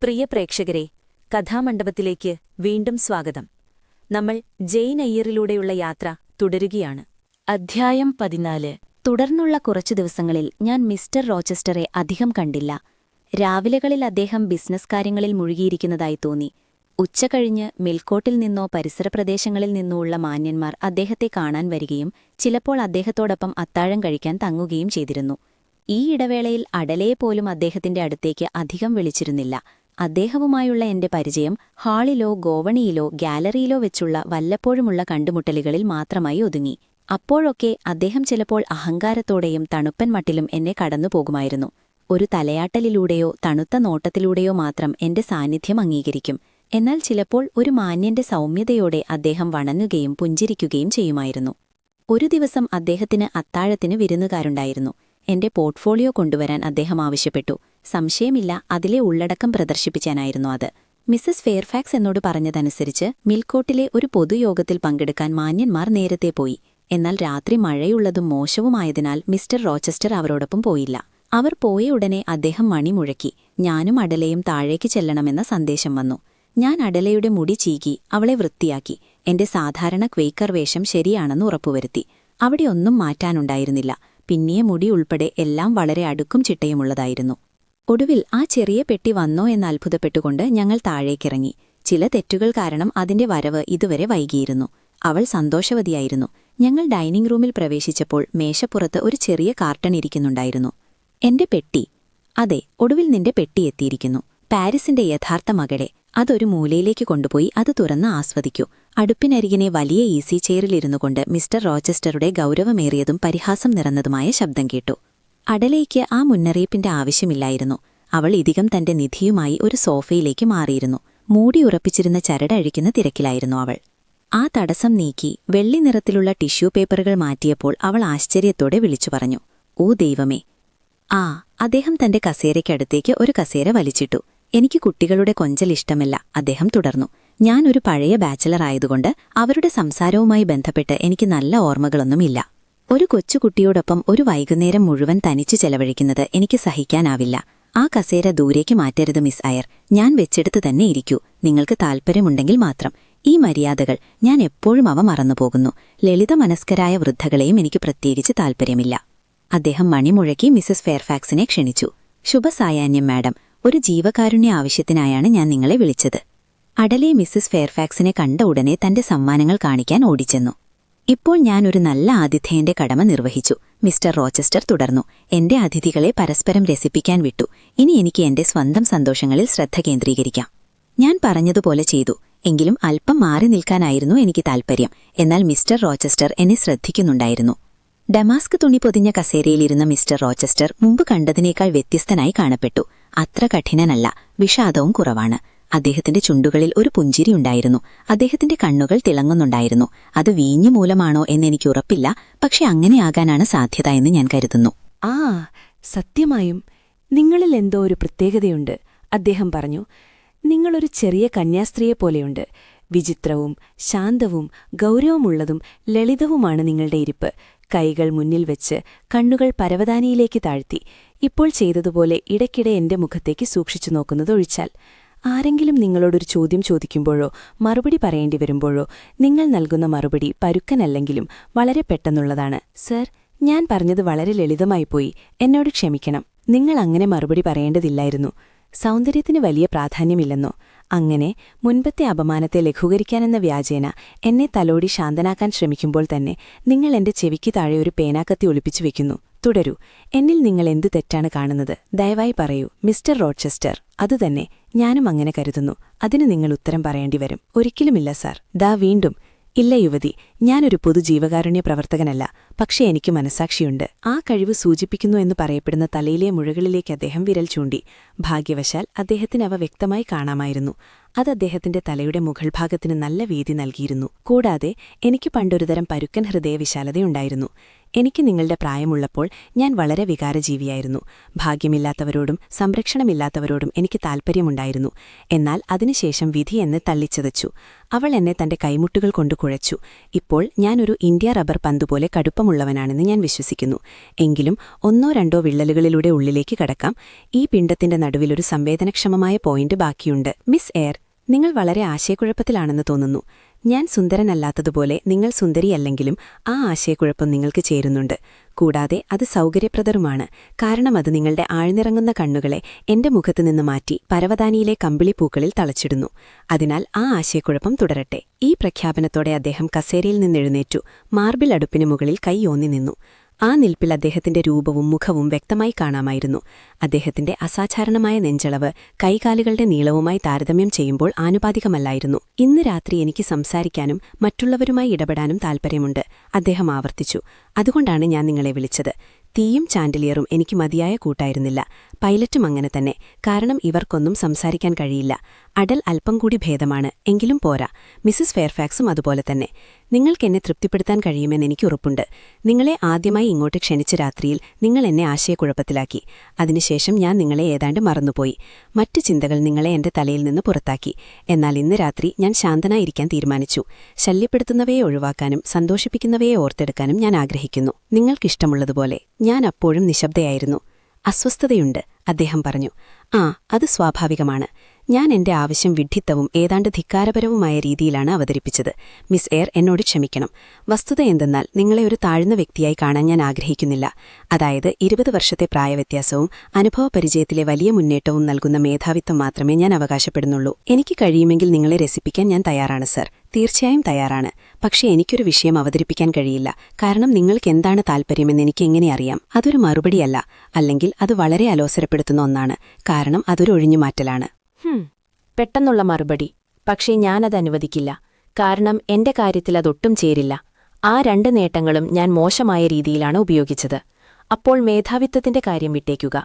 പ്രിയ പ്രേക്ഷകരെ, കഥാമണ്ഡപത്തിലേക്ക് വീണ്ടും സ്വാഗതം. നമ്മൾ ജെയിൻ അയ്യറിലൂടെയുള്ള യാത്ര തുടരുകയാണ്. അധ്യായം 14. തുടർന്നുള്ള കുറച്ചു ദിവസങ്ങളിൽ ഞാൻ മിസ്റ്റർ റോച്ചസ്റ്ററെ അധികം കണ്ടില്ല. രാവിലെകളിൽ അദ്ദേഹം ബിസിനസ് കാര്യങ്ങളിൽ മുഴുകിയിരിക്കുന്നതായി തോന്നി. ഉച്ചകഴിഞ്ഞ് മിൽക്കോട്ടിൽ നിന്നോ പരിസരപ്രദേശങ്ങളിൽ നിന്നോ ഉള്ള മാന്യന്മാർ അദ്ദേഹത്തെ കാണാൻ വരികയും ചിലപ്പോൾ അദ്ദേഹത്തോടൊപ്പം അത്താഴം കഴിക്കാൻ തങ്ങുകയും ചെയ്തിരുന്നു. ഈ ഇടവേളയിൽ അടലയെപ്പോലും അദ്ദേഹത്തിന്റെ അടുത്തേക്ക് അധികം വിളിച്ചിരുന്നില്ല. അദ്ദേഹവുമായുള്ള എന്റെ പരിചയം ഹാളിലോ ഗോവണിയിലോ ഗാലറിയിലോ വെച്ചുള്ള വല്ലപ്പോഴുമുള്ള കണ്ടുമുട്ടലുകളിൽ മാത്രമായി ഒതുങ്ങി. അപ്പോഴൊക്കെ അദ്ദേഹം ചിലപ്പോൾ അഹങ്കാരത്തോടെയും തണുപ്പൻ മട്ടിലും എന്നെ കടന്നുപോകുമായിരുന്നു. ഒരു തലയാട്ടലിലൂടെയോ തണുത്ത നോട്ടത്തിലൂടെയോ മാത്രം എന്റെ സാന്നിധ്യം അംഗീകരിക്കും. എന്നാൽ ചിലപ്പോൾ ഒരു മാന്യന്റെ സൗമ്യതയോടെ അദ്ദേഹം വണങ്ങുകയും പുഞ്ചിരിക്കുകയും ചെയ്യുമായിരുന്നു. ഒരു ദിവസം അദ്ദേഹത്തിന് അത്താഴത്തിന് വിരുന്നുകാരുണ്ടായിരുന്നു. എന്റെ പോർട്ട്ഫോളിയോ കൊണ്ടുവരാൻ അദ്ദേഹം ആവശ്യപ്പെട്ടു. സംശയമില്ല, അതിലെ ഉള്ളടക്കം പ്രദർശിപ്പിക്കാനായിരുന്നു അത്. മിസസ് ഫെയർഫാക്സ് എന്നോട് പറഞ്ഞതനുസരിച്ച് മിൽക്കോട്ടിലെ ഒരു പൊതുയോഗത്തിൽ പങ്കെടുക്കാൻ മാന്യന്മാർ നേരത്തെ പോയി. എന്നാൽ രാത്രി മഴയുള്ളതും മോശവുമായതിനാൽ മിസ്റ്റർ റോച്ചസ്റ്റർ അവരോടൊപ്പം പോയില്ല. അവർ പോയ ഉടനെ അദ്ദേഹം മണി മുഴക്കി. ഞാനും അടലയും താഴേക്ക് ചെല്ലണമെന്ന സന്ദേശം വന്നു. ഞാൻ അടലയുടെ മുടി ചീകി അവളെ വൃത്തിയാക്കി. എന്റെ സാധാരണ ക്വേക്കർ വേഷം ശരിയാണെന്ന് ഉറപ്പുവരുത്തി. അവിടെ ഒന്നും മാറ്റാനുണ്ടായിരുന്നില്ല. പിന്നിയ മുടി ഉൾപ്പെടെ എല്ലാം വളരെ അടുക്കും ചിട്ടയുമുള്ളതായിരുന്നു. ഒടുവിൽ ആ ചെറിയ പെട്ടി വന്നോ എന്ന് അത്ഭുതപ്പെട്ടുകൊണ്ട് ഞങ്ങൾ താഴേക്കിറങ്ങി. ചില തെറ്റുകൾ കാരണം അതിന്റെ വരവ് ഇതുവരെ വൈകിയിരുന്നു. അവൾ സന്തോഷവതിയായിരുന്നു. ഞങ്ങൾ ഡൈനിംഗ് റൂമിൽ പ്രവേശിച്ചപ്പോൾ മേശപ്പുറത്ത് ഒരു ചെറിയ കാർട്ടൺ ഇരിക്കുന്നുണ്ടായിരുന്നു. എന്റെ പെട്ടി. അതെ, ഒടുവിൽ നിന്റെ പെട്ടി എത്തിയിരിക്കുന്നു. പാരീസിന്റെ യഥാർത്ഥ മകളെ. അതൊരു മൂലയിലേക്ക് കൊണ്ടുപോയി അത് തുറന്ന് ആസ്വദിക്കൂ. അടുപ്പിനരികിനെ വലിയ ഈസി ചെയറിലിരുന്നുകൊണ്ട് മിസ്റ്റർ റോച്ചസ്റ്ററുടെ ഗൗരവമേറിയതും പരിഹാസം നിറഞ്ഞതുമായ ശബ്ദം കേട്ടു. അടലയ്ക്ക് ആ മുന്നറിയിപ്പിന്റെ ആവശ്യമില്ലായിരുന്നു. അവൾ ഇതികം തന്റെ നിധിയുമായി ഒരു സോഫയിലേക്ക് മാറിയിരുന്നു. മൂടി ഉറപ്പിച്ചിരുന്ന ചരടഴിക്കുന്ന തിരക്കിലായിരുന്നു അവൾ. ആ തടസ്സം നീക്കി വെള്ളി നിറത്തിലുള്ള ടിഷ്യൂ പേപ്പറുകൾ മാറ്റിയപ്പോൾ അവൾ ആശ്ചര്യത്തോടെ വിളിച്ചു പറഞ്ഞു, "ഓ ദൈവമേ!" അദ്ദേഹം തന്റെ കസേരയ്ക്കടുത്തേക്ക് ഒരു കസേര വലിച്ചിട്ടു. "എനിക്ക് കുട്ടികളുടെ കൊഞ്ചൽ ഇഷ്ടമല്ല," അദ്ദേഹം തുടർന്നു. "ഞാനൊരു പഴയ ബാച്ചലർ ആയതുകൊണ്ട് അവരുടെ സംസാരവുമായി ബന്ധപ്പെട്ട് എനിക്ക് നല്ല ഓർമ്മകളൊന്നുമില്ല. ഒരു കൊച്ചുകുട്ടിയോടൊപ്പം ഒരു വൈകുന്നേരം മുഴുവൻ തനിച്ചു ചെലവഴിക്കുന്നത് എനിക്ക് സഹിക്കാനാവില്ല. ആ കസേര ദൂരേക്ക് മാറ്റരുത് മിസ് അയർ. ഞാൻ വെച്ചെടുത്ത് തന്നെ ഇരിക്കൂ. നിങ്ങൾക്ക് താൽപ്പര്യമുണ്ടെങ്കിൽ മാത്രം. ഈ മര്യാദകൾ, ഞാൻ എപ്പോഴും അവ മറന്നുപോകുന്നു. ലളിതമനസ്കരായ വൃദ്ധകളെയും എനിക്ക് പ്രത്യേകിച്ച് താൽപ്പര്യമില്ല." അദ്ദേഹം മണിമുഴക്കി മിസസ് ഫെയർഫാക്സിനെ ക്ഷണിച്ചു. "ശുഭസായാഹ്നം മാഡം. ഒരു ജീവകാരുണ്യ ആവശ്യത്തിനായാണ് ഞാൻ നിങ്ങളെ വിളിച്ചത്." അടലെ മിസസ് ഫെയർഫാക്സിനെ കണ്ട ഉടനെ തന്റെ സമ്മാനങ്ങൾ കാണിക്കാൻ ഓടിച്ചെന്നു. "ഇപ്പോൾ ഞാൻ ഒരു നല്ല ആതിഥേയന്റെ കടമ നിർവഹിച്ചു," മിസ്റ്റർ റോച്ചസ്റ്റർ തുടർന്നു. "എന്റെ അതിഥികളെ പരസ്പരം രസിപ്പിക്കാൻ വിട്ടു. ഇനി എനിക്ക് എന്റെ സ്വന്തം സന്തോഷങ്ങളിൽ ശ്രദ്ധ കേന്ദ്രീകരിക്കാം. ഞാൻ പറഞ്ഞതുപോലെ ചെയ്തു. എങ്കിലും അല്പം മാറി നിൽക്കാനായിരുന്നു എനിക്ക് താൽപ്പര്യം. എന്നാൽ മിസ്റ്റർ റോച്ചസ്റ്റർ എന്നെ ശ്രദ്ധിക്കുന്നുണ്ടായിരുന്നു." ഡമാസ്ക് തുണി പൊതിഞ്ഞ കസേരയിലിരുന്ന മിസ്റ്റർ റോച്ചസ്റ്റർ മുമ്പ് കണ്ടതിനേക്കാൾ വ്യത്യസ്തനായി കാണപ്പെട്ടു. അത്ര കഠിനനല്ല, വിഷാദവും കുറവാണ്. അദ്ദേഹത്തിന്റെ ചുണ്ടുകളിൽ ഒരു പുഞ്ചിരിയുണ്ടായിരുന്നു. അദ്ദേഹത്തിന്റെ കണ്ണുകൾ തിളങ്ങുന്നുണ്ടായിരുന്നു. അത് വീഞ്ഞു മൂലമാണോ എന്നെനിക്ക് ഉറപ്പില്ല, പക്ഷെ അങ്ങനെയാകാനാണ് സാധ്യത എന്ന് ഞാൻ കരുതുന്നു. സത്യമായും നിങ്ങളിൽ എന്തോ ഒരു പ്രത്യേകതയുണ്ട്," അദ്ദേഹം പറഞ്ഞു. "നിങ്ങളൊരു ചെറിയ കന്യാസ്ത്രീയെപ്പോലെയുണ്ട്. വിചിത്രവും ശാന്തവും ഗൗരവമുള്ളതും ലളിതവുമാണ് നിങ്ങളുടെ ഇരിപ്പ്. കൈകൾ മുന്നിൽ വെച്ച് കണ്ണുകൾ പരവതാനിയിലേക്ക് താഴ്ത്തി ഇപ്പോൾ ചെയ്തതുപോലെ ഇടയ്ക്കിടെ എന്റെ മുഖത്തേക്ക് സൂക്ഷിച്ചു നോക്കുന്നതൊഴിച്ചാൽ. ആരെങ്കിലും നിങ്ങളോടൊരു ചോദ്യം ചോദിക്കുമ്പോഴോ മറുപടി പറയേണ്ടി വരുമ്പോഴോ നിങ്ങൾ നൽകുന്ന മറുപടി പരുക്കനല്ലെങ്കിലും വളരെ പെട്ടെന്നുള്ളതാണ്. സർ, ഞാൻ പറഞ്ഞത് വളരെ ലളിതമായിപ്പോയി. എന്നോട് ക്ഷമിക്കണം. നിങ്ങൾ അങ്ങനെ മറുപടി പറയേണ്ടതില്ലായിരുന്നു. സൗന്ദര്യത്തിന് വലിയ പ്രാധാന്യമില്ലെന്നോ? അങ്ങനെ മുൻപത്തെ അപമാനത്തെ ലഘൂകരിക്കാനെന്ന വ്യാജേന എന്നെ തലോടി ശാന്തനാക്കാൻ ശ്രമിക്കുമ്പോൾ തന്നെ നിങ്ങൾ എന്റെ ചെവിക്ക് താഴെ ഒരു പേനാക്കത്തി ഒളിപ്പിച്ചു വെക്കുന്നു. തുടരൂ. എന്നിൽ നിങ്ങൾ എന്ത് തെറ്റാണ് കാണുന്നത്? ദയവായി പറയൂ മിസ്റ്റർ റോച്ചസ്റ്റർ. അതുതന്നെ, ഞാനും അങ്ങനെ കരുതുന്നു. അതിന് നിങ്ങൾ ഉത്തരം പറയേണ്ടി വരും. ഒരിക്കലുമില്ല സാർ. വീണ്ടും ഇല്ല യുവതി, ഞാനൊരു പൊതുജീവകാരുണ്യ പ്രവർത്തകനല്ല. പക്ഷേ എനിക്ക് മനസാക്ഷിയുണ്ട്. ആ കഴിവ് സൂചിപ്പിക്കുന്നു എന്ന് പറയപ്പെടുന്ന തലയിലെ മുഴകളിലേക്ക് അദ്ദേഹം വിരൽ ചൂണ്ടി. ഭാഗ്യവശാൽ അദ്ദേഹത്തിന് അവ വ്യക്തമായി കാണാമായിരുന്നു. അത് അദ്ദേഹത്തിന്റെ തലയുടെ മുകൾഭാഗത്തിന് നല്ല വീതി നൽകിയിരുന്നു. കൂടാതെ എനിക്ക് പണ്ടൊരുതരം പരുക്കൻ ഹൃദയവിശാലതയുണ്ടായിരുന്നു. എനിക്ക് നിങ്ങളുടെ പ്രായമുള്ളപ്പോൾ ഞാൻ വളരെ വികാരജീവിയായിരുന്നു. ഭാഗ്യമില്ലാത്തവരോടും സംരക്ഷണമില്ലാത്തവരോടും എനിക്ക് താൽപ്പര്യമുണ്ടായിരുന്നു. എന്നാൽ അതിനുശേഷം വിധി എന്നെ തള്ളിച്ചതച്ചു. അവൾ എന്നെ തന്റെ കൈമുട്ടുകൾ കൊണ്ട് കുഴച്ചു. ഇപ്പോൾ ഞാനൊരു ഇന്ത്യ റബ്ബർ പന്തുപോലെ കടുപ്പമുള്ളവനാണെന്ന് ഞാൻ വിശ്വസിക്കുന്നു. എങ്കിലും 1-2 വിള്ളലുകളിലൂടെ ഉള്ളിലേക്ക് കടക്കാം. ഈ പിണ്ഡത്തിന്റെ നടുവിലൊരു സംവേദനക്ഷമമായ പോയിന്റ് ബാക്കിയുണ്ട്. മിസ് എയർ, നിങ്ങൾ വളരെ ആശയക്കുഴപ്പത്തിലാണെന്ന് തോന്നുന്നു. ഞാൻ സുന്ദരനല്ലാത്തതുപോലെ നിങ്ങൾ സുന്ദരിയല്ലെങ്കിലും ആ ആശയക്കുഴപ്പം നിങ്ങൾക്ക് ചേരുന്നുണ്ട്. കൂടാതെ അത് സൗകര്യപ്രദവുമാണ്. കാരണം അത് നിങ്ങളുടെ ആഴ്ന്നിറങ്ങുന്ന കണ്ണുകളെ എന്റെ മുഖത്തുനിന്ന് മാറ്റി പരവതാനിയിലെ കമ്പിളിപ്പൂക്കളിൽ തളച്ചിടുന്നു. അതിനാൽ ആ ആശയക്കുഴപ്പം തുടരട്ടെ. ഈ പ്രഖ്യാപനത്തോടെ അദ്ദേഹം കസേരയിൽ നിന്നെഴുന്നേറ്റു. മാർബിൾ അടുപ്പിന് മുകളിൽ കൈയോന്നി നിന്നു. ആ നിൽപ്പിൽ അദ്ദേഹത്തിന്റെ രൂപവും മുഖവും വ്യക്തമായി കാണാമായിരുന്നു. അദ്ദേഹത്തിന്റെ അസാധാരണമായ നെഞ്ചളവ് കൈകാലുകളുടെ നീളവുമായി താരതമ്യം ചെയ്യുമ്പോൾ ആനുപാതികമല്ലായിരുന്നു. ഇന്ന് രാത്രി എനിക്ക് സംസാരിക്കാനും മറ്റുള്ളവരുമായി ഇടപെടാനും താൽപ്പര്യമുണ്ട്, അദ്ദേഹം ആവർത്തിച്ചു. അതുകൊണ്ടാണ് ഞാൻ നിങ്ങളെ വിളിച്ചത്. തീയും ചാൻഡിലിയറും എനിക്ക് മതിയായ കൂട്ടായിരുന്നില്ല. പൈലറ്റും അങ്ങനെ തന്നെ. കാരണം ഇവർക്കൊന്നും സംസാരിക്കാൻ കഴിയില്ല. അടൽ അല്പം കൂടി ഭേദമാണ്, എങ്കിലും പോരാ. മിസസ് ഫെയർഫാക്സും അതുപോലെ തന്നെ. നിങ്ങൾക്കെന്നെ തൃപ്തിപ്പെടുത്താൻ കഴിയുമെന്ന് എനിക്ക് ഉറപ്പുണ്ട്. നിങ്ങളെ ആദ്യമായി ഇങ്ങോട്ട് ക്ഷണിച്ച രാത്രിയിൽ നിങ്ങൾ എന്നെ ആശയക്കുഴപ്പത്തിലാക്കി. അതിനുശേഷം ഞാൻ നിങ്ങളെ ഏതാണ്ട് മറന്നുപോയി. മറ്റു ചിന്തകൾ നിങ്ങളെ എന്റെ തലയിൽ നിന്ന് പുറത്താക്കി. എന്നാൽ ഇന്ന് രാത്രി ഞാൻ ശാന്തനായിരിക്കാൻ തീരുമാനിച്ചു. ശല്യപ്പെടുത്തുന്നവയെ ഒഴിവാക്കാനും സന്തോഷിപ്പിക്കുന്നവയെ ഓർത്തെടുക്കാനും ഞാൻ ആഗ്രഹിക്കുന്നു. നിങ്ങൾക്കിഷ്ടമുള്ളതുപോലെ. ഞാൻ അപ്പോഴും നിശബ്ദയായിരുന്നു. അസ്വസ്ഥതയുണ്ട്, അദ്ദേഹം പറഞ്ഞു. അത് സ്വാഭാവികമാണ്. ഞാൻ എന്റെ ആവശ്യം വിഡ്ഢിത്തവും ഏതാണ്ട് ധിക്കാരപരവുമായ രീതിയിലാണ് അവതരിപ്പിച്ചത്. മിസ് എയർ, എന്നോട് ക്ഷമിക്കണം. വസ്തുത എന്തെന്നാൽ നിങ്ങളെ ഒരു താഴ്ന്ന വ്യക്തിയായി കാണാൻ ഞാൻ ആഗ്രഹിക്കുന്നില്ല. അതായത് 20 വർഷത്തെ പ്രായവ്യത്യാസവും അനുഭവപരിചയത്തിലെ വലിയ മുന്നേറ്റവും നൽകുന്ന മേധാവിത്വം മാത്രമേ ഞാൻ അവകാശപ്പെടുന്നുള്ളൂ. എനിക്ക് കഴിയുമെങ്കിൽ നിങ്ങളെ രസിപ്പിക്കാൻ ഞാൻ തയ്യാറാണ് സർ, തീർച്ചയായും തയ്യാറാണ്. പക്ഷേ എനിക്കൊരു വിഷയം അവതരിപ്പിക്കാൻ കഴിയില്ല. കാരണം നിങ്ങൾക്ക് എന്താണ് താൽപ്പര്യമെന്ന് എനിക്ക് എങ്ങനെ അറിയാം? അതൊരു മറുപടിയല്ല, അല്ലെങ്കിൽ അത് വളരെ അലോസരപ്പെടുത്തുന്ന ഒന്നാണ്. കാരണം അതൊരു ഒഴിഞ്ഞുമാറ്റലാണ്. പെട്ടെന്നുള്ള മറുപടി. പക്ഷേ ഞാനത് അനുവദിക്കില്ല. കാരണം എന്റെ കാര്യത്തിൽ അതൊട്ടും ചേരില്ല. ആ 2 നേട്ടങ്ങളും ഞാൻ മോശമായ രീതിയിലാണ് ഉപയോഗിച്ചത്. അപ്പോൾ മേധാവിത്വത്തിന്റെ കാര്യം വിട്ടേക്കുക.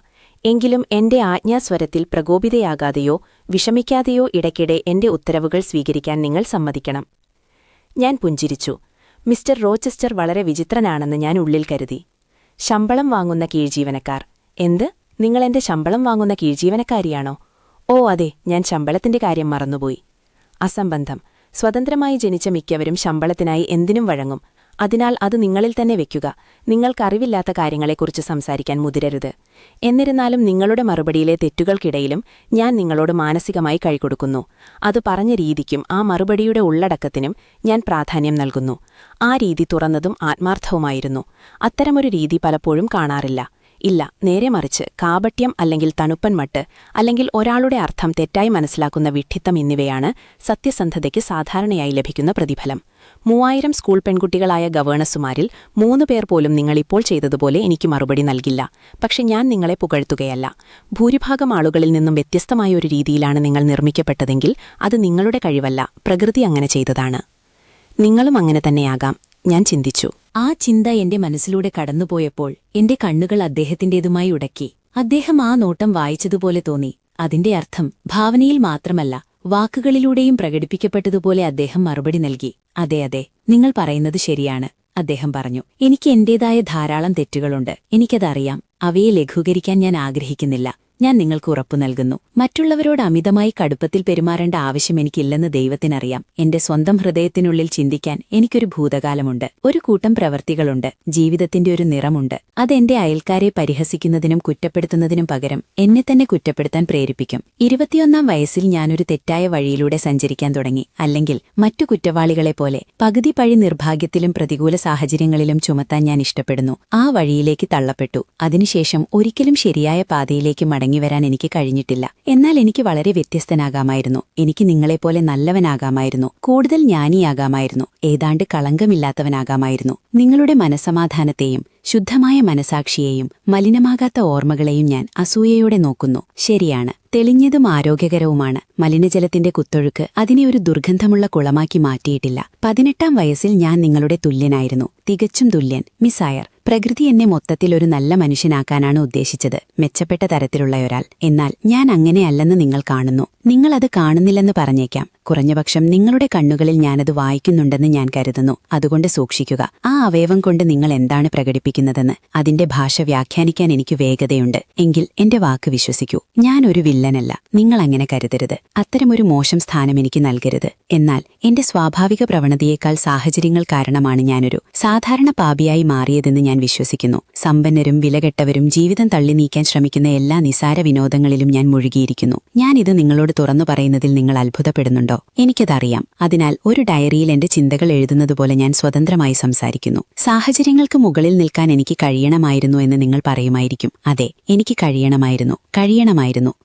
എങ്കിലും എന്റെ ആജ്ഞാസ്വരത്തിൽ പ്രകോപിതയാകാതെയോ വിഷമിക്കാതെയോ ഇടയ്ക്കിടെ എന്റെ ഉത്തരവുകൾ സ്വീകരിക്കാൻ നിങ്ങൾ സമ്മതിക്കണം. ഞാൻ പുഞ്ചിരിച്ചു. മിസ്റ്റർ റോച്ചസ്റ്റർ വളരെ വിചിത്രനാണെന്ന് ഞാൻ ഉള്ളിൽ കരുതി. ശമ്പളം വാങ്ങുന്ന കീഴ്ജീവനക്കാർ. എന്ത്? നിങ്ങളെന്റെ ശമ്പളം വാങ്ങുന്ന കീഴ്ജീവനക്കാരിയാണോ? ഓ അതെ, ഞാൻ ശമ്പളത്തിന്റെ കാര്യം മറന്നുപോയി. അസംബന്ധം. സ്വതന്ത്രമായി ജനിച്ച മിക്കവരും ശമ്പളത്തിനായി എന്തിനും വഴങ്ങും. അതിനാൽ അത് നിങ്ങളിൽ തന്നെ വെക്കുക. നിങ്ങൾക്കറിവില്ലാത്ത കാര്യങ്ങളെക്കുറിച്ച് സംസാരിക്കാൻ മുതിരരുത്. എന്നിരുന്നാലും നിങ്ങളുടെ മറുപടിയിലെ തെറ്റുകൾക്കിടയിലും ഞാൻ നിങ്ങളോട് മാനസികമായി കൈകൊടുക്കുന്നു. അത് പറഞ്ഞ രീതിക്കും ആ മറുപടിയുടെ ഉള്ളടക്കത്തിനും ഞാൻ പ്രാധാന്യം നൽകുന്നു. ആ രീതി തുറന്നതും ആത്മാർത്ഥവുമായിരുന്നു. അത്തരമൊരു രീതി പലപ്പോഴും കാണാറില്ല. ഇല്ല, നേരെ മറിച്ച് കാപട്യം അല്ലെങ്കിൽ തണുപ്പൻ മട്ട് അല്ലെങ്കിൽ ഒരാളുടെ അർത്ഥം തെറ്റായി മനസ്സിലാക്കുന്ന വിഡ്ഢിത്തം എന്നിവയാണ് സത്യസന്ധതയ്ക്ക് സാധാരണയായി ലഭിക്കുന്ന പ്രതിഫലം. 3000 സ്കൂൾ പെൺകുട്ടികളായ ഗവേണസുമാരിൽ 3 പേർ പോലും നിങ്ങളിപ്പോൾ ചെയ്തതുപോലെ എനിക്ക് മറുപടി നൽകില്ല. പക്ഷെ ഞാൻ നിങ്ങളെ പുകഴ്ത്തുകയല്ല. ഭൂരിഭാഗം ആളുകളിൽ നിന്നും വ്യത്യസ്തമായ ഒരു രീതിയിലാണ് നിങ്ങൾ നിർമ്മിക്കപ്പെട്ടതെങ്കിൽ അത് നിങ്ങളുടെ കഴിവല്ല, പ്രകൃതി അങ്ങനെ ചെയ്തതാണ്. നിങ്ങളും അങ്ങനെ തന്നെയാകാം, ഞാൻ ചിന്തിച്ചു. ആ ചിന്ത എന്റെ മനസ്സിലൂടെ കടന്നുപോയപ്പോൾ എന്റെ കണ്ണുകൾ അദ്ദേഹത്തിന്റേതുമായി ഉടക്കി. അദ്ദേഹം ആ നോട്ടം വായിച്ചതുപോലെ തോന്നി. അതിന്റെ അർത്ഥം ഭാവനയിൽ മാത്രമല്ല, വാക്കുകളിലൂടെയും പ്രകടിപ്പിക്കപ്പെട്ടതുപോലെ അദ്ദേഹം മറുപടി നൽകി. അതെ അതെ, നിങ്ങൾ പറയുന്നത് ശരിയാണ്, അദ്ദേഹം പറഞ്ഞു. എനിക്ക് എന്റേതായ ധാരാളം തെറ്റുകളുണ്ട്, എനിക്കതറിയാം. അവയെ ലഘൂകരിക്കാൻ ഞാൻ ആഗ്രഹിക്കുന്നില്ല. ഞാൻ നിങ്ങൾക്ക് ഉറപ്പു നൽകുന്നു. മറ്റുള്ളവരോട് അമിതമായി കടുപ്പത്തിൽ പെരുമാറേണ്ട ആവശ്യം എനിക്കില്ലെന്ന് ദൈവത്തിനറിയാം. എന്റെ സ്വന്തം ഹൃദയത്തിനുള്ളിൽ ചിന്തിക്കാൻ എനിക്കൊരു ഭൂതകാലമുണ്ട്. ഒരു കൂട്ടം പ്രവൃത്തികളുണ്ട്. ജീവിതത്തിന്റെ ഒരു നിറമുണ്ട്. അതെന്റെ അയൽക്കാരെ പരിഹസിക്കുന്നതിനും കുറ്റപ്പെടുത്തുന്നതിനും പകരം എന്നെ തന്നെ കുറ്റപ്പെടുത്താൻ പ്രേരിപ്പിക്കും. 21ാം വയസ്സിൽ ഞാനൊരു തെറ്റായ വഴിയിലൂടെ സഞ്ചരിക്കാൻ തുടങ്ങി. അല്ലെങ്കിൽ മറ്റു കുറ്റവാളികളെപ്പോലെ പകുതി പഴി നിർഭാഗ്യത്തിലും പ്രതികൂല സാഹചര്യങ്ങളിലും ചുമത്താൻ ഞാൻ ഇഷ്ടപ്പെടുന്നു. ആ വഴിയിലേക്ക് തള്ളപ്പെട്ടു. അതിനുശേഷം ഒരിക്കലും ശരിയായ പാതയിലേക്ക് മടങ്ങിവരാൻ എനിക്ക് കഴിഞ്ഞിട്ടില്ല. എന്നാൽ എനിക്ക് വളരെ വ്യത്യസ്തനാകാമായിരുന്നു. എനിക്ക് നിങ്ങളെപ്പോലെ നല്ലവനാകാമായിരുന്നു. കൂടുതൽ ജ്ഞാനിയാകാമായിരുന്നു. ഏതാണ്ട് കളങ്കമില്ലാത്തവനാകാമായിരുന്നു. നിങ്ങളുടെ മനസ്സമാധാനത്തെയും ശുദ്ധമായ മനസാക്ഷിയെയും മലിനമാകാത്ത ഓർമ്മകളെയും ഞാൻ അസൂയയോടെ നോക്കുന്നു. ശരിയാണ്, തെളിഞ്ഞതും ആരോഗ്യകരവുമാണ്. മലിനജലത്തിന്റെ കുത്തൊഴുക്ക് അതിനെ ഒരു ദുർഗന്ധമുള്ള കുളമാക്കി മാറ്റിയിട്ടില്ല. 18-ാം വയസ്സിൽ ഞാൻ നിങ്ങളുടെ തുല്യനായിരുന്നു, തികച്ചും തുല്യൻ. മിസ് അയർ, പ്രകൃതി എന്നെ മൊത്തത്തിൽ ഒരു നല്ല മനുഷ്യനാക്കാനാണ് ഉദ്ദേശിച്ചത്, മെച്ചപ്പെട്ട തരത്തിലുള്ള ഒരാൾ. എന്നാൽ ഞാൻ അങ്ങനെയല്ലെന്ന് നിങ്ങൾ കാണുന്നു. നിങ്ങളത് കാണുന്നില്ലെന്ന് പറഞ്ഞേക്കാം. കുറഞ്ഞപക്ഷം നിങ്ങളുടെ കണ്ണുകളിൽ ഞാനത് വായിക്കുന്നുണ്ടെന്ന് ഞാൻ കരുതുന്നു. അതുകൊണ്ട് സൂക്ഷിക്കുക. ആ അവയവം കൊണ്ട് നിങ്ങൾ എന്താണ് പ്രകടിപ്പിക്കുന്നതെന്ന് അതിന്റെ ഭാഷ വ്യാഖ്യാനിക്കാൻ എനിക്ക് വേഗതയുണ്ട്. എങ്കിൽ എന്റെ വാക്ക് വിശ്വസിക്കൂ. ഞാനൊരു വില്ലനല്ല. നിങ്ങൾ അങ്ങനെ കരുതരുത്. അത്തരമൊരു മോശം സ്ഥാനം എനിക്ക് നൽകരുത്. എന്നാൽ എന്റെ സ്വാഭാവിക പ്രവണതയേക്കാൾ സാഹചര്യങ്ങൾ കാരണമാണ് ഞാനൊരു സാധാരണ പാപിയായി മാറിയതെന്ന് ഞാൻ വിശ്വസിക്കുന്നു. സമ്പന്നരും വിലകെട്ടവരും ജീവിതം തള്ളി നീക്കാൻ ശ്രമിക്കുന്ന എല്ലാ നിസാര വിനോദങ്ങളിലും ഞാൻ മുഴുകിയിരിക്കുന്നു. ഞാനിത് നിങ്ങളോട് തുറന്നു പറയുന്നതിൽ നിങ്ങൾ അത്ഭുതപ്പെടുന്നുണ്ടോ? എനിക്കതറിയാം. അതിനാൽ ഒരു ഡയറിയിൽ എന്റെ ചിന്തകൾ എഴുതുന്നതുപോലെ ഞാൻ സ്വതന്ത്രമായി സംസാരിക്കുന്നു. സാഹചര്യങ്ങൾക്ക് മുകളിൽ നിൽക്കാൻ എനിക്ക് കഴിയണമായിരുന്നു എന്ന് നിങ്ങൾ പറയുമായിരിക്കും. അതെ, എനിക്ക് കഴിയണമായിരുന്നു.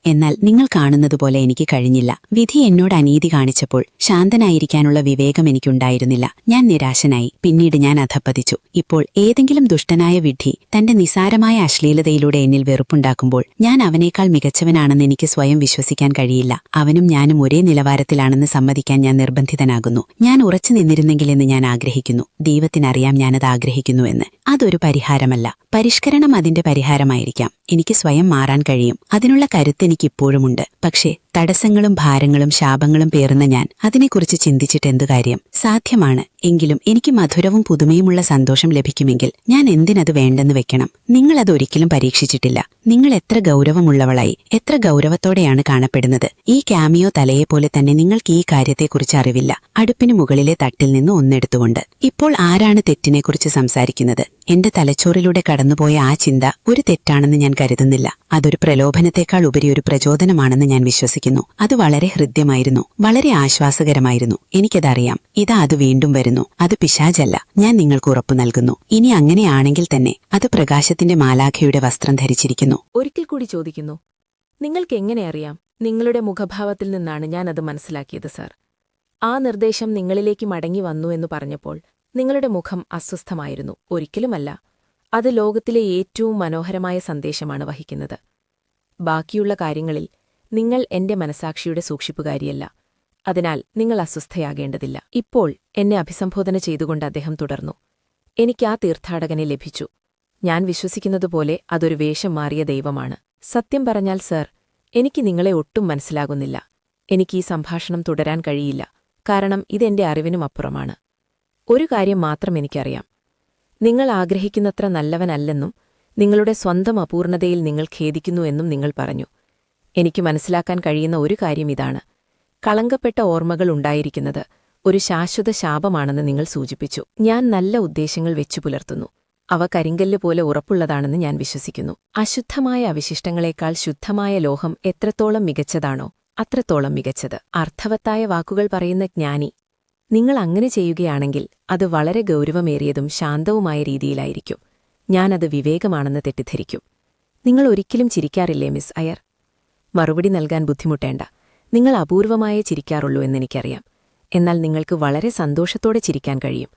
എന്നാൽ നിങ്ങൾ കാണുന്നതുപോലെ എനിക്ക് കഴിഞ്ഞില്ല. വിധി എന്നോട് അനീതി കാണിച്ചപ്പോൾ ശാന്തനായിരിക്കാനുള്ള വിവേകം എനിക്കുണ്ടായിരുന്നില്ല. ഞാൻ നിരാശനായി. പിന്നീട് ഞാൻ അധപ്പതിച്ചു. ഇപ്പോൾ ഏതെങ്കിലും ദുഷ്ടനായ വിഡ്ഢി തന്റെ നിസാരമായ അശ്ലീലതയിലൂടെ എന്നിൽ വെറുപ്പുണ്ടാക്കുമ്പോൾ ഞാൻ അവനേക്കാൾ മികച്ചവനാണെന്ന് എനിക്ക് സ്വയം വിശ്വസിക്കാൻ കഴിയില്ല. അവനും ഞാനും ഒരേ നിലവാരത്തിലാണെന്ന് സമ്മതിക്കാൻ ഞാൻ നിർബന്ധിതനാകുന്നു. ഞാൻ ഉറച്ചു നിന്നിരുന്നെങ്കിലെന്ന് ഞാൻ ആഗ്രഹിക്കുന്നു. ദൈവത്തിനറിയാം ഞാനത് ആഗ്രഹിക്കുന്നുവെന്ന്. അതൊരു പരിഹാരമല്ല. പരിഷ്കരണം അതിന്റെ പരിഹാരമായിരിക്കാം. എനിക്ക് സ്വയം മാറാൻ കഴിയും. അതിനുള്ള കരുത്തെനിക്കിപ്പോഴുമുണ്ട്. പക്ഷേ തടസ്സങ്ങളും ഭാരങ്ങളും ശാപങ്ങളും പേറുന്ന ഞാൻ അതിനെക്കുറിച്ച് ചിന്തിച്ചിട്ടെന്തു കാര്യം? സാധ്യമാണ്. എങ്കിലും എനിക്ക് മധുരവും പുതുമയുമുള്ള സന്തോഷം ലഭിക്കുമെങ്കിൽ ഞാൻ എന്തിനത് വേണ്ടെന്ന് വെക്കണം? നിങ്ങളതൊരിക്കലും പരീക്ഷിച്ചിട്ടില്ല. നിങ്ങൾ എത്ര ഗൗരവമുള്ളവളായി, എത്ര ഗൗരവത്തോടെയാണ് കാണപ്പെടുന്നത്. ഈ ക്യാമിയോ തലയെപ്പോലെ തന്നെ നിങ്ങൾക്ക് ഈ കാര്യത്തെക്കുറിച്ച് അറിവില്ല. അടുപ്പിന് മുകളിലെ തട്ടിൽ നിന്ന് ഒന്നെടുത്തുകൊണ്ട്. ഇപ്പോൾ ആരാണ് തെറ്റിനെക്കുറിച്ച് സംസാരിക്കുന്നത്? എന്റെ തലച്ചോറിലൂടെ കടന്നുപോയ ആ ചിന്ത ഒരു തെറ്റാണെന്ന് ഞാൻ കരുതുന്നില്ല. അതൊരു പ്രലോഭനത്തെക്കാൾ ഉപരി ഒരു പ്രചോദനമാണെന്ന് ഞാൻ വിശ്വസിക്കുന്നു. അത് വളരെ ഹൃദ്യമായിരുന്നു, വളരെ ആശ്വാസകരമായിരുന്നു. എനിക്കതറിയാം. അത് വീണ്ടും വരുന്നു. അത് പിശാചല്ല. ഞാൻ നിങ്ങൾക്ക് ഉറപ്പു നൽകുന്നു. ഇനി അങ്ങനെയാണെങ്കിൽ തന്നെ അത് പ്രകാശത്തിന്റെ മാലാഖയുടെ വസ്ത്രം ധരിച്ചിരിക്കുന്നു. ഒരിക്കൽ കൂടി ചോദിക്കുന്നു, നിങ്ങൾക്ക് എങ്ങനെ അറിയാം? നിങ്ങളുടെ മുഖഭാവത്തിൽ നിന്നാണ് ഞാനത് മനസ്സിലാക്കിയത്, സർ. ആ നിർദ്ദേശം നിങ്ങളിലേക്ക് മടങ്ങി വന്നു എന്ന് പറഞ്ഞപ്പോൾ നിങ്ങളുടെ മുഖം അസ്വസ്ഥമായിരുന്നു. ഒരിക്കലുമല്ല. അത് ലോകത്തിലെ ഏറ്റവും മനോഹരമായ സന്ദേശമാണ് വഹിക്കുന്നത്. ബാക്കിയുള്ള കാര്യങ്ങളിൽ നിങ്ങൾ എന്റെ മനസാക്ഷിയുടെ സൂക്ഷിപ്പുകാരിയല്ല. അതിനാൽ നിങ്ങൾ അസ്വസ്ഥയാകേണ്ടതില്ല. ഇപ്പോൾ എന്നെ അഭിസംബോധന ചെയ്തുകൊണ്ട് അദ്ദേഹം തുടർന്നു. എനിക്ക് ആ തീർത്ഥാടകനെ ലഭിച്ചു. ഞാൻ വിശ്വസിക്കുന്നതുപോലെ അതൊരു വേഷം മാറിയ ദൈവമാണ്. സത്യം പറഞ്ഞാൽ സർ, എനിക്ക് നിങ്ങളെ ഒട്ടും മനസ്സിലാകുന്നില്ല. എനിക്ക് ഈ സംഭാഷണം തുടരാൻ കഴിയില്ല. കാരണം ഇതെന്റെ അറിവിനും അപ്പുറമാണ്. ഒരു കാര്യം മാത്രം എനിക്കറിയാം. നിങ്ങൾ ആഗ്രഹിക്കുന്നത്ര നല്ലവനല്ലെന്നും നിങ്ങളുടെ സ്വന്തം അപൂർണതയിൽ നിങ്ങൾ ഖേദിക്കുന്നു എന്നും നിങ്ങൾ പറഞ്ഞു. എനിക്ക് മനസ്സിലാക്കാൻ കഴിയുന്ന ഒരു കാര്യം ഇതാണ്: കളങ്കപ്പെട്ട ഓർമ്മകൾ ഉണ്ടായിരിക്കുന്നത് ഒരു ശാശ്വത ശാപമാണെന്ന് നിങ്ങൾ സൂചിപ്പിച്ചു. ഞാൻ നല്ല ഉദ്ദേശങ്ങൾ വെച്ചു പുലർത്തുന്നു. അവ കരിങ്കല്ല് പോലെ ഉറപ്പുള്ളതാണെന്ന് ഞാൻ വിശ്വസിക്കുന്നു. അശുദ്ധമായ അവശിഷ്ടങ്ങളെക്കാൾ ശുദ്ധമായ ലോഹം എത്രത്തോളം മികച്ചതാണോ അത്രത്തോളം മികച്ചത്. അർത്ഥവത്തായ വാക്കുകൾ പറയുന്ന ജ്ഞാനി. നിങ്ങൾ അങ്ങനെ ചെയ്യുകയാണെങ്കിൽ അത് വളരെ ഗൗരവമേറിയതും ശാന്തവുമായ രീതിയിലായിരിക്കും. ഞാനത് വിവേകമാണെന്ന് തെറ്റിദ്ധരിക്കും. നിങ്ങൾ ഒരിക്കലും ചിരിക്കാറില്ലേ, മിസ് അയർ? മറുപടി നൽകാൻ ബുദ്ധിമുട്ടേണ്ട. നിങ്ങൾ അപൂർവമായേ ചിരിക്കാറുള്ളൂ എന്നെനിക്കറിയാം. എന്നാൽ നിങ്ങൾക്ക് വളരെ സന്തോഷത്തോടെ ചിരിക്കാൻ കഴിയും.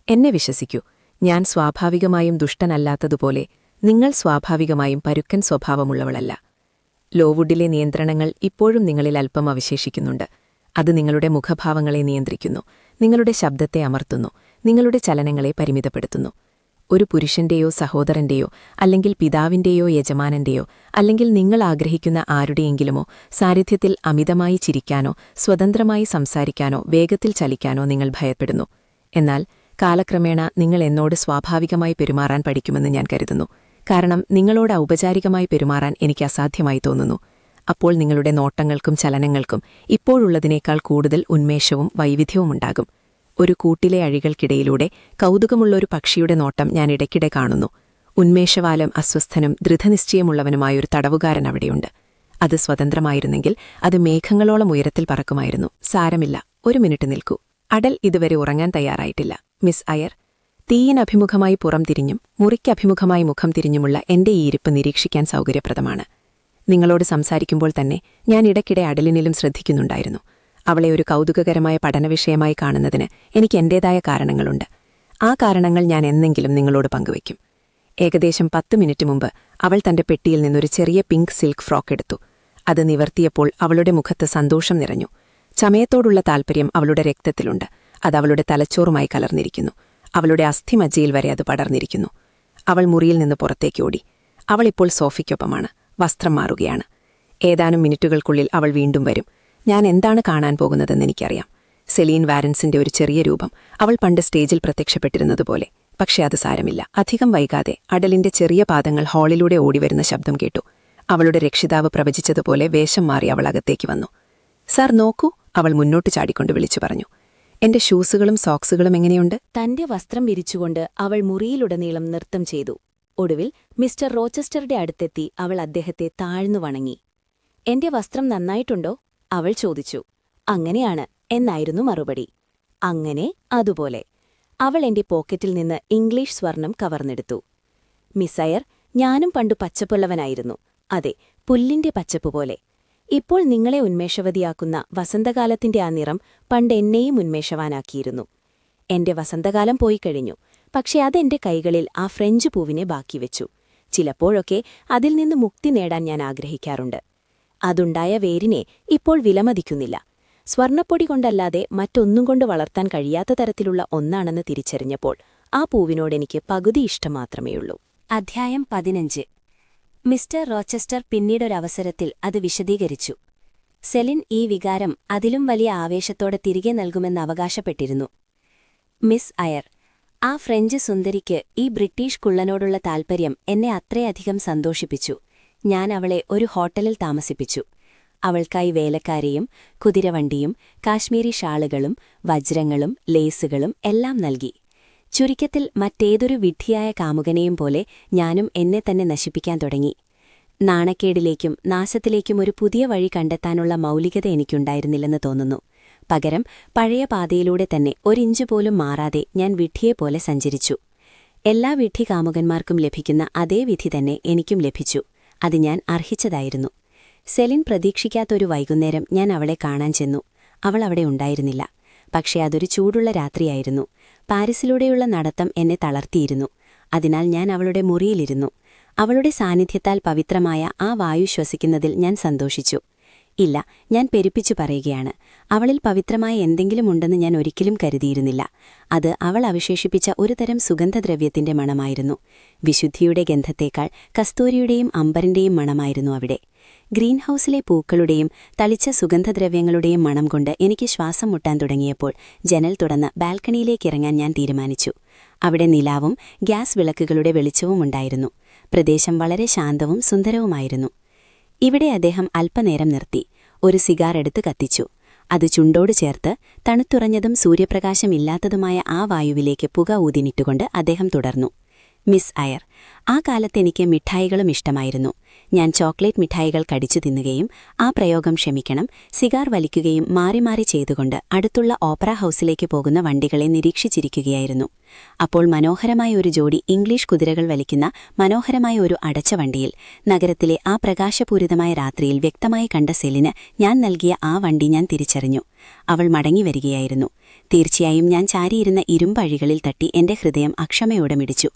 എന്നെ വിശ്വസിക്കൂ, ഞാൻ സ്വാഭാവികമായും ദുഷ്ടനല്ലാത്തതുപോലെ നിങ്ങൾ സ്വാഭാവികമായും പരുക്കൻ സ്വഭാവമുള്ളവളല്ല. ലോവുഡിലെ നിയന്ത്രണങ്ങൾ ഇപ്പോഴും നിങ്ങളിൽ അല്പം അവശേഷിക്കുന്നുണ്ട്. അത് നിങ്ങളുടെ മുഖഭാവങ്ങളെ നിയന്ത്രിക്കുന്നു, നിങ്ങളുടെ ശബ്ദത്തെ അമർത്തുന്നു, നിങ്ങളുടെ ചലനങ്ങളെ പരിമിതപ്പെടുത്തുന്നു. ഒരു പുരുഷന്റെയോ സഹോദരന്റെയോ അല്ലെങ്കിൽ പിതാവിന്റെയോ യജമാനന്റെയോ അല്ലെങ്കിൽ നിങ്ങൾ ആഗ്രഹിക്കുന്ന ആരുടെയെങ്കിലുമോ സാന്നിധ്യത്തിൽ അമിതമായി ചിരിക്കാനോ സ്വതന്ത്രമായി സംസാരിക്കാനോ വേഗത്തിൽ ചലിക്കാനോ നിങ്ങൾ ഭയപ്പെടുന്നു. എന്നാൽ കാലക്രമേണ നിങ്ങൾ എന്നോട് സ്വാഭാവികമായി പെരുമാറാൻ പഠിക്കുമെന്ന് ഞാൻ കരുതുന്നു. കാരണം നിങ്ങളോട് ഔപചാരികമായി പെരുമാറാൻ എനിക്ക് അസാധ്യമായി തോന്നുന്നു. അപ്പോൾ നിങ്ങളുടെ നോട്ടങ്ങൾക്കും ചലനങ്ങൾക്കും ഇപ്പോഴുള്ളതിനേക്കാൾ കൂടുതൽ ഉന്മേഷവും വൈവിധ്യവുമുണ്ടാകും. ഒരു കൂട്ടിലെ അഴികൾക്കിടയിലൂടെ കൗതുകമുള്ളൊരു പക്ഷിയുടെ നോട്ടം ഞാൻ ഇടയ്ക്കിടെ കാണുന്നു. ഉന്മേഷവാലും അസ്വസ്ഥനും ദൃഢനിശ്ചയമുള്ളവനുമായൊരു തടവുകാരൻ അവിടെയുണ്ട്. അത് സ്വതന്ത്രമായിരുന്നെങ്കിൽ അത് മേഘങ്ങളോളം ഉയരത്തിൽ പറക്കുമായിരുന്നു. സാരമില്ല, ഒരു മിനിറ്റ് നിൽക്കൂ. അടൽ ഇതുവരെ ഉറങ്ങാൻ തയ്യാറായിട്ടില്ല. മിസ് അയർ, തീയിനഭിമുഖമായി പുറം തിരിഞ്ഞും മുറിക്കഭിമുഖമായി മുഖം തിരിഞ്ഞുമുള്ള എന്റെ ഈ ഇരിപ്പ് നിരീക്ഷിക്കാൻ സൗകര്യപ്രദമാണ്. നിങ്ങളോട് സംസാരിക്കുമ്പോൾ തന്നെ ഞാൻ ഇടയ്ക്കിടെ അടലിനിലും ശ്രദ്ധിക്കുന്നുണ്ടായിരുന്നു. അവളെ ഒരു കൗതുകകരമായ പഠനവിഷയമായി കാണുന്നതിന് എനിക്ക് എന്റേതായ കാരണങ്ങളുണ്ട്. ആ കാരണങ്ങൾ ഞാൻ എന്നെങ്കിലും നിങ്ങളോട് പങ്കുവയ്ക്കും. ഏകദേശം 10 മിനിറ്റ് മുമ്പ് അവൾ തന്റെ പെട്ടിയിൽ നിന്നൊരു ചെറിയ പിങ്ക് സിൽക്ക് ഫ്രോക്ക് എടുത്തു. അത് നിവർത്തിയപ്പോൾ അവളുടെ മുഖത്ത് സന്തോഷം നിറഞ്ഞു. ചമയത്തോടുള്ള താൽപ്പര്യം അവളുടെ രക്തത്തിലുണ്ട്. അത് അവളുടെ തലച്ചോറുമായി കലർന്നിരിക്കുന്നു. അവളുടെ അസ്ഥിമജ്ജയിൽ വരെ അത് പടർന്നിരിക്കുന്നു. അവൾ മുറിയിൽ നിന്ന് പുറത്തേക്ക് ഓടി. അവളിപ്പോൾ സോഫിക്കൊപ്പമാണ്. വസ്ത്രം മാറുകയാണ്. ഏതാനും മിനിറ്റുകൾക്കുള്ളിൽ അവൾ വീണ്ടും വരും. ഞാൻ എന്താണ് കാണാൻ പോകുന്നതെന്ന് എനിക്കറിയാം. സെലീൻ വാരൻസിന്റെ ഒരു ചെറിയ രൂപം, അവൾ പണ്ട് സ്റ്റേജിൽ പ്രത്യക്ഷപ്പെട്ടിരുന്നതുപോലെ. പക്ഷെ അത് സാരമില്ല. അധികം വൈകാതെ അഡലിന്റെ ചെറിയ പാദങ്ങൾ ഹാളിലൂടെ ഓടിവരുന്ന ശബ്ദം കേട്ടു. അവളുടെ രക്ഷിതാവ് പ്രവചിച്ചതുപോലെ വേഷം മാറി അവൾ അകത്തേക്ക് വന്നു. സാർ നോക്കൂ, അവൾ മുന്നോട്ട് ചാടിക്കൊണ്ട് വിളിച്ചു പറഞ്ഞു. എന്റെ ഷൂസുകളും സോക്സുകളും എങ്ങനെയുണ്ട്? തന്റെ വസ്ത്രം വിരിച്ചുകൊണ്ട് അവൾ മുറിയിലുടനീളം നൃത്തം ചെയ്തു. ഒടുവിൽ മിസ്റ്റർ റോച്ചസ്റ്ററുടെ അടുത്തെത്തി അവൾ അദ്ദേഹത്തെ താഴ്ന്നു വണങ്ങി. എന്റെ വസ്ത്രം നന്നായിട്ടുണ്ടോ? അവൾ ചോദിച്ചു. അങ്ങനെയാണ് എന്നായിരുന്നു മറുപടി. അങ്ങനെ അതുപോലെ. അവൾ എന്റെ പോക്കറ്റിൽ നിന്ന് ഇംഗ്ലീഷ് സ്വർണം കവർന്നെടുത്തു. മിസ്സയർ, ഞാനും പണ്ടു പച്ചപ്പുള്ളവനായിരുന്നു. അതെ, പുല്ലിന്റെ പച്ചപ്പുപോലെ. ഇപ്പോൾ നിങ്ങളെ ഉന്മേഷവതിയാക്കുന്ന വസന്തകാലത്തിന്റെ ആ നിറം പണ്ട് എന്നെയും ഉന്മേഷവാനാക്കിയിരുന്നു. എന്റെ വസന്തകാലം പോയിക്കഴിഞ്ഞു. പക്ഷെ അതെന്റെ കൈകളിൽ ആ ഫ്രഞ്ച് പൂവിനെ ബാക്കിവെച്ചു. ചിലപ്പോഴൊക്കെ അതിൽ നിന്ന് മുക്തി നേടാൻ ഞാൻ ആഗ്രഹിക്കാറുണ്ട്. അതുണ്ടായ വേരിനെ ഇപ്പോൾ വിലമതിക്കുന്നില്ല. സ്വർണ്ണപ്പൊടി കൊണ്ടല്ലാതെ മറ്റൊന്നും കൊണ്ട് വളർത്താൻ കഴിയാത്ത തരത്തിലുള്ള ഒന്നാണെന്ന് തിരിച്ചറിഞ്ഞപ്പോൾ ആ പൂവിനോടെനിക്ക് പകുതി ഇഷ്ടം മാത്രമേയുള്ളൂ. അധ്യായം 15. മിസ്റ്റർ റോച്ചസ്റ്റർ പിന്നീടൊരവസരത്തിൽ അത് വിശദീകരിച്ചു. സെലിൻ ഈ വികാരം അതിലും വലിയ ആവേശത്തോടെ തിരികെ നൽകുമെന്ന് അവകാശപ്പെട്ടിരുന്നു. മിസ് അയർ, ആ ഫ്രഞ്ച് സുന്ദരിക്ക് ഈ ബ്രിട്ടീഷ് കുള്ളനോടുള്ള താൽപ്പര്യം എന്നെ അത്രയധികം സന്തോഷിപ്പിച്ചു. ഞാൻ അവളെ ഒരു ഹോട്ടലിൽ താമസിപ്പിച്ചു. അവൾക്കായി വേലക്കാരെയും കുതിരവണ്ടിയും കാശ്മീരി ഷാളുകളും വജ്രങ്ങളും ലേസുകളും എല്ലാം നൽകി. ചുരുക്കത്തിൽ മറ്റേതൊരു വിഡ്ഢിയായ കാമുകനെയും പോലെ ഞാനും എന്നെ തന്നെ നശിപ്പിക്കാൻ തുടങ്ങി. നാണക്കേടിലേക്കും നാശത്തിലേക്കും ഒരു പുതിയ വഴി കണ്ടെത്താനുള്ള മൗലികത എനിക്കുണ്ടായിരുന്നില്ലെന്ന് തോന്നുന്നു. പകരം പഴയ പാതയിലൂടെ തന്നെ ഒരിഞ്ച് പോലും മാറാതെ ഞാൻ വിഡ്ഢിയെപ്പോലെ സഞ്ചരിച്ചു. എല്ലാ വിഡ്ഢി കാമുകന്മാർക്കും ലഭിക്കുന്ന അതേ വിധി തന്നെ എനിക്കും ലഭിച്ചു. അത് ഞാൻ അർഹിച്ചതായിരുന്നു. സെലിൻ പ്രതീക്ഷിക്കാത്തൊരു വൈകുന്നേരം ഞാൻ അവളെ കാണാൻ ചെന്നു. അവൾ അവിടെ ഉണ്ടായിരുന്നില്ല. പക്ഷേ അതൊരു ചൂടുള്ള രാത്രിയായിരുന്നു. പാരീസിലൂടെയുള്ള നടത്തം എന്നെ തളർത്തിയിരുന്നു. അതിനാൽ ഞാൻ അവളുടെ മുറിയിലിരുന്നു. അവളുടെ സാന്നിധ്യത്താൽ പവിത്രമായ ആ വായു ശ്വസിക്കുന്നതിൽ ഞാൻ സന്തോഷിച്ചു. ഇല്ല, ഞാൻ പെരുപ്പിച്ചു പറയുകയാണ്. അവളിൽ പവിത്രമായ എന്തെങ്കിലും ഉണ്ടെന്ന് ഞാൻ ഒരിക്കലും കരുതിയിരുന്നില്ല. അത് അവൾ അവശേഷിപ്പിച്ച ഒരുതരം സുഗന്ധദ്രവ്യത്തിന്റെ മണമായിരുന്നു. വിശുദ്ധിയുടെ ഗന്ധത്തേക്കാൾ കസ്തൂരിയുടെയും അമ്പറിന്റെയും മണമായിരുന്നു അവിടെ. ഗ്രീൻ ഹൌസിലെ പൂക്കളുടെയും തളിച്ച സുഗന്ധദ്രവ്യങ്ങളുടെയും മണം കൊണ്ട് എനിക്ക് ശ്വാസം മുട്ടാൻ തുടങ്ങിയപ്പോൾ ജനൽ തുറന്ന് ബാൽക്കണിയിലേക്കിറങ്ങാൻ ഞാൻ തീരുമാനിച്ചു. അവിടെ നിലാവും ഗ്യാസ് വിളക്കുകളുടെ വെളിച്ചവും ഉണ്ടായിരുന്നു. പ്രദേശം വളരെ ശാന്തവും സുന്ദരവുമായിരുന്നു. ഇവിടെ അദ്ദേഹം അല്പനേരം നിർത്തി. ഒരു സിഗാർ എടുത്ത് കത്തിച്ചു. അത് ചുണ്ടോട് ചേർത്ത് തണുത്തുറഞ്ഞതും സൂര്യപ്രകാശമില്ലാത്തതുമായ ആ വായുവിലേക്ക് പുക ഊതിനിട്ടുകൊണ്ട് അദ്ദേഹം തുടർന്നു. മിസ് അയർ, ആ കാലത്ത് എനിക്ക് മിഠായികളും ഇഷ്ടമായിരുന്നു. ഞാൻ ചോക്ലേറ്റ് മിഠായികൾ കടിച്ചു തിന്നുകയും ആ പ്രയോഗം ക്ഷമിക്കണം സിഗാർ വലിക്കുകയും മാറി മാറി ചെയ്തുകൊണ്ട് അടുത്തുള്ള ഓപ്പറ ഹൌസിലേക്ക് പോകുന്ന വണ്ടികളെ നിരീക്ഷിച്ചിരിക്കുകയായിരുന്നു. അപ്പോൾ മനോഹരമായ ഒരു ജോഡി ഇംഗ്ലീഷ് കുതിരകൾ വലിക്കുന്ന മനോഹരമായ ഒരു അടച്ച വണ്ടിയിൽ നഗരത്തിലെ ആ പ്രകാശപൂരിതമായ രാത്രിയിൽ വ്യക്തമായി കണ്ട സെലിന് ഞാൻ നൽകിയ ആ വണ്ടി ഞാൻ തിരിച്ചറിഞ്ഞു. അവൾ മടങ്ങിവരികയായിരുന്നു. തീർച്ചയായും ഞാൻ ചാരിയിരുന്ന ഇരുമ്പഴികളിൽ തട്ടി എന്റെ ഹൃദയം അക്ഷമയോടെ മിടിച്ചു.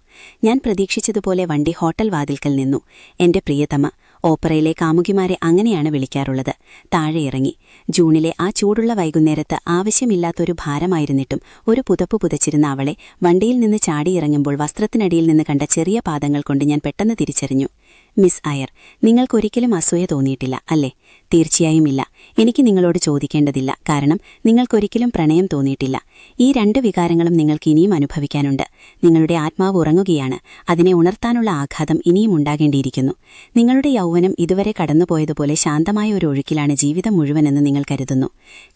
ഞാൻ പ്രതീക്ഷിച്ചതുപോലെ വണ്ടി ഹോട്ടൽ വാതിൽക്കൽ നിന്നു. എന്റെ പ്രിയതമ, ഓപ്പറയിലെ കാമുകിമാരെ അങ്ങനെയാണ് വിളിക്കാറുള്ളത്, താഴെ ഇറങ്ങി. ജൂണിലെ ആ ചൂടുള്ള വൈകുന്നേരത്ത് ആവശ്യമില്ലാത്തൊരു ഭാരമായിരുന്നിട്ടും ഒരു പുതപ്പ് പുതച്ചിരുന്ന അവളെ വണ്ടിയിൽ നിന്ന് ചാടിയിറങ്ങുമ്പോൾ വസ്ത്രത്തിനടിയിൽ നിന്ന് കണ്ട ചെറിയ പാദങ്ങൾ കൊണ്ട് ഞാൻ പെട്ടെന്ന് തിരിച്ചറിഞ്ഞു. മിസ് അയർ, നിങ്ങൾക്കൊരിക്കലും അസൂയ തോന്നിയിട്ടില്ല അല്ലേ? തീർച്ചയായും ഇല്ല. എനിക്ക് നിങ്ങളോട് ചോദിക്കേണ്ടതില്ല. കാരണം നിങ്ങൾക്കൊരിക്കലും പ്രണയം തോന്നിയിട്ടില്ല. ഈ രണ്ട് വികാരങ്ങളും നിങ്ങൾക്ക് ഇനിയും അനുഭവിക്കാനുണ്ട്. നിങ്ങളുടെ ആത്മാവ് ഉറങ്ങുകയാണ്. അതിനെ ഉണർത്താനുള്ള ആഘാതം ഇനിയും ഉണ്ടാകേണ്ടിയിരിക്കുന്നു. നിങ്ങളുടെ യൗവനം ഇതുവരെ കടന്നുപോയതുപോലെ ശാന്തമായ ഒരു ഒഴുക്കിലാണ് ജീവിതം മുഴുവനെന്ന് നിങ്ങൾ കരുതുന്നു.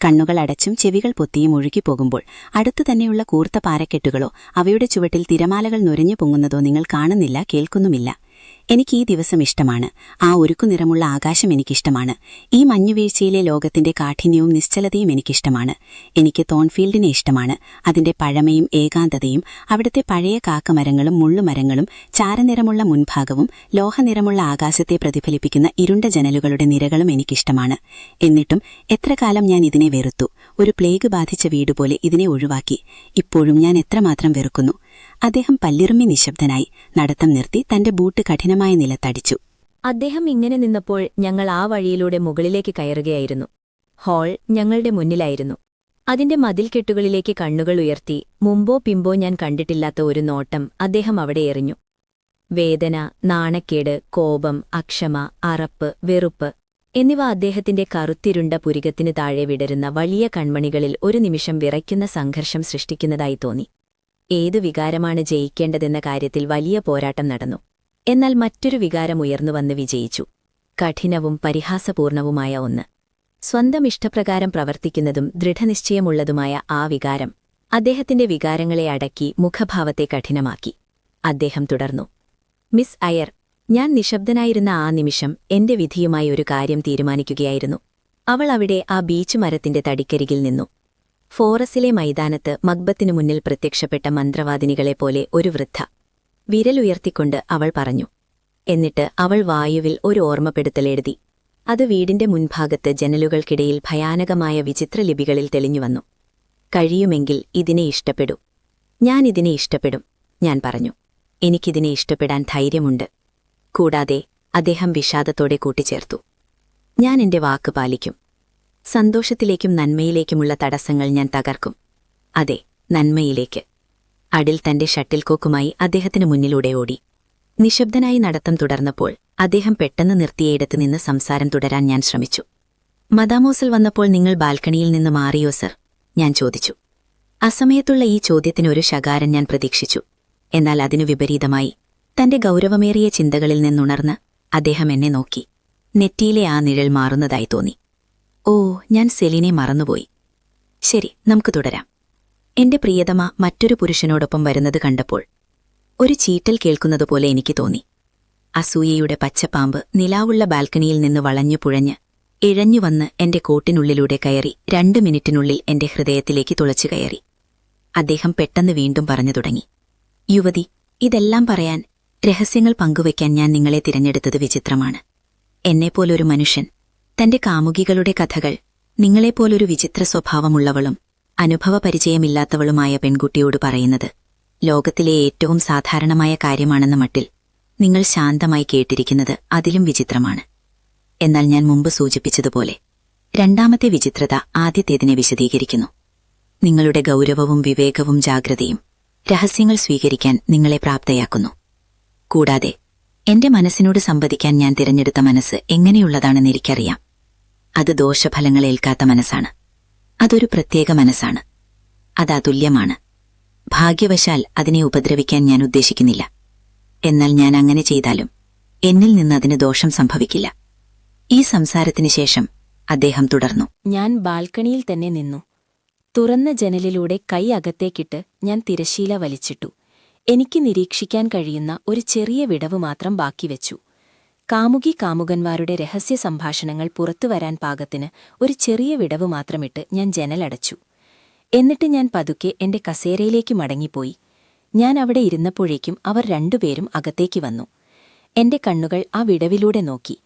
കണ്ണുകൾ അടച്ചും ചെവികൾ പൊത്തിയും ഒഴുകിപ്പോകുമ്പോൾ അടുത്തു തന്നെയുള്ള കൂർത്ത പാറക്കെട്ടുകളോ അവയുടെ ചുവട്ടിൽ തിരമാലകൾ നുരഞ്ഞു പൊങ്ങുന്നതോ നിങ്ങൾ കാണുന്നില്ല, കേൾക്കുന്നുമില്ല. എനിക്ക് ഈ ദിവസം ഇഷ്ടമാണ്. ആ ഉരുക്കു നിറമുള്ള ആകാശം എനിക്കിഷ്ടമാണ്. ഈ മഞ്ഞുവീഴ്ചയിലെ ലോകത്തിന്റെ കാഠിന്യവും നിശ്ചലതയും എനിക്കിഷ്ടമാണ്. എനിക്ക് തോൺഫീൽഡിനെ ഇഷ്ടമാണ്. അതിന്റെ പഴമയും ഏകാന്തതയും അവിടുത്തെ പഴയ കാക്കമരങ്ങളും മുള്ളുമരങ്ങളും ചാരനിറമുള്ള മുൻഭാഗവും ലോഹനിറമുള്ള ആകാശത്തെ പ്രതിഫലിപ്പിക്കുന്ന ഇരുണ്ട ജനലുകളുടെ നിരകളും എനിക്കിഷ്ടമാണ്. എന്നിട്ടും എത്ര കാലം ഞാൻ ഇതിനെ വെറുത്തു. ഒരു പ്ലേഗ് ബാധിച്ച വീടുപോലെ ഇതിനെ ഒഴിവാക്കി. ഇപ്പോഴും ഞാൻ എത്രമാത്രം വെറുക്കുന്നു. അദ്ദേഹം പല്ലിറുമ്മി നിശബ്ദനായി നടത്തം നിർത്തി തന്റെ ബൂട്ട് കഠിനമായ നിലത്തടിച്ചു. അദ്ദേഹം ഇങ്ങനെ നിന്നപ്പോൾ ഞങ്ങൾ ആ വഴിയിലൂടെ മുകളിലേക്ക് കയറുകയായിരുന്നു. ഹാൾ ഞങ്ങളുടെ മുന്നിലായിരുന്നു. അതിന്റെ മതിൽക്കെട്ടുകളിലേക്ക് കണ്ണുകൾ ഉയർത്തി മുമ്പോ പിമ്പോ ഞാൻ കണ്ടിട്ടില്ലാത്ത ഒരു നോട്ടം അദ്ദേഹം അവിടെ എറിഞ്ഞു. വേദന, നാണക്കേട്, കോപം, അക്ഷമ, അറപ്പ്, വെറുപ്പ് എന്നിവ അദ്ദേഹത്തിന്റെ കറുത്തിരുണ്ട പുരികത്തിന് താഴെ വിടരുന്ന വലിയ കൺമണികളിൽ ഒരു നിമിഷം വിറയ്ക്കുന്ന സംഘർഷം സൃഷ്ടിക്കുന്നതായി തോന്നി. ഏതു വികാരമാണ് ജയിക്കേണ്ടതെന്ന കാര്യത്തിൽ വലിയ പോരാട്ടം നടന്നു. എന്നാൽ മറ്റൊരു വികാരം ഉയർന്നുവന്ന് വിജയിച്ചു. കഠിനവും പരിഹാസപൂർണവുമായ ഒന്ന്. സ്വന്തം ഇഷ്ടപ്രകാരം പ്രവർത്തിക്കുന്നതും ദൃഢനിശ്ചയമുള്ളതുമായ ആ വികാരം അദ്ദേഹത്തിന്റെ വികാരങ്ങളെ അടക്കി മുഖഭാവത്തെ കഠിനമാക്കി. അദ്ദേഹം തുടർന്നു. മിസ് അയർ, ഞാൻ നിശബ്ദനായിരുന്ന ആ നിമിഷം എന്റെ വിധിയുമായി ഒരു കാര്യം തീരുമാനിക്കുകയായിരുന്നു. അവൾ അവിടെ ആ ബീച്ച് മരത്തിന്റെ തടിക്കരികിൽ നിന്നു. ഫോറസിലെ മൈതാനത്ത് മക്ബത്തിനു മുന്നിൽ പ്രത്യക്ഷപ്പെട്ട മന്ത്രവാദിനികളെപ്പോലെ ഒരു വൃദ്ധ. വിരലുയർത്തിക്കൊണ്ട് അവൾ പറഞ്ഞു. എന്നിട്ട് അവൾ വായുവിൽ ഒരു ഓർമ്മപ്പെടുത്തലെഴുതി. അത് വീടിന്റെ മുൻഭാഗത്ത് ജനലുകൾക്കിടയിൽ ഭയാനകമായ വിചിത്രലിപികളിൽ തെളിഞ്ഞുവന്നു. കഴിയുമെങ്കിൽ ഇതിനെ ഇഷ്ടപ്പെടൂ. ഞാനിതിനെ ഇഷ്ടപ്പെടും, ഞാൻ പറഞ്ഞു. എനിക്കിതിനെ ഇഷ്ടപ്പെടാൻ ധൈര്യമുണ്ട്. കൂടാതെ അദ്ദേഹം വിഷാദത്തോടെ കൂട്ടിച്ചേർത്തു, ഞാൻ എന്റെ വാക്ക് പാലിക്കും. സന്തോഷത്തിലേക്കും നന്മയിലേക്കുമുള്ള തടസ്സങ്ങൾ ഞാൻ തകർക്കും. അതെ, നന്മയിലേക്ക്. അടിൽ തന്റെ ഷട്ടിൽക്കോക്കുമായി അദ്ദേഹത്തിനു മുന്നിലൂടെ ഓടി. നിശബ്ദനായി നടത്തം തുടർന്നപ്പോൾ അദ്ദേഹം പെട്ടെന്ന് നിർത്തിയയിടത്ത് നിന്ന് സംസാരം തുടരാൻ ഞാൻ ശ്രമിച്ചു. മദാമോസിൽ വന്നപ്പോൾ നിങ്ങൾ ബാൽക്കണിയിൽ നിന്ന് മാറിയോ സർ? ഞാൻ ചോദിച്ചു. അസമയത്തുള്ള ഈ ചോദ്യത്തിനൊരു ശകാരം ഞാൻ പ്രതീക്ഷിച്ചു. എന്നാൽ അതിനു വിപരീതമായി തന്റെ ഗൗരവമേറിയ ചിന്തകളിൽ നിന്നുണർന്ന് അദ്ദേഹം എന്നെ നോക്കി. നെറ്റിയിലെ ആ നിഴൽ മാറുന്നതായി തോന്നി. ഓ, ഞാൻ സെലിനെ മറന്നുപോയി. ശരി, നമുക്ക് തുടരാം. എന്റെ പ്രിയതമ മറ്റൊരു പുരുഷനോടൊപ്പം വരുന്നത് കണ്ടപ്പോൾ ഒരു ചീറ്റൽ കേൾക്കുന്നതുപോലെ എനിക്ക് തോന്നി. അസൂയയുടെ പച്ചപ്പാമ്പ് നിലാവുള്ള ബാൽക്കണിയിൽ നിന്ന് വളഞ്ഞു പുഴഞ്ഞ് ഇഴഞ്ഞുവന്ന് എന്റെ കോട്ടിനുള്ളിലൂടെ കയറി 2 മിനിറ്റിനുള്ളിൽ എന്റെ ഹൃദയത്തിലേക്ക് തുളച്ചു കയറി. അദ്ദേഹം പെട്ടെന്ന് വീണ്ടും പറഞ്ഞു തുടങ്ങി. യുവതി, ഇതെല്ലാം പറയാൻ, രഹസ്യങ്ങൾ പങ്കുവയ്ക്കാൻ ഞാൻ നിങ്ങളെ തിരഞ്ഞെടുത്തത് വിചിത്രമാണ്. എന്നെപ്പോലൊരു മനുഷ്യൻ തന്റെ കാമുകികളുടെ കഥകൾ നിങ്ങളെപ്പോലൊരു വിചിത്ര സ്വഭാവമുള്ളവളും അനുഭവപരിചയമില്ലാത്തവളുമായ പെൺകുട്ടിയോട് പറയുന്നത് ലോകത്തിലെ ഏറ്റവും സാധാരണമായ കാര്യമാണെന്ന മട്ടിൽ നിങ്ങൾ ശാന്തമായി കേട്ടിരിക്കുന്നത് അതിലും വിചിത്രമാണ്. എന്നാൽ ഞാൻ മുമ്പ് സൂചിപ്പിച്ചതുപോലെ രണ്ടാമത്തെ വിചിത്രത ആദ്യത്തേതിനെ വിശദീകരിക്കുന്നു. നിങ്ങളുടെ ഗൗരവവും വിവേകവും ജാഗ്രതയും രഹസ്യങ്ങൾ സ്വീകരിക്കാൻ നിങ്ങളെ പ്രാപ്തയാക്കുന്നു. കൂടാതെ എന്റെ മനസ്സിനോട് സംവദിക്കാൻ ഞാൻ തിരഞ്ഞെടുത്ത മനസ്സ് എങ്ങനെയുള്ളതാണെന്ന് എനിക്കറിയാം. അത് ദോഷഫലങ്ങളേൽക്കാത്ത മനസ്സാണ്. അതൊരു പ്രത്യേക മനസ്സാണ്. അത് അതുല്യമാണ്. ഭാഗ്യവശാൽ അതിനെ ഉപദ്രവിക്കാൻ ഞാൻ ഉദ്ദേശിക്കുന്നില്ല. എന്നാൽ ഞാൻ അങ്ങനെ ചെയ്താലും എന്നിൽ നിന്ന് അതിന് ദോഷം സംഭവിക്കില്ല. ഈ സംസാരത്തിനു ശേഷം അദ്ദേഹം തുടർന്നു. ഞാൻ ബാൽക്കണിയിൽ തന്നെ നിന്നു. തുറന്ന ജനലിലൂടെ കൈ അകത്തേക്കിട്ട് ഞാൻ തിരശീല വലിച്ചിട്ടു. എനിക്ക് നിരീക്ഷിക്കാൻ കഴിയുന്ന ഒരു ചെറിയ വിടവ് മാത്രം ബാക്കിവെച്ചു. കാമുകന്മാരുടെ രഹസ്യ സംഭാഷണങ്ങൾ പുറത്തുവരാൻ പാകത്തിന് ഒരു ചെറിയ വിടവ് മാത്രമിട്ട് ഞാൻ ജനലടച്ചു. എന്നിട്ട് ഞാൻ പതുക്കെ എന്റെ കസേരയിലേക്ക് മടങ്ങിപ്പോയി. ഞാൻ അവിടെ ഇരുന്നപ്പോഴേക്കും അവർ രണ്ടുപേരും അകത്തേക്ക് വന്നു. എന്റെ കണ്ണുകൾ ആ വിടവിലൂടെ നോക്കി.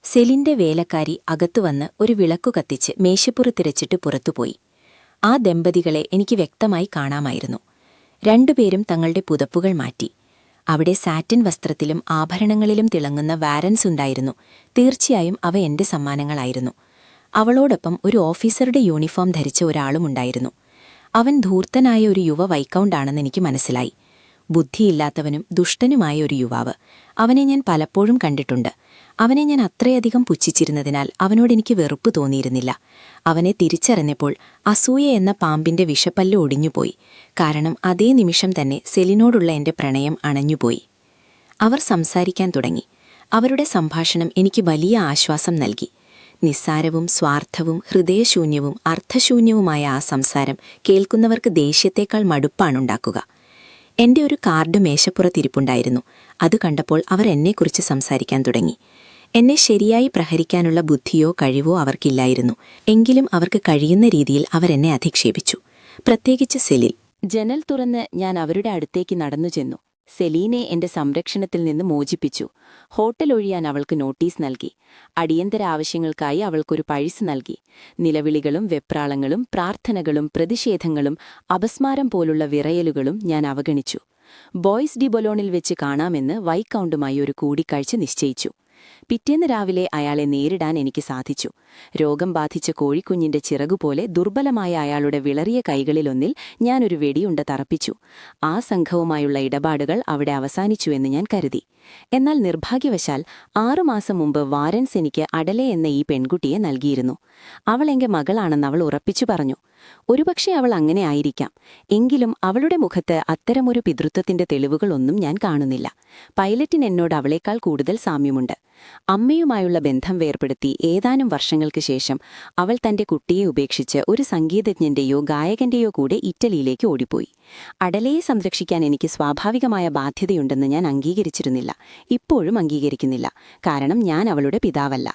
സെലിന്റെ വേലക്കാരി അകത്തുവന്ന് ഒരു വിളക്കു കത്തിച്ച് മേശപ്പുറത്തിരച്ചിട്ട് പുറത്തുപോയി. ആ ദമ്പതികളെ എനിക്ക് വ്യക്തമായി കാണാമായിരുന്നു. രണ്ടുപേരും തങ്ങളുടെ പുതപ്പുകൾ മാറ്റി. അവിടെ സാറ്റിൻ വസ്ത്രത്തിലും ആഭരണങ്ങളിലും തിളങ്ങുന്ന വാരൻസ് ഉണ്ടായിരുന്നു. തീർച്ചയായും അവ എന്റെ സമ്മാനങ്ങളായിരുന്നു. അവളോടൊപ്പം ഒരു ഓഫീസറുടെ യൂണിഫോം ധരിച്ച ഒരാളുമുണ്ടായിരുന്നു. അവൻ ധൂർത്തനായ ഒരു യുവ വൈക്കൗണ്ടാണെന്ന് എനിക്ക് മനസ്സിലായി. ബുദ്ധിയില്ലാത്തവനും ദുഷ്ടനുമായ ഒരു യുവാവ്. അവനെ ഞാൻ പലപ്പോഴും കണ്ടിട്ടുണ്ട്. അവനെ ഞാൻ അത്രയധികം പുച്ഛിച്ചിരുന്നതിനാൽ അവനോടെനിക്ക് വെറുപ്പ് തോന്നിയിരുന്നില്ല. അവനെ തിരിച്ചറിഞ്ഞപ്പോൾ അസൂയ എന്ന പാമ്പിന്റെ വിഷപ്പല്ല് ഒടിഞ്ഞുപോയി. കാരണം അതേ നിമിഷം തന്നെ സെലിനോടുള്ള എന്റെ പ്രണയം അണഞ്ഞുപോയി. അവർ സംസാരിക്കാൻ തുടങ്ങി. അവരുടെ സംഭാഷണം എനിക്ക് വലിയ ആശ്വാസം നൽകി. നിസ്സാരവും സ്വാർത്ഥവും ഹൃദയശൂന്യവും അർത്ഥശൂന്യവുമായ ആ സംസാരം കേൾക്കുന്നവർക്ക് ദേഷ്യത്തേക്കാൾ മടുപ്പാണുണ്ടാക്കുക. എന്റെ ഒരു കാർഡ് മേശപ്പുറത്തിരിപ്പുണ്ടായിരുന്നു. അത് കണ്ടപ്പോൾ അവർ എന്നെക്കുറിച്ച് സംസാരിക്കാൻ തുടങ്ങി. എന്നെ ശരിയായി പ്രഹരിക്കാനുള്ള ബുദ്ധിയോ കഴിവോ അവർക്കില്ലായിരുന്നു. എങ്കിലും അവർക്ക് കഴിയുന്ന രീതിയിൽ അവരെന്നെ അധിക്ഷേപിച്ചു. പ്രത്യേകിച്ച് സെലിൽ. ജനൽ തുറന്ന് ഞാൻ അവരുടെ അടുത്തേക്ക് നടന്നു ചെന്നു. സെലീനെ എന്റെ സംരക്ഷണത്തിൽ നിന്ന് മോചിപ്പിച്ചു. ഹോട്ടൽ ഒഴിയാൻ അവൾക്ക് നോട്ടീസ് നൽകി. അടിയന്തര ആവശ്യങ്ങൾക്കായി അവൾക്കൊരു പൈസ നൽകി. നിലവിളികളും വെപ്രാളങ്ങളും പ്രാർത്ഥനകളും പ്രതിഷേധങ്ങളും അപസ്മാരം പോലുള്ള വിറയലുകളും ഞാൻ അവഗണിച്ചു. ബോയ്സ് ഡി ബൊലോണിൽ വെച്ച് കാണാമെന്ന് വൈക്കൗണ്ടുമായി ഒരു കൂടിക്കാഴ്ച നിശ്ചയിച്ചു. പിറ്റേന്ന് രാവിലെ അയാളെ നേരിടാൻ എനിക്ക് സാധിച്ചു. രോഗം ബാധിച്ച കോഴിക്കുഞ്ഞിന്റെ ചിറകുപോലെ ദുർബലമായ അയാളുടെ വിളറിയ കൈകളിലൊന്നിൽ ഞാനൊരു വെടിയുണ്ട തറപ്പിച്ചു. ആ സംഘവുമായുള്ള ഇടപാടുകൾ അവിടെ അവസാനിച്ചുവെന്ന് ഞാൻ കരുതി. എന്നാൽ നിർഭാഗ്യവശാൽ 6 മാസം മുമ്പ് വാരൻസ് എനിക്ക് അഡലെ എന്ന ഈ പെൺകുട്ടിയെ നൽകിയിരുന്നു. അവൾ എന്റെ മകളാണെന്ന് അവൾ ഉറപ്പിച്ചു പറഞ്ഞു. ഒരുപക്ഷെ അവൾ അങ്ങനെ ആയിരിക്കാം. എങ്കിലും അവളുടെ മുഖത്ത് അത്തരമൊരു പിതൃത്വത്തിന്റെ തെളിവുകളൊന്നും ഞാൻ കാണുന്നില്ല. പൈലറ്റിന് എന്നോട് അവളേക്കാൾ കൂടുതൽ സാമ്യമുണ്ട്. അമ്മയുമായുള്ള ബന്ധം വേർപെടുത്തി ഏതാനും വർഷങ്ങൾക്ക് ശേഷം അവൾ തന്റെ കുട്ടിയെ ഉപേക്ഷിച്ച് ഒരു സംഗീതജ്ഞന്റെയോ ഗായകന്റെയോ കൂടെ ഇറ്റലിയിലേക്ക് ഓടിപ്പോയി. അഡലയെ സംരക്ഷിക്കാൻ എനിക്ക് സ്വാഭാവികമായ ബാധ്യതയുണ്ടെന്ന് ഞാൻ അംഗീകരിച്ചിരുന്നില്ല. ഇപ്പോഴും അംഗീകരിക്കുന്നില്ല. കാരണം ഞാൻ അവളുടെ പിതാവല്ല.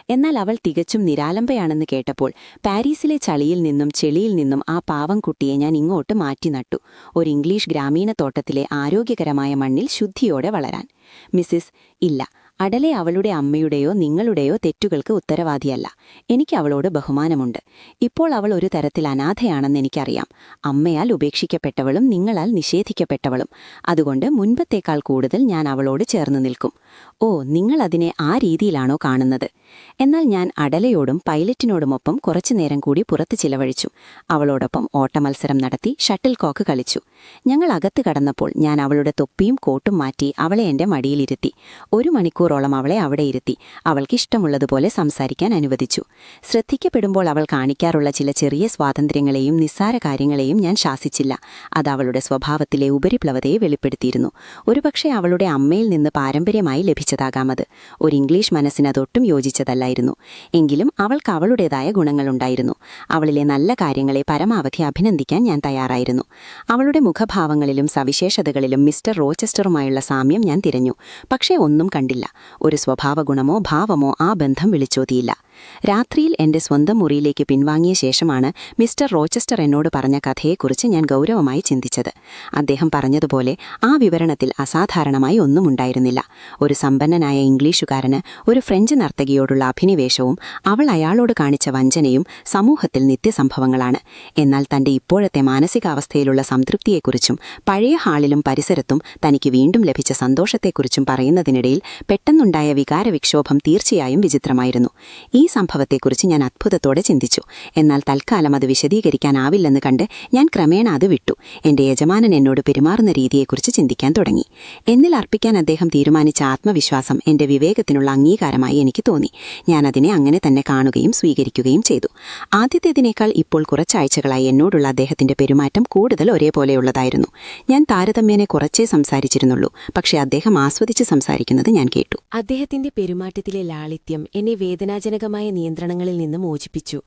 എന്നാൽ അവൾ തികച്ചും നിരാലംബയാണെന്ന് കേട്ടപ്പോൾ പാരീസിലെ ചളിയിൽ നിന്നും ചെളിയിൽ നിന്നും ആ പാവം കുട്ടിയെ ഞാൻ ഇങ്ങോട്ട് മാറ്റി നട്ടു. ഒരു ഇംഗ്ലീഷ് ഗ്രാമീണ തോട്ടത്തിലെ ആരോഗ്യകരമായ മണ്ണിൽ ശുദ്ധിയോടെ വളരാൻ. മിസ്സിസ്, ഇല്ല, അഡലെ അവളുടെ അമ്മയുടെയോ നിങ്ങളുടെയോ തെറ്റുകൾക്ക് ഉത്തരവാദിയല്ല. എനിക്ക് അവളോട് ബഹുമാനമുണ്ട്. ഇപ്പോൾ അവൾ ഒരു തരത്തിൽ അനാഥയാണെന്ന് എനിക്കറിയാം. അമ്മയാൽ ഉപേക്ഷിക്കപ്പെട്ടവളും നിങ്ങളാൽ നിഷേധിക്കപ്പെട്ടവളും. അതുകൊണ്ട് മുൻപത്തേക്കാൾ കൂടുതൽ ഞാൻ അവളോട് ചേർന്ന് നിൽക്കും. ഓ, നിങ്ങളതിനെ ആ രീതിയിലാണോ കാണുന്നത്? എന്നാൽ ഞാൻ അഡലയോടും പൈലറ്റിനോടുമൊപ്പം കുറച്ചുനേരം കൂടി പുറത്ത് ചിലവഴിച്ചു. അവളോടൊപ്പം ഓട്ടമത്സരം നടത്തി ഷട്ടിൽ കോക്ക് കളിച്ചു. ഞങ്ങൾ അകത്ത് കടന്നപ്പോൾ ഞാൻ അവളുടെ തൊപ്പിയും കോട്ടും മാറ്റി അവളെ എന്റെ മടിയിലിരുത്തി. 1 മണിക്കൂറോളം അവളെ അവിടെ ഇരുത്തി അവൾക്കിഷ്ടമുള്ളതുപോലെ സംസാരിക്കാൻ അനുവദിച്ചു. ശ്രദ്ധിക്കപ്പെടുമ്പോൾ അവൾ കാണിക്കാറുള്ള ചില ചെറിയ സ്വാതന്ത്ര്യങ്ങളെയും നിസ്സാര കാര്യങ്ങളെയും ഞാൻ ശാസിച്ചില്ല. അത് അവളുടെ സ്വഭാവത്തിലെ ഉപരിപ്ലവതയെ വെളിപ്പെടുത്തിയിരുന്നു. ഒരുപക്ഷെ അവളുടെ അമ്മയിൽ നിന്ന് പാരമ്പര്യമായി ലഭിച്ചതാകാമത്. ഒരു ഇംഗ്ലീഷ് മനസ്സിന് അതൊട്ടും യോജിച്ചതല്ലായിരുന്നു. എങ്കിലും അവൾക്ക് അവളുടേതായ ഗുണങ്ങളുണ്ടായിരുന്നു. അവളിലെ നല്ല കാര്യങ്ങളെ പരമാവധി അഭിനന്ദിക്കാൻ ഞാൻ തയ്യാറായിരുന്നു. അവളുടെ മുഖഭാവങ്ങളിലും സവിശേഷതകളിലും മിസ്റ്റർ റോച്ചസ്റ്ററുമായുള്ള സാമ്യം ഞാൻ തിരഞ്ഞു. പക്ഷേ ഒന്നും കണ്ടില്ല. ഒരു സ്വഭാവഗുണമോ ഭാവമോ ആ ബന്ധം വിളിച്ചോതിയില്ല. രാത്രിയിൽ എന്റെ സ്വന്തം മുറിയിലേക്ക് പിൻവാങ്ങിയ ശേഷമാണ് മിസ്റ്റർ റോച്ചസ്റ്റർ എന്നോട് പറഞ്ഞ കഥയെക്കുറിച്ച് ഞാൻ ഗൗരവമായി ചിന്തിച്ചത്. അദ്ദേഹം പറഞ്ഞതുപോലെ ആ വിവരണത്തിൽ അസാധാരണമായി ഒന്നും ഉണ്ടായിരുന്നില്ല. ഒരു സമ്പന്നനായ ഇംഗ്ലീഷുകാരന് ഒരു ഫ്രഞ്ച് നർത്തകിയോടുള്ള അഭിനിവേശവും അവൾ അയാളോട് കാണിച്ച വഞ്ചനയും സമൂഹത്തിൽ നിത്യസംഭവങ്ങളാണ്. എന്നാൽ തന്റെ ഇപ്പോഴത്തെ മാനസികാവസ്ഥയിലുള്ള സംതൃപ്തിയെക്കുറിച്ചും പഴയ ഹാളിലും പരിസരത്തും തനിക്ക് വീണ്ടും ലഭിച്ച സന്തോഷത്തെക്കുറിച്ചും പറയുന്നതിനിടയിൽ പെട്ടെന്നുണ്ടായ വികാരവിക്ഷോഭം തീർച്ചയായും വിചിത്രമായിരുന്നു. ഈ സംഭവത്തെക്കുറിച്ച് ഞാൻ അത്ഭുതത്തോടെ ചിന്തിച്ചു. എന്നാൽ തൽക്കാലം അത് വിശദീകരിക്കാനാവില്ലെന്ന് കണ്ട് ഞാൻ ക്രമേണ അത് വിട്ടു. എന്റെ യജമാനൻ എന്നോട് പെരുമാറുന്ന രീതിയെക്കുറിച്ച് ചിന്തിക്കാൻ തുടങ്ങി. എന്നിൽ അർപ്പിക്കാൻ അദ്ദേഹം തീരുമാനിച്ച ആത്മവിശ്വാസം എന്റെ വിവേകത്തിനുള്ള അംഗീകാരമായി എനിക്ക് തോന്നി. ഞാൻ അതിനെ അങ്ങനെ തന്നെ കാണുകയും സ്വീകരിക്കുകയും ചെയ്തു. ആദ്യത്തേതിനേക്കാൾ ഇപ്പോൾ കുറച്ചാഴ്ചകളായി എന്നോടുള്ള അദ്ദേഹത്തിന്റെ പെരുമാറ്റം കൂടുതൽ ഒരേപോലെയുള്ളതായിരുന്നു. ഞാൻ താരതമ്യേന കുറച്ചേ സംസാരിച്ചിരുന്നുള്ളൂ. പക്ഷേ അദ്ദേഹം ആസ്വദിച്ച് സംസാരിക്കുന്നത് ഞാൻ കേട്ടു. അദ്ദേഹത്തിന്റെ പെരുമാറ്റത്തിലെ ലാളിത്യം എന്നെ വേദനാജനകമായ നിയന്ത്രണങ്ങളിൽ നിന്ന് മോചിപ്പിച്ചു.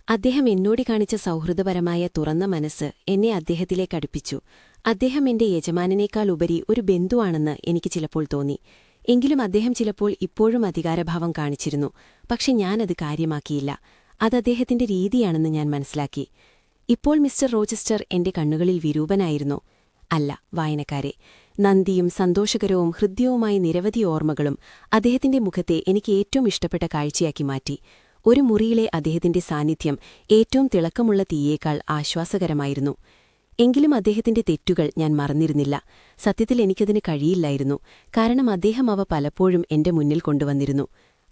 അദ്ദേഹം എന്നോട് കാണിച്ച സൗഹൃദപരമായ തുറന്ന മനസ്സ് എന്നെ അദ്ദേഹത്തിലേക്ക് അടുപ്പിച്ചു. അദ്ദേഹം എന്റെ യജമാനനേക്കാൾ ഉപരി ഒരു ബന്ധുവാണെന്ന് എനിക്ക് ചിലപ്പോൾ തോന്നി. എങ്കിലും അദ്ദേഹം ചിലപ്പോൾ ഇപ്പോഴും അധികാരഭാവം കാണിച്ചിരുന്നു. പക്ഷെ ഞാനത് കാര്യമാക്കിയില്ല. അത് അദ്ദേഹത്തിന്റെ രീതിയാണെന്ന് ഞാൻ മനസ്സിലാക്കി. ഇപ്പോൾ മിസ്റ്റർ റോച്ചസ്റ്റർ എന്റെ കണ്ണുകളിൽ വിരൂപനായിരുന്നോ? അല്ല, വായനക്കാരെ. നന്ദിയും സന്തോഷകരവും ഹൃദ്യവുമായ നിരവധി ഓർമ്മകളും അദ്ദേഹത്തിന്റെ മുഖത്തെ എനിക്ക് ഏറ്റവും ഇഷ്ടപ്പെട്ട കാഴ്ചയാക്കി മാറ്റി. ഒരു മുറിയിലെ അദ്ദേഹത്തിന്റെ സാന്നിധ്യം ഏറ്റവും തിളക്കമുള്ള തീയേക്കാൾ ആശ്വാസകരമായിരുന്നു. എങ്കിലും അദ്ദേഹത്തിന്റെ തെറ്റുകൾ ഞാൻ മറന്നിരുന്നില്ല. സത്യത്തിൽ എനിക്കതിന് കഴിയില്ലായിരുന്നു. കാരണം അദ്ദേഹം അവ പലപ്പോഴും എന്റെ മുന്നിൽ കൊണ്ടുവന്നിരുന്നു.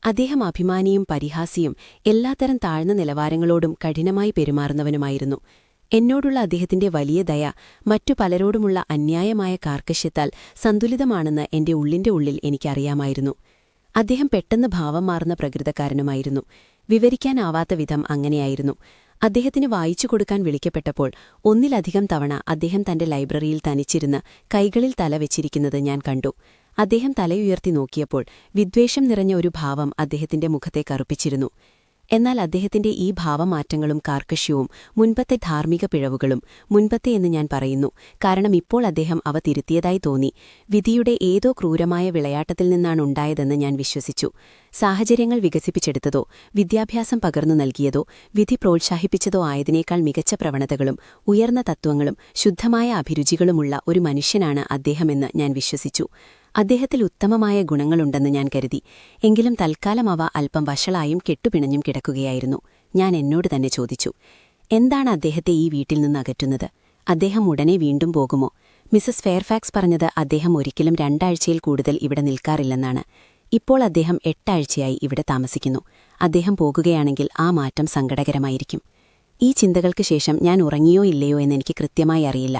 അദ്ദേഹം അഭിമാനിയും പരിഹാസിയും എല്ലാത്തരം താഴ്ന്ന നിലവാരങ്ങളോടും കഠിനമായി പെരുമാറുന്നവനുമായിരുന്നു. എന്നോടുള്ള അദ്ദേഹത്തിന്റെ വലിയ ദയ മറ്റു പലരോടുമുള്ള അന്യായമായ കാർക്കശ്യത്താൽ സന്തുലിതമാണെന്ന് എന്റെ ഉള്ളിന്റെ ഉള്ളിൽ എനിക്കറിയാമായിരുന്നു. അദ്ദേഹം പെട്ടെന്ന് ഭാവം മാറുന്ന പ്രകൃതക്കാരനുമായിരുന്നു. വിവരിക്കാനാവാത്ത വിധം അങ്ങനെയായിരുന്നു. അദ്ദേഹത്തിന് വായിച്ചു കൊടുക്കാൻ വിളിക്കപ്പെട്ടപ്പോൾ 1-ലധികം തവണ അദ്ദേഹം തന്റെ ലൈബ്രറിയിൽ തനിച്ചിരുന്ന് കൈകളിൽ തല വെച്ചിരിക്കുന്നത് ഞാൻ കണ്ടു. അദ്ദേഹം തലയുയർത്തി നോക്കിയപ്പോൾ വിദ്വേഷം നിറഞ്ഞ ഒരു ഭാവം അദ്ദേഹത്തിന്റെ മുഖത്തെ കറുപ്പിച്ചിരുന്നു. എന്നാൽ അദ്ദേഹത്തിന്റെ ഈ ഭാവമാറ്റങ്ങളും കാർക്കശ്യവും മുൻപത്തെ ധാർമ്മിക പിഴവുകളും, മുൻപത്തെ എന്ന് ഞാൻ പറയുന്നു, കാരണം ഇപ്പോൾ അദ്ദേഹം അവ തിരുത്തിയതായി തോന്നി, വിധിയുടെ ഏതോ ക്രൂരമായ വിളയാട്ടത്തിൽ നിന്നാണുണ്ടായതെന്ന് ഞാൻ വിശ്വസിച്ചു. സാഹചര്യങ്ങൾ വികസിപ്പിച്ചെടുത്തതോ വിദ്യാഭ്യാസം പകർന്നു നൽകിയതോ വിധി പ്രോത്സാഹിപ്പിച്ചതോ ആയതിനേക്കാൾ മികച്ച പ്രവണതകളും ഉയർന്ന തത്വങ്ങളും ശുദ്ധമായ അഭിരുചികളുമുള്ള ഒരു മനുഷ്യനാണ് അദ്ദേഹമെന്ന് ഞാൻ വിശ്വസിച്ചു. അദ്ദേഹത്തിൽ ഉത്തമമായ ഗുണങ്ങളുണ്ടെന്ന് ഞാൻ കരുതി. എങ്കിലും തൽക്കാലം അവ അല്പം വഷളായും കെട്ടുപിണഞ്ഞും കിടക്കുകയായിരുന്നു. ഞാൻ എന്നോട് തന്നെ ചോദിച്ചു, എന്താണ് അദ്ദേഹത്തെ ഈ വീട്ടിൽ നിന്ന് അകറ്റുന്നത്? അദ്ദേഹം ഉടനെ വീണ്ടും പോകുമോ? മിസസ് ഫെയർഫാക്സ് പറഞ്ഞത് അദ്ദേഹം ഒരിക്കലും 2 ആഴ്ചയിൽ കൂടുതൽ ഇവിടെ നിൽക്കാറില്ലെന്നാണ്. ഇപ്പോൾ അദ്ദേഹം 8 ആഴ്ചയായി ഇവിടെ താമസിക്കുന്നു. അദ്ദേഹം പോകുകയാണെങ്കിൽ ആ മാറ്റം സങ്കടകരമായിരിക്കും. ഈ ചിന്തകൾക്ക് ശേഷം ഞാൻ ഉറങ്ങിയോ ഇല്ലയോ എന്നെനിക്ക് കൃത്യമായി അറിയില്ല.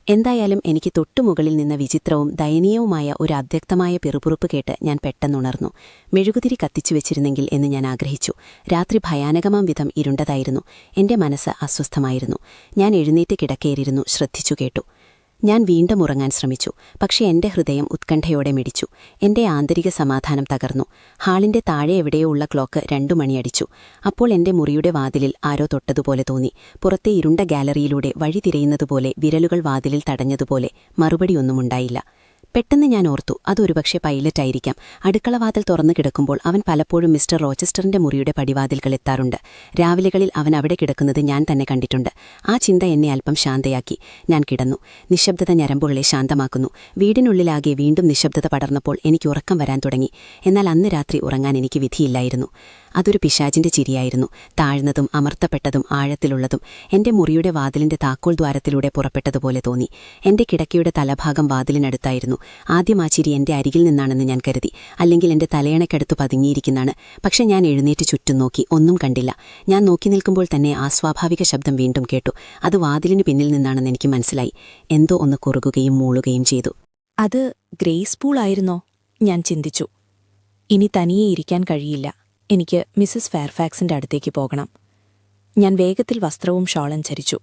എന്തായാലും എനിക്ക് തൊട്ടുമുകളിൽ നിന്ന വിചിത്രവും ദയനീയവുമായ ഒരു അവ്യക്തമായ പിറുപിറുപ്പ് കേട്ട് ഞാൻ പെട്ടെന്നുണർന്നു. മെഴുകുതിരി കത്തിച്ചു വെച്ചിരുന്നെങ്കിൽ എന്ന് ഞാൻ ആഗ്രഹിച്ചു. രാത്രി ഭയാനകമാം വിധം ഇരുണ്ടതായിരുന്നു. എന്റെ മനസ്സ് അസ്വസ്ഥമായിരുന്നു. ഞാൻ എഴുന്നേറ്റ് കിടക്കയേറിയിരുന്നു. ശ്രദ്ധിച്ചു കേട്ടു. ഞാൻ വീണ്ടും ഉറങ്ങാൻ ശ്രമിച്ചു. പക്ഷേ എന്റെ ഹൃദയം ഉത്കണ്ഠയോടെ മിടിച്ചു. എന്റെ ആന്തരിക സമാധാനം തകർന്നു. ഹാളിന്റെ താഴെ എവിടെയോ ഉള്ള ക്ലോക്ക് 2 മണിയടിച്ചു. അപ്പോൾ എന്റെ മുറിയുടെ വാതിലിൽ ആരോ തൊട്ടതുപോലെ തോന്നി. പുറത്തെ ഇരുണ്ട ഗാലറിയിലൂടെ വഴി തിരയുന്നതുപോലെ വിരലുകൾ വാതിലിൽ തടഞ്ഞതുപോലെ. മറുപടിയൊന്നുമുണ്ടായില്ല. പെട്ടെന്ന് ഞാൻ ഓർത്തു, അതൊരുപക്ഷെ പൈലറ്റായിരിക്കാം. അടുക്കളവാതിൽ തുറന്നു കിടക്കുമ്പോൾ അവൻ പലപ്പോഴും മിസ്റ്റർ റോച്ചസ്റ്ററിന്റെ മുറിയുടെ പടിവാതിൽകൾ എത്താറുണ്ട്. രാവിലെകളിൽ അവൻ അവിടെ കിടക്കുന്നത് ഞാൻ തന്നെ കണ്ടിട്ടുണ്ട്. ആ ചിന്ത എന്നെ അല്പം ശാന്തയാക്കി. ഞാൻ കിടന്നു. നിശബ്ദത ഞരമ്പുകളെ ശാന്തമാക്കുന്നു. വീടിനുള്ളിലാകെ വീണ്ടും നിശബ്ദത പടർന്നപ്പോൾ എനിക്ക് ഉറക്കം വരാൻ തുടങ്ങി. എന്നാൽ അന്ന് രാത്രി ഉറങ്ങാൻ എനിക്ക് വിധിയില്ലായിരുന്നു. അതൊരു പിശാചിന്റെ ചിരിയായിരുന്നു. താഴ്ന്നതും അമർത്തപ്പെട്ടതും ആഴത്തിലുള്ളതും. എന്റെ മുറിയുടെ വാതിലിന്റെ താക്കോൽ ദ്വാരത്തിലൂടെ പുറപ്പെട്ടതുപോലെ തോന്നി. എന്റെ കിടക്കയുടെ തലഭാഗം വാതിലിനടുത്തായിരുന്നു. ആദ്യം ആ ചിരി എന്റെ അരികിൽ നിന്നാണെന്ന് ഞാൻ കരുതി. അല്ലെങ്കിൽ എന്റെ തലയണയ്ക്കടുത്ത് പതുങ്ങിയിരിക്കുന്നതാണ്. പക്ഷെ ഞാൻ എഴുന്നേറ്റ് ചുറ്റും നോക്കി. ഒന്നും കണ്ടില്ല. ഞാൻ നോക്കി നിൽക്കുമ്പോൾ തന്നെ അസ്വാഭാവിക ശബ്ദം വീണ്ടും കേട്ടു. അത് വാതിലിന് പിന്നിൽ നിന്നാണെന്ന് എനിക്ക് മനസ്സിലായി. എന്തോ ഒന്ന് കുറുകുകയും മൂളുകയും ചെയ്തു. അത് ഗ്രേസ് പൂളായിരുന്നോ? ഞാൻ ചിന്തിച്ചു. ഇനി തനിയെ ഇരിക്കാൻ കഴിയില്ല. എനിക്ക് മിസസ് ഫെയർഫാക്സിന്റെ അടുത്തേക്ക് പോകണം. ഞാൻ വേഗത്തിൽ വസ്ത്രവും ഷോളും ധരിച്ചു.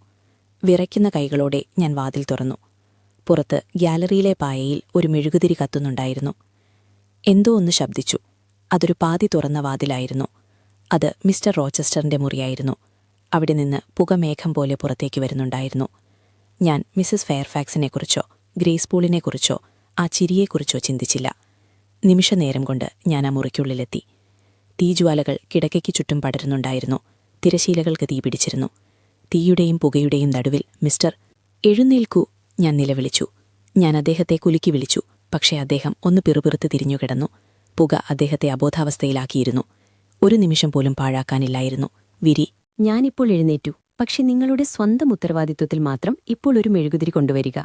വിറയ്ക്കുന്ന കൈകളോടെ ഞാൻ വാതിൽ തുറന്നു. പുറത്ത് ഗ്യാലറിയിലെ പായയിൽ ഒരു മെഴുകുതിരി കത്തുന്നുണ്ടായിരുന്നു. എന്തോ ഒന്ന് ശബ്ദിച്ചു. അതൊരു പാതി തുറന്ന വാതിലായിരുന്നു. അത് മിസ്റ്റർ റോച്ചസ്റ്ററിന്റെ മുറിയായിരുന്നു. അവിടെ നിന്ന് പുകമേഘം പോലെ പുറത്തേക്ക് വരുന്നുണ്ടായിരുന്നു. ഞാൻ മിസസ് ഫെയർഫാക്സിനെക്കുറിച്ചോ ഗ്രേസ് പൂളിനെക്കുറിച്ചോ ആ ചിരിയെക്കുറിച്ചോ ചിന്തിച്ചില്ല. നിമിഷനേരം കൊണ്ട് ഞാൻ ആ മുറിക്കുള്ളിലെത്തി. തീജ്വാലകൾ കിടക്കയ്ക്ക് ചുറ്റും പടരുന്നുണ്ടായിരുന്നു. തിരശീലകൾക്ക് തീ പിടിച്ചിരുന്നു. തീയുടെയും പുകയുടെയും നടുവിൽ മിസ്റ്റർ എഴുന്നേൽക്കൂ, ഞാൻ നിലവിളിച്ചു. ഞാൻ അദ്ദേഹത്തെ കുലുക്കി വിളിച്ചു. പക്ഷേ അദ്ദേഹം ഒന്ന് പിറുപിറുത്ത് തിരിഞ്ഞുകിടന്നു. പുക അദ്ദേഹത്തെ അബോധാവസ്ഥയിലാക്കിയിരുന്നു. ഒരു നിമിഷം പോലും പാഴാക്കാനില്ലായിരുന്നു. വിരി. ഞാനിപ്പോൾ എഴുന്നേറ്റു. പക്ഷെ നിങ്ങളുടെ സ്വന്തം ഉത്തരവാദിത്വത്തിൽ മാത്രം ഇപ്പോൾ ഒരു മെഴുകുതിരി കൊണ്ടുവരിക.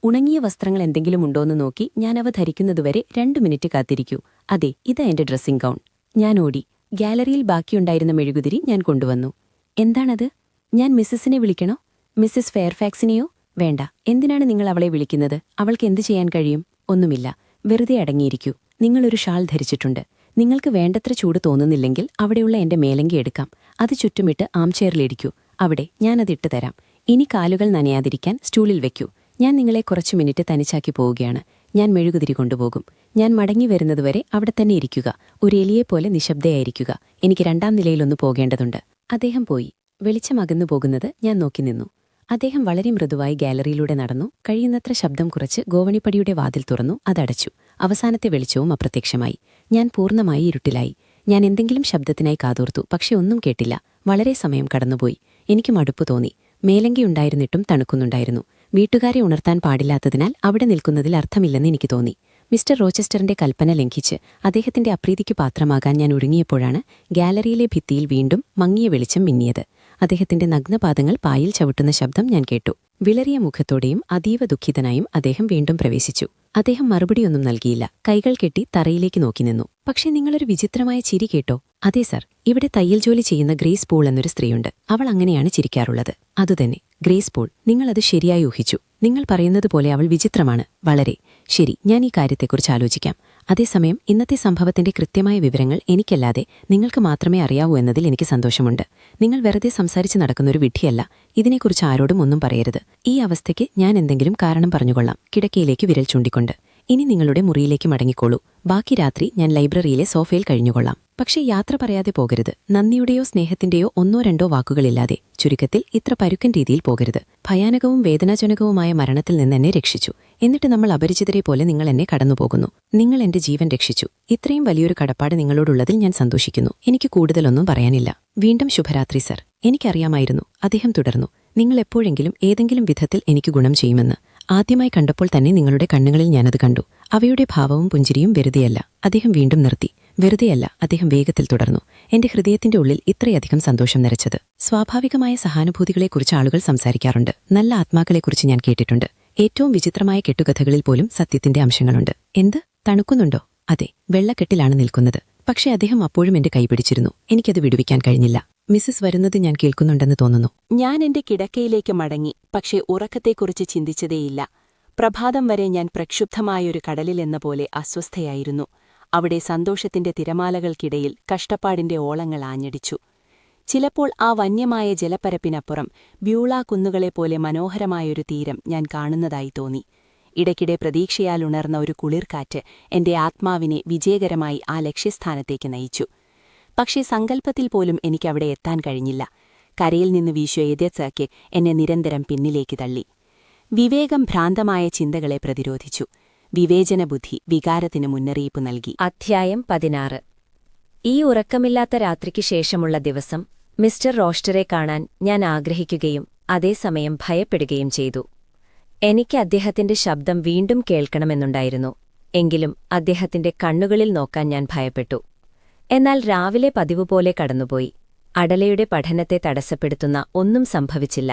ഉണങ്ങിയ വസ്ത്രങ്ങൾ എന്തെങ്കിലും ഉണ്ടോയെന്ന് നോക്കി ഞാൻ അവ ധരിക്കുന്നതുവരെ 2 മിനിറ്റ് കാത്തിരിക്കൂ. അതെ, ഇതാ എന്റെ ഡ്രസ്സിംഗ് ഗൗൺ. ഞാൻ ഓടി. ഗാലറിയിൽ ബാക്കിയുണ്ടായിരുന്ന മെഴുകുതിരി ഞാൻ കൊണ്ടുവന്നു. എന്താണത്? ഞാൻ മിസ്സസിനെ വിളിക്കണോ? മിസ്സസ് ഫെയർഫാക്സിനെയോ? വേണ്ട. എന്തിനാണ് നിങ്ങൾ അവളെ വിളിക്കുന്നത്? അവൾക്ക് എന്തു ചെയ്യാൻ കഴിയും? ഒന്നുമില്ല. വെറുതെ അടങ്ങിയിരിക്കൂ. നിങ്ങളൊരു ഷാൾ ധരിച്ചിട്ടുണ്ട്. നിങ്ങൾക്ക് വേണ്ടത്ര ചൂട് തോന്നുന്നില്ലെങ്കിൽ അവിടെയുള്ള എന്റെ മേലങ്കി എടുക്കാം. അത് ചുറ്റുമിട്ട് ആംചെയറിലിരിക്കൂ. അവിടെ ഞാനതിട്ട് തരാം. ഇനി കാലുകൾ നനയാതിരിക്കാൻ സ്റ്റൂളിൽ വെക്കൂ. ഞാൻ നിങ്ങളെ കുറച്ചു മിനിറ്റ് തനിച്ചാക്കി പോവുകയാണ്. ഞാൻ മെഴുകുതിരി കൊണ്ടുപോകും. ഞാൻ മടങ്ങി വരുന്നതുവരെ അവിടെ തന്നെ ഇരിക്കുക. ഒരു എലിയെപ്പോലെ നിശബ്ദയായിരിക്കുക. എനിക്ക് 2ാം നിലയിലൊന്ന് പോകേണ്ടതുണ്ട്. അദ്ദേഹം പോയി. വെളിച്ചം അകന്നു പോകുന്നത് ഞാൻ നോക്കി നിന്നു. അദ്ദേഹം വളരെ മൃദുവായി ഗാലറിയിലൂടെ നടന്നു. കഴിയുന്നത്ര ശബ്ദം കുറച്ച് ഗോവണിപ്പടിയുടെ വാതിൽ തുറന്നു. അതടച്ചു. അവസാനത്തെ വെളിച്ചവും അപ്രത്യക്ഷമായി. ഞാൻ പൂർണ്ണമായി ഇരുട്ടിലായി. ഞാൻ എന്തെങ്കിലും ശബ്ദത്തിനായി കാതോർത്തു. പക്ഷെ ഒന്നും കേട്ടില്ല. വളരെ സമയം കടന്നുപോയി. എനിക്ക് മടുപ്പ് തോന്നി. മേലങ്കിയുണ്ടായിരുന്നിട്ടും തണുക്കുന്നുണ്ടായിരുന്നു. വീട്ടുകാരെ ഉണർത്താൻ പാടില്ലാത്തതിനാൽ അവിടെ നിൽക്കുന്നതിൽ അർത്ഥമില്ലെന്ന് എനിക്ക് തോന്നി. മിസ്റ്റർ റോച്ചസ്റ്ററിന്റെ കൽപ്പന ലംഘിച്ച് അദ്ദേഹത്തിന്റെ അപ്രീതിക്ക് പാത്രമാകാൻ ഞാൻ ഒരുങ്ങിയപ്പോഴാണ് ഗാലറിയിലെ ഭിത്തിയിൽ വീണ്ടും മങ്ങിയ വെളിച്ചം മിന്നിയത്. അദ്ദേഹത്തിന്റെ നഗ്നപാദങ്ങൾ പായിൽ ചവിട്ടുന്ന ശബ്ദം ഞാൻ കേട്ടു. വിളറിയ മുഖത്തോടെയും അതീവ ദുഃഖിതനായും അദ്ദേഹം വീണ്ടും പ്രവേശിച്ചു. അദ്ദേഹം മറുപടിയൊന്നും നൽകിയില്ല. കൈകൾ കെട്ടി തറയിലേക്ക് നോക്കി നിന്നു. പക്ഷേ നിങ്ങളൊരു വിചിത്രമായ ചിരി കേട്ടോ? അതെ സർ, ഇവിടെ തയ്യൽ ജോലി ചെയ്യുന്ന ഗ്രേസ് പൂൾ എന്നൊരു സ്ത്രീയുണ്ട്. അവൾ അങ്ങനെയാണ് ചിരിക്കാറുള്ളത്. അതുതന്നെ, ഗ്രേസ് പൂൾ. നിങ്ങളത് ശരിയായി ഊഹിച്ചു. നിങ്ങൾ പറയുന്നതുപോലെ അവൾ വിചിത്രമാണ്. വളരെ ശരി. ഞാൻ ഈ കാര്യത്തെക്കുറിച്ച് ആലോചിക്കാം. അതേസമയം ഇന്നത്തെ സംഭവത്തിന്റെ കൃത്യമായ വിവരങ്ങൾ എനിക്കല്ലാതെ നിങ്ങൾക്ക് മാത്രമേ അറിയാവൂ എന്നതിൽ എനിക്ക് സന്തോഷമുണ്ട്. നിങ്ങൾ വെറുതെ സംസാരിച്ച് നടക്കുന്നൊരു വിഡ്ഢിയല്ല. ഇതിനെക്കുറിച്ച് ആരോടും ഒന്നും പറയരുത്. ഈ അവസ്ഥയ്ക്ക് ഞാൻ എന്തെങ്കിലും കാരണം പറഞ്ഞുകൊള്ളാം. കിടക്കയിലേക്ക് വിരൽ ചൂണ്ടിക്കൊണ്ട്. ഇനി നിങ്ങളുടെ മുറിയിലേക്ക് മടങ്ങിക്കോളൂ. ബാക്കി രാത്രി ഞാൻ ലൈബ്രറിയിലെ സോഫയിൽ കഴിഞ്ഞുകൊള്ളാം. പക്ഷേ യാത്ര പറയാതെ പോകരുത്. നന്ദിയുടെയോ സ്നേഹത്തിന്റെയോ 1-2 വാക്കുകളില്ലാതെ. ചുരുക്കത്തിൽ ഇത്ര പരുക്കൻ രീതിയിൽ പോകരുത്. ഭയാനകവും വേദനാജനകവുമായ മരണത്തിൽ നിന്നെന്നെ രക്ഷിച്ചു. എന്നിട്ട് നമ്മൾ അപരിചിതരെ പോലെ നിങ്ങൾ എന്നെ കടന്നുപോകുന്നു. നിങ്ങൾ എന്റെ ജീവൻ രക്ഷിച്ചു. ഇത്രയും വലിയൊരു കടപ്പാട് നിങ്ങളോടുള്ളതിൽ ഞാൻ സന്തോഷിക്കുന്നു. എനിക്ക് കൂടുതലൊന്നും പറയാനില്ല. വീണ്ടും ശുഭരാത്രി സർ. എനിക്കറിയാമായിരുന്നു, അദ്ദേഹം തുടർന്നു. നിങ്ങൾ എപ്പോഴെങ്കിലും ഏതെങ്കിലും വിധത്തിൽ എനിക്ക് ഗുണം ചെയ്യുമെന്ന്. ആദ്യമായി കണ്ടപ്പോൾ തന്നെ നിങ്ങളുടെ കണ്ണുകളിൽ ഞാനത് കണ്ടു. അവയുടെ ഭാവവും പുഞ്ചിരിയും വെറുതെയല്ല. അദ്ദേഹം വീണ്ടും നിർത്തി. വെറുതെയല്ല, അദ്ദേഹം വേഗത്തിൽ തുടർന്നു. എന്റെ ഹൃദയത്തിന്റെ ഉള്ളിൽ ഇത്രയധികം സന്തോഷം നിറച്ചത്. സ്വാഭാവികമായ സഹാനുഭൂതികളെക്കുറിച്ച് ആളുകൾ സംസാരിക്കാറുണ്ട്. നല്ല ആത്മാക്കളെക്കുറിച്ച് ഞാൻ കേട്ടിട്ടുണ്ട്. ഏറ്റവും വിചിത്രമായ കെട്ടുകഥകളിൽ പോലും സത്യത്തിന്റെ അംശങ്ങളുണ്ട്. എന്ത്? തണുക്കുന്നുണ്ടോ? അതെ, വെള്ളക്കെട്ടിലാണ് നിൽക്കുന്നത്. പക്ഷേ അദ്ദേഹം അപ്പോഴും എന്റെ കൈപിടിച്ചിരുന്നു. എനിക്കത് വിടുവിക്കാൻ കഴിഞ്ഞില്ല. മിസ്സസ് വരുന്നത് ഞാൻ കേൾക്കുന്നുണ്ടെന്ന് തോന്നുന്നു. ഞാൻ എന്റെ കിടക്കയിലേക്ക് മടങ്ങി. പക്ഷേ ഉറക്കത്തെക്കുറിച്ച് ചിന്തിച്ചതേയില്ല. പ്രഭാതം വരെ ഞാൻ പ്രക്ഷുബ്ധമായൊരു കടലിലെന്ന പോലെ അസ്വസ്ഥയായിരുന്നു. അവിടെ സന്തോഷത്തിന്റെ തിരമാലകൾക്കിടയിൽ കഷ്ടപ്പാടിന്റെ ഓളങ്ങൾ ആഞ്ഞടിച്ചു. ചിലപ്പോൾ ആ വന്യമായ ജലപ്പരപ്പിനപ്പുറം ബ്യൂളാ കുന്നുകളെപ്പോലെ മനോഹരമായൊരു തീരം ഞാൻ കാണുന്നതായി തോന്നി. ഇടയ്ക്കിടെ പ്രതീക്ഷയാൽ ഉണർന്ന ഒരു കുളിർക്കാറ്റ് എന്റെ ആത്മാവിനെ വിജയകരമായി ആ ലക്ഷ്യസ്ഥാനത്തേക്ക് നയിച്ചു. പക്ഷേ സങ്കല്പത്തിൽ പോലും എനിക്കവിടെ എത്താൻ കഴിഞ്ഞില്ല. കരയിൽ നിന്ന് വീശിയ എതിർച്ചയ്ക്ക് എന്നെ നിരന്തരം പിന്നിലേക്ക് തള്ളി. വിവേകം ഭ്രാന്തമായ ചിന്തകളെ പ്രതിരോധിച്ചു. വിവേചനബുദ്ധി വികാരത്തിന് മുന്നറിയിപ്പ് നൽകി. അധ്യായം 16. ഈ ഉറക്കമില്ലാത്ത രാത്രിക്ക് ശേഷമുള്ള ദിവസം മിസ്റ്റർ റോസ്റ്ററെ കാണാൻ ഞാൻ ആഗ്രഹിക്കുകയും അതേസമയം ഭയപ്പെടുകയും ചെയ്തു. എനിക്ക് അദ്ദേഹത്തിന്റെ ശബ്ദം വീണ്ടും കേൾക്കണമെന്നുണ്ടായിരുന്നു. എങ്കിലും അദ്ദേഹത്തിന്റെ കണ്ണുകളിൽ നോക്കാൻ ഞാൻ ഭയപ്പെട്ടു. എന്നാൽ രാവിലെ പതിവുപോലെ കടന്നുപോയി. അടലയുടെ പഠനത്തെ തടസ്സപ്പെടുത്തുന്ന ഒന്നും സംഭവിച്ചില്ല.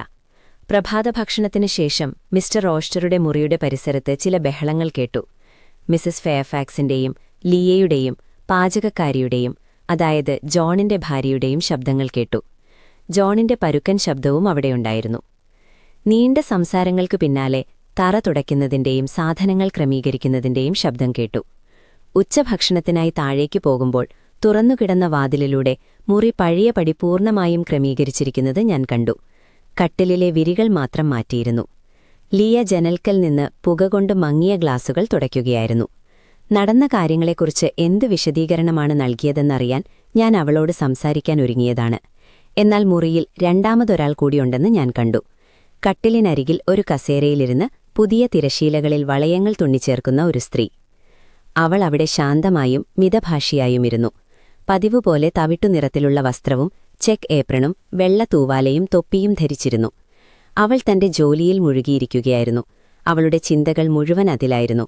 പ്രഭാതഭക്ഷണത്തിനു ശേഷം മിസ്റ്റർ റോസ്റ്ററുടെ മുറിയുടെ പരിസരത്ത് ചില ബഹളങ്ങൾ കേട്ടു. മിസസ് ഫെയർഫാക്സിന്റെയും ലിയയുടെയും പാചകക്കാരിയുടെയും, അതായത് ജോണിന്റെ ഭാര്യയുടെയും ശബ്ദങ്ങൾ കേട്ടു. ജോണിന്റെ പരുക്കൻ ശബ്ദവും അവിടെയുണ്ടായിരുന്നു. നീണ്ട സംസാരങ്ങൾക്കു പിന്നാലെ തറ തുടയ്ക്കുന്നതിന്റെയും സാധനങ്ങൾ ക്രമീകരിക്കുന്നതിന്റെയും ശബ്ദം കേട്ടു. ഉച്ചഭക്ഷണത്തിനായി താഴേക്കു പോകുമ്പോൾ തുറന്നുകിടന്ന വാതിലിലൂടെ മുറി പഴയപടി പൂർണ്ണമായും ക്രമീകരിച്ചിരിക്കുന്നത് ഞാൻ കണ്ടു. കട്ടിലിലെ വിരികൾ മാത്രം മാറ്റിയിരുന്നു. ലിയ ജനൽക്കൽ നിന്ന് പുകകൊണ്ട് മങ്ങിയ ഗ്ലാസുകൾ തുടയ്ക്കുകയായിരുന്നു. നടന്ന കാര്യങ്ങളെക്കുറിച്ച് എന്ത് വിശദീകരണമാണ് നൽകിയതെന്നറിയാൻ ഞാൻ അവളോട് സംസാരിക്കാൻ ഒരുങ്ങിയതാണ്. എന്നാൽ മുറിയിൽ രണ്ടാമതൊരാൾ കൂടിയുണ്ടെന്ന് ഞാൻ കണ്ടു. കട്ടിലിനരികിൽ ഒരു കസേരയിലിരുന്ന് പുതിയ തിരശീലകളിൽ വളയങ്ങൾ തുന്നിച്ചേർക്കുന്ന ഒരു സ്ത്രീ. അവൾ അവിടെ ശാന്തമായും മിതഭാഷിയായുമിരുന്നു. പതിവുപോലെ തവിട്ടുനിറത്തിലുള്ള വസ്ത്രവും ചെക്ക് ഏപ്രണും വെള്ള തൂവാലയും തൊപ്പിയും ധരിച്ചിരുന്നു. അവൾ തന്റെ ജോലിയിൽ മുഴുകിയിരിക്കുകയായിരുന്നു. അവളുടെ ചിന്തകൾ മുഴുവൻ അതിലായിരുന്നു.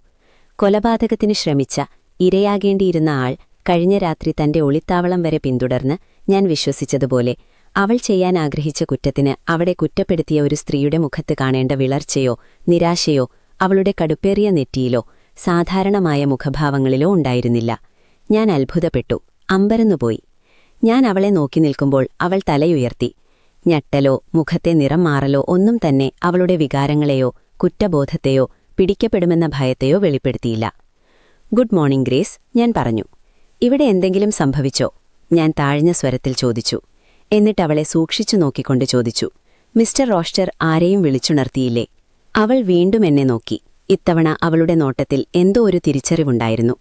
കൊലപാതകത്തിന് ശ്രമിച്ച, ഇരയാകേണ്ടിയിരുന്ന ആൾ കഴിഞ്ഞ രാത്രി തന്റെ ഒളിത്താവളം വരെ പിന്തുടർന്ന് ഞാൻ വിശ്വസിച്ചതുപോലെ അവൾ ചെയ്യാൻ ആഗ്രഹിച്ച കുറ്റത്തിന് അവിടെ കുറ്റപ്പെടുത്തിയ ഒരു സ്ത്രീയുടെ മുഖത്ത് കാണേണ്ട വിളർച്ചയോ നിരാശയോ അവളുടെ കടുപ്പേറിയ നെറ്റിയിലോ സാധാരണമായ മുഖഭാവങ്ങളിലോ ഉണ്ടായിരുന്നില്ല. ഞാൻ അത്ഭുതപ്പെട്ടു, അമ്പരന്നുപോയി. ഞാൻ അവളെ നോക്കി നിൽക്കുമ്പോൾ അവൾ തലയുയർത്തി. ഞെട്ടലോ മുഖത്തെ നിറം മാറലോ ഒന്നും തന്നെ അവളുടെ വികാരങ്ങളെയോ കുറ്റബോധത്തെയോ പിടിക്കപ്പെടുമെന്ന ഭയത്തെയോ വെളിപ്പെടുത്തിയില്ല. ഗുഡ് മോർണിംഗ് ഗ്രേസ്, ഞാൻ പറഞ്ഞു. ഇവിടെ എന്തെങ്കിലും സംഭവിച്ചോ? ഞാൻ താഴ്ന്ന സ്വരത്തിൽ ചോദിച്ചു. എന്നിട്ടവളെ സൂക്ഷിച്ചു നോക്കിക്കൊണ്ട് ചോദിച്ചു, മിസ്റ്റർ റോസ്റ്റർ ആരെയും വിളിച്ചുണർത്തിയില്ലേ? അവൾ വീണ്ടും എന്നെ നോക്കി. ഇത്തവണ അവളുടെ നോട്ടത്തിൽ എന്തോ ഒരു തിരിച്ചറിവുണ്ടായിരുന്നു.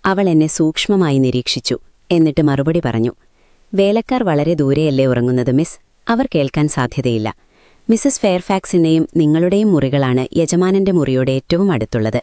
അവൾ എന്നെ സൂക്ഷ്മമായി നിരീക്ഷിച്ചു. എന്നിട്ട് മറുപടി പറഞ്ഞു, വേലക്കാർ വളരെ ദൂരെയല്ലേ ഉറങ്ങുന്നത് മിസ്? അവർ കേൾക്കാൻ സാധ്യതയില്ല. മിസസ് ഫെയർഫാക്സിന്റെയും നിങ്ങളുടെയും മുറികളാണ് യജമാനന്റെ മുറിയോട് ഏറ്റവും അടുത്തുള്ളത്.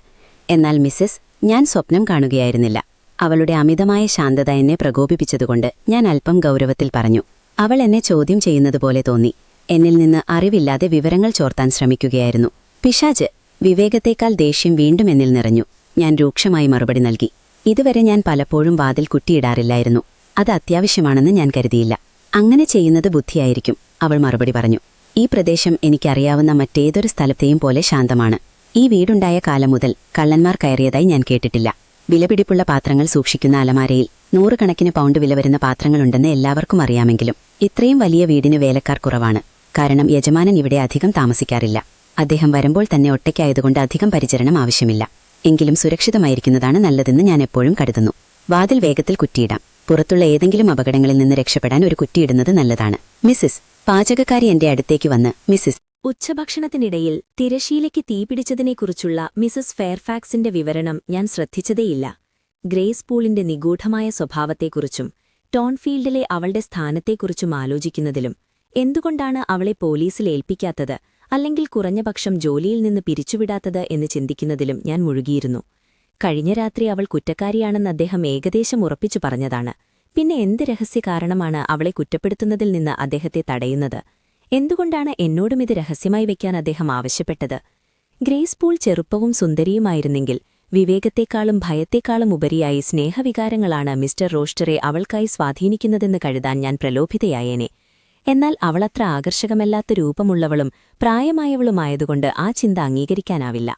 എന്നാൽ മിസസ്, ഞാൻ സ്വപ്നം കാണുകയായിരുന്നില്ല. അവളുടെ അമിതമായ ശാന്തത എന്നെ പ്രകോപിപ്പിച്ചതുകൊണ്ട് ഞാൻ അല്പം ഗൗരവത്തിൽ പറഞ്ഞു. അവൾ എന്നെ ചോദ്യം ചെയ്യുന്നതുപോലെ തോന്നി. എന്നിൽ നിന്ന് അറിവില്ലാതെ വിവരങ്ങൾ ചോർത്താൻ ശ്രമിക്കുകയായിരുന്നു. പിശാച്! വിവേകത്തേക്കാൾ ദേഷ്യം വീണ്ടും എന്നിൽ നിറഞ്ഞു. ഞാൻ രൂക്ഷമായി മറുപടി നൽകി. ഇതുവരെ ഞാൻ പലപ്പോഴും വാതിൽ കുറ്റിയിടാറില്ലായിരുന്നു. അത് അത്യാവശ്യമാണെന്ന് ഞാൻ കരുതിയില്ല. അങ്ങനെ ചെയ്യുന്നത് ബുദ്ധിയായിരിക്കും, അവൾ മറുപടി പറഞ്ഞു. ഈ പ്രദേശം എനിക്കറിയാവുന്ന മറ്റേതൊരു സ്ഥലത്തെയും പോലെ ശാന്തമാണ്. ഈ വീടുണ്ടായ കാലം മുതൽ കള്ളന്മാർ കയറിയതായി ഞാൻ കേട്ടിട്ടില്ല. വിലപിടിപ്പുള്ള പാത്രങ്ങൾ സൂക്ഷിക്കുന്ന അലമാരയിൽ 100 കണക്കിന് പൗണ്ട് വില വരുന്ന പാത്രങ്ങളുണ്ടെന്ന് എല്ലാവർക്കും അറിയാമെങ്കിലും ഇത്രയും വലിയ വീടിന് വേലക്കാർ കുറവാണ്. കാരണം യജമാനൻ ഇവിടെ അധികം താമസിക്കാറില്ല. അദ്ദേഹം വരുമ്പോൾ തന്നെ ഒറ്റയ്ക്കായതുകൊണ്ട് അധികം പരിചരണം ആവശ്യമില്ല. എങ്കിലും സുരക്ഷിതമായിരിക്കുന്നതാണ് നല്ലതെന്ന് ഞാൻ എപ്പോഴും കരുതുന്നു. വാതിൽ വേഗത്തിൽ കുറ്റിയിടാം. പുറത്തുള്ള ഏതെങ്കിലും അപകടങ്ങളിൽ നിന്ന് രക്ഷപ്പെടാൻ ഒരു കുറ്റിയിടുന്നത് നല്ലതാണ്. മിസ്സിസ്, പാചകക്കാരി എന്റെ അടുത്തേക്ക് വന്ന് മിസ്സിസ്. ഉച്ചഭക്ഷണത്തിനിടയിൽ തിരശീലയ്ക്ക് തീപിടിച്ചതിനെക്കുറിച്ചുള്ള മിസസ് ഫെയർഫാക്സിന്റെ വിവരണം ഞാൻ ശ്രദ്ധിച്ചതേയില്ല. ഗ്രേസ് പൂളിന്റെ നിഗൂഢമായ സ്വഭാവത്തെക്കുറിച്ചും ടോൺഫീൽഡിലെ അവളുടെ സ്ഥാനത്തെക്കുറിച്ചും ആലോചിക്കുന്നതിലും എന്തുകൊണ്ടാണ് അവളെ പോലീസിൽ ഏൽപ്പിക്കാത്തത്, അല്ലെങ്കിൽ കുറഞ്ഞപക്ഷം ജോലിയിൽ നിന്ന് പിരിച്ചുവിടാത്തത് എന്ന് ചിന്തിക്കുന്നതിലും ഞാൻ മുഴുകിയിരുന്നു. കഴിഞ്ഞ രാത്രി അവൾ കുറ്റക്കാരിയാണെന്ന് അദ്ദേഹം ഏകദേശം ഉറപ്പിച്ചു പറഞ്ഞതാണ്. പിന്നെ എന്ത് രഹസ്യകാരണമാണ് അവളെ കുറ്റപ്പെടുത്തുന്നതിൽ നിന്ന് അദ്ദേഹത്തെ തടയുന്നത്? എന്തുകൊണ്ടാണ് എന്നോടും ഇത് രഹസ്യമായി വയ്ക്കാൻ അദ്ദേഹം ആവശ്യപ്പെട്ടത്? ഗ്രേസ് പൂൾ ചെറുപ്പവും സുന്ദരിയുമായിരുന്നെങ്കിൽ വിവേകത്തെക്കാളും ഭയത്തെക്കാളും ഉപരിയായി സ്നേഹവികാരങ്ങളാണ് മിസ്റ്റർ റോസ്റ്ററെ അവൾക്കായി സ്വാധീനിക്കുന്നതെന്ന് കരുതാൻ ഞാൻ പ്രലോഭിതയായേനെ. എന്നാൽ അവളത്ര ആകർഷകമല്ലാത്ത രൂപമുള്ളവളും പ്രായമായവളുമായതുകൊണ്ട് ആ ചിന്ത അംഗീകരിക്കാനാവില്ല.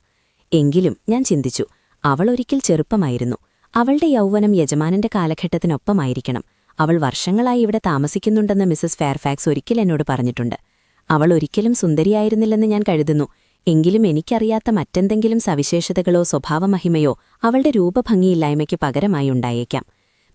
എങ്കിലും ഞാൻ ചിന്തിച്ചു, അവളൊരിക്കൽ ചെറുപ്പമായിരുന്നു. അവളുടെ യൗവനം യജമാനന്റെ കാലഘട്ടത്തിനൊപ്പമായിരിക്കണം. അവൾ വർഷങ്ങളായി ഇവിടെ താമസിക്കുന്നുണ്ടെന്ന് മിസസ് ഫെയർഫാക്സ് ഒരിക്കൽ എന്നോട് പറഞ്ഞിട്ടുണ്ട്. അവൾ ഒരിക്കലും സുന്ദരിയായിരുന്നില്ലെന്ന് ഞാൻ കരുതുന്നു. എങ്കിലും എനിക്കറിയാത്ത മറ്റെന്തെങ്കിലും സവിശേഷതകളോ സ്വഭാവമഹിമയോ അവളുടെ രൂപഭംഗിയില്ലായ്മയ്ക്ക് പകരമായി ഉണ്ടായേക്കാം.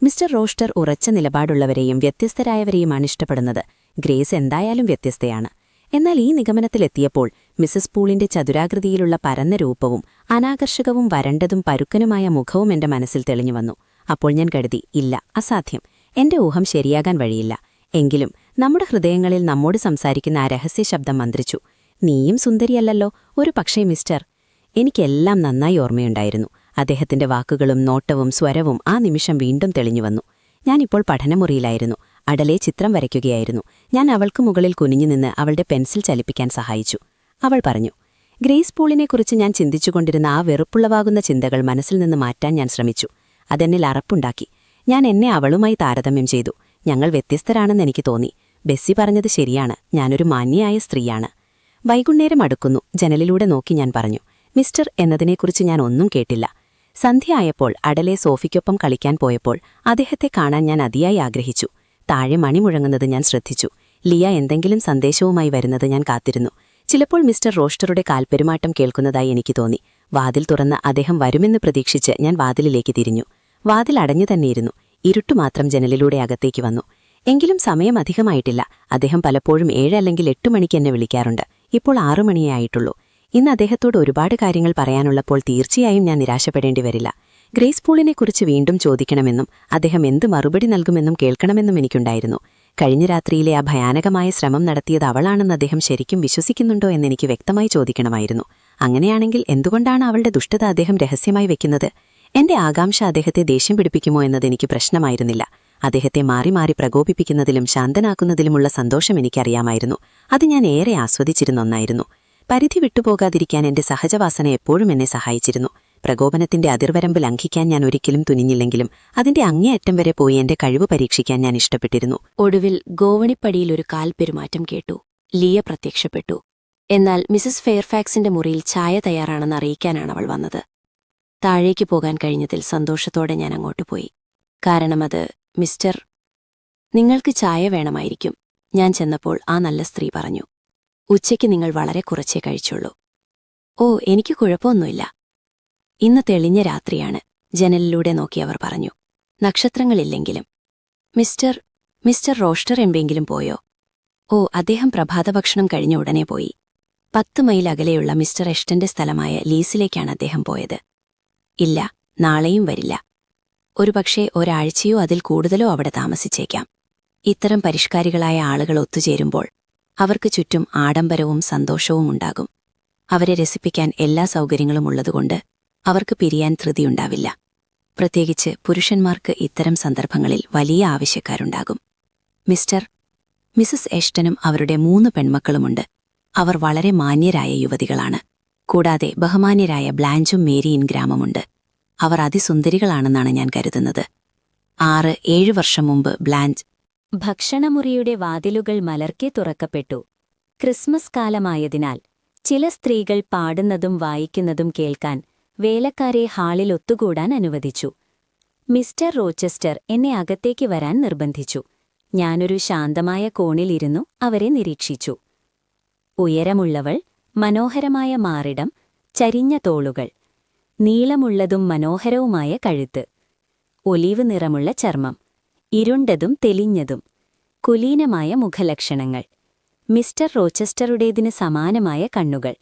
മിസ്റ്റർ റോസ്റ്റർ ഉറച്ച നിലപാടുള്ളവരെയും വ്യത്യസ്തരായവരെയുമാണ് ഇഷ്ടപ്പെടുന്നത്. ഗ്രേസ് എന്തായാലും വ്യത്യസ്തയാണ്. എന്നാൽ ഈ നിഗമനത്തിലെത്തിയപ്പോൾ മിസസ് പൂളിന്റെ ചതുരാകൃതിയിലുള്ള പരന്ന രൂപവും അനാകർഷകവും വരണ്ടതും പരുക്കനുമായ മുഖവും എന്റെ മനസ്സിൽ തെളിഞ്ഞുവന്നു. അപ്പോൾ ഞാൻ കരുതി, ഇല്ല, അസാധ്യം. എന്റെ ഊഹം ശരിയാകാൻ വഴിയില്ല. എങ്കിലും നമ്മുടെ ഹൃദയങ്ങളിൽ നമ്മോട് സംസാരിക്കുന്ന ആ രഹസ്യ ശബ്ദം മന്ത്രിച്ചു, നീയും സുന്ദരിയല്ലല്ലോ, ഒരു പക്ഷേ മിസ്റ്റർ. എനിക്കെല്ലാം നന്നായി ഓർമ്മയുണ്ടായിരുന്നു. അദ്ദേഹത്തിന്റെ വാക്കുകളും നോട്ടവും സ്വരവും ആ നിമിഷം വീണ്ടും തെളിഞ്ഞുവന്നു. ഞാനിപ്പോൾ പഠനമുറിയിലായിരുന്നു. അടലെ ചിത്രം വരയ്ക്കുകയായിരുന്നു. ഞാൻ അവൾക്ക് മുകളിൽ കുനിഞ്ഞുനിന്ന് അവളുടെ പെൻസിൽ ചലിപ്പിക്കാൻ സഹായിച്ചു. അവൾ പറഞ്ഞു, ഗ്രേസ് പൂളിനെക്കുറിച്ച് ഞാൻ ചിന്തിച്ചുകൊണ്ടിരുന്ന ആ വെറുപ്പുളവാകുന്ന ചിന്തകൾ മനസ്സിൽ നിന്ന് മാറ്റാൻ ഞാൻ ശ്രമിച്ചു. അതെന്നിൽ അറപ്പുണ്ടാക്കി. ഞാൻ എന്നെ അവളുമായി താരതമ്യം ചെയ്തു. ഞങ്ങൾ വ്യത്യസ്തരാണെന്ന് എനിക്ക് തോന്നി. ബെസ്സി പറഞ്ഞത് ശരിയാണ്, ഞാനൊരു മാന്യയായ സ്ത്രീയാണ്. വൈകുന്നേരം അടുക്കുന്നു. ജനലിലൂടെ നോക്കി ഞാൻ പറഞ്ഞു, മിസ്റ്റർ എന്നതിനെക്കുറിച്ച് ഞാൻ ഒന്നും കേട്ടില്ല. സന്ധ്യയായപ്പോൾ അടലെ സോഫിക്കൊപ്പം കളിക്കാൻ പോയപ്പോൾ അദ്ദേഹത്തെ കാണാൻ ഞാൻ അതിയായി ആഗ്രഹിച്ചു. താഴെ മണി മുഴങ്ങുന്നത് ഞാൻ ശ്രദ്ധിച്ചു. ലിയ എന്തെങ്കിലും സന്ദേശവുമായി വരുന്നത് ഞാൻ കാത്തിരുന്നു. ചിലപ്പോൾ മിസ്റ്റർ റോസ്റ്ററുടെ കാൽപ്പെരുമാട്ടം കേൾക്കുന്നതായി എനിക്ക് തോന്നി. വാതിൽ തുറന്ന് അദ്ദേഹം വരുമെന്ന് പ്രതീക്ഷിച്ച് ഞാൻ വാതിലിലേക്ക് തിരിഞ്ഞു. വാതിൽ അടഞ്ഞു തന്നെയിരുന്നു. ഇരുട്ടുമാത്രം ജനലിലൂടെ അകത്തേക്ക് വന്നു. എങ്കിലും സമയം അധികമായിട്ടില്ല. അദ്ദേഹം പലപ്പോഴും 7 അല്ലെങ്കിൽ 8 മണിക്ക് എന്നെ വിളിക്കാറുണ്ട്. ഇപ്പോൾ 6 മണിയേ ആയിട്ടുള്ളൂ. ഇന്ന് അദ്ദേഹത്തോട് ഒരുപാട് കാര്യങ്ങൾ പറയാനുള്ളപ്പോൾ തീർച്ചയായും ഞാൻ നിരാശപ്പെടേണ്ടി വരില്ല. ഗ്രേസ് പൂളിനെക്കുറിച്ച് വീണ്ടും ചോദിക്കണമെന്നും അദ്ദേഹം എന്ത് മറുപടി നൽകുമെന്നും കേൾക്കണമെന്നും എനിക്കുണ്ടായിരുന്നു. കഴിഞ്ഞ രാത്രിയിലെ ആ ഭയാനകമായ ശ്രമം നടത്തിയത് അവളാണെന്ന് അദ്ദേഹം ശരിക്കും വിശ്വസിക്കുന്നുണ്ടോ എന്നെനിക്ക് വ്യക്തമായി ചോദിക്കണമായിരുന്നു. അങ്ങനെയാണെങ്കിൽ എന്തുകൊണ്ടാണ് അവളുടെ ദുഷ്ടത അദ്ദേഹം രഹസ്യമായി വെക്കുന്നത്? എന്റെ ആകാംക്ഷ അദ്ദേഹത്തെ ദേഷ്യം പിടിപ്പിക്കുമോ എന്നതെനിക്ക് പ്രശ്നമായിരുന്നില്ല. അദ്ദേഹത്തെ മാറി മാറി പ്രകോപിപ്പിക്കുന്നതിലും ശാന്തനാക്കുന്നതിലുമുള്ള സന്തോഷം എനിക്കറിയാമായിരുന്നു. അത് ഞാൻ ഏറെ ആസ്വദിച്ചിരുന്ന ഒന്നായിരുന്നു. പരിധി വിട്ടുപോകാതിരിക്കാൻ എന്റെ സഹജവാസന എപ്പോഴും എന്നെ സഹായിച്ചിരുന്നു. പ്രകോപനത്തിന്റെ അതിർവരമ്പ് ലംഘിക്കാൻ ഞാൻ ഒരിക്കലും തുനിഞ്ഞില്ലെങ്കിലും അതിന്റെ അങ്ങേയറ്റം വരെ പോയി എന്റെ കഴിവ് പരീക്ഷിക്കാൻ ഞാൻ ഇഷ്ടപ്പെട്ടിരുന്നു. ഒടുവിൽ ഗോവണിപ്പടിയിലൊരു കാൽപ്പെരുമാറ്റം കേട്ടു. ലിയ പ്രത്യക്ഷപ്പെട്ടു. എന്നാൽ മിസസ് ഫെയർഫാക്സിന്റെ മുറിയിൽ ചായ തയ്യാറാണെന്ന് അറിയിക്കാനാണ് അവൾ വന്നത്. താഴേക്ക് പോകാൻ കഴിഞ്ഞതിൽ സന്തോഷത്തോടെ ഞാൻ അങ്ങോട്ട് പോയി. കാരണം അത് മിസ്റ്റർ, നിങ്ങൾക്ക് ചായ വേണമായിരിക്കും. ഞാൻ ചെന്നപ്പോൾ ആ നല്ല സ്ത്രീ പറഞ്ഞു, ഉച്ചയ്ക്ക് നിങ്ങൾ വളരെ കുറച്ചേ കഴിച്ചുള്ളൂ. ഓ, എനിക്ക് കുഴപ്പമൊന്നുമില്ല. ഇന്ന് തെളിഞ്ഞ രാത്രിയാണ്, ജനലിലൂടെ നോക്കി അവർ പറഞ്ഞു. നക്ഷത്രങ്ങളില്ലെങ്കിലും. മിസ്റ്റർ റോസ്റ്റർ എമ്പെങ്കിലും പോയോ? ഓ, അദ്ദേഹം പ്രഭാതഭക്ഷണം കഴിഞ്ഞ ഉടനെ പോയി. 10 മൈൽ അകലെയുള്ള മിസ്റ്റർ എഷ്ടന്റെ സ്ഥലമായ ലീസിലേക്കാണ് അദ്ദേഹം പോയത്. ഇല്ല, നാളെയും വരില്ല. ഒരുപക്ഷേ ഒരാഴ്ചയോ അതിൽ കൂടുതലോ അവിടെ താമസിച്ചേക്കാം. ഇത്തരം പരിഷ്കാരികളായ ആളുകൾ ഒത്തുചേരുമ്പോൾ അവർക്ക് ചുറ്റും ആഡംബരവും സന്തോഷവും ഉണ്ടാകും. അവരെ രസിപ്പിക്കാൻ എല്ലാ സൗകര്യങ്ങളും ഉള്ളതുകൊണ്ട് അവർക്ക് പിരിയാൻ ധൃതിയുണ്ടാവില്ല. പ്രത്യേകിച്ച് പുരുഷന്മാർക്ക് ഇത്തരം സന്ദർഭങ്ങളിൽ വലിയ ആവശ്യക്കാരുണ്ടാകും. മിസസ് എഷ്ടനും അവരുടെ 3 പെൺമക്കളുമുണ്ട്. അവർ വളരെ മാന്യരായ യുവതികളാണ്. കൂടാതെ ബഹുമാന്യരായ ബ്ലാഞ്ചും മേരിയും ഗ്രാമമുണ്ട്. അവർ അതിസുന്ദരികളാണെന്നാണ് ഞാൻ കരുതുന്നത്. 6-7 വർഷം മുമ്പ് ബ്ലാഞ്ച് ഭക്ഷണമുറിയുടെ വാതിലുകൾ മലർക്കെ തുറക്കപ്പെട്ടു. ക്രിസ്മസ് കാലമായതിനാൽ ചില സ്ത്രീകൾ പാടുന്നതും വായിക്കുന്നതും കേൾക്കാൻ വേലക്കാരെ ഹാളിൽ ഒത്തുകൂടാൻ അനുവദിച്ചു. മിസ്റ്റർ റോച്ചസ്റ്റർ എന്നെ അകത്തേക്ക് വരാൻ നിർബന്ധിച്ചു. ഞാനൊരു ശാന്തമായ കോണിലിരുന്നു അവരെ നിരീക്ഷിച്ചു. ഉയരമുള്ളവൾ, മനോഹരമായ മാറിടം, ചരിഞ്ഞ തോളുകൾ, നീളമുള്ളതും മനോഹരവുമായ കഴുത്ത്, ഒലീവ് നിറമുള്ള ചർമ്മം, ഇരുണ്ടതും തെളിഞ്ഞതും, കുലീനമായ മുഖലക്ഷണങ്ങൾ. മിസ്റ്റർ റോച്ചസ്റ്ററുടേതിന് സമാനമായ കണ്ണുകൾ,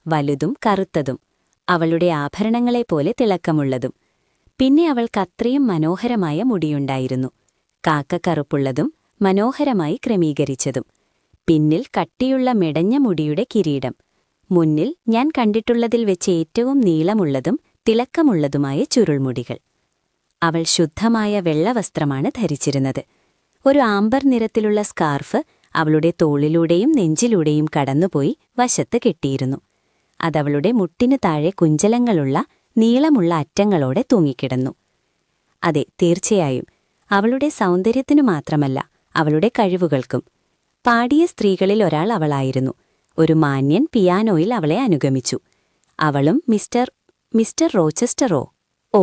വലുതും കറുത്തതും, അവളുടെ ആഭരണങ്ങളെപ്പോലെ തിളക്കമുള്ളതും. പിന്നെ അവൾക്കത്രയും മനോഹരമായ മുടിയുണ്ടായിരുന്നു, കാക്കക്കറുപ്പുള്ളതും മനോഹരമായി ക്രമീകരിച്ചതും. പിന്നിൽ കട്ടിയുള്ള മെടഞ്ഞ മുടിയുടെ കിരീടം. മുന്നിൽ ഞാൻ കണ്ടിട്ടുള്ളതിൽ വെച്ച് ഏറ്റവും നീളമുള്ളതും തിളക്കമുള്ളതുമായ ചുരുൾമുടികൾ. അവൾ ശുദ്ധമായ വെള്ളവസ്ത്രമാണ് ധരിച്ചിരുന്നത്. ഒരു ആംബർ നിറത്തിലുള്ള സ്കാർഫ് അവളുടെ തോളിലൂടെയും നെഞ്ചിലൂടെയും കടന്നുപോയി വശത്ത് കെട്ടിയിരുന്നു. അതവളുടെ മുട്ടിനു താഴെ കുഞ്ചലങ്ങളുള്ള നീളമുള്ള അറ്റങ്ങളോടെ തൂങ്ങിക്കിടന്നു. അതെ, തീർച്ചയായും അവളുടെ സൗന്ദര്യത്തിനു മാത്രമല്ല, അവളുടെ കഴിവുകൾക്കും. പാടിയ സ്ത്രീകളിൽ ഒരാൾ അവളായിരുന്നു. ഒരു മാന്യൻ പിയാനോയിൽ അവളെ അനുഗമിച്ചു. അവളും മിസ്റ്റർ റോച്ചസ്റ്ററോ? ഓ,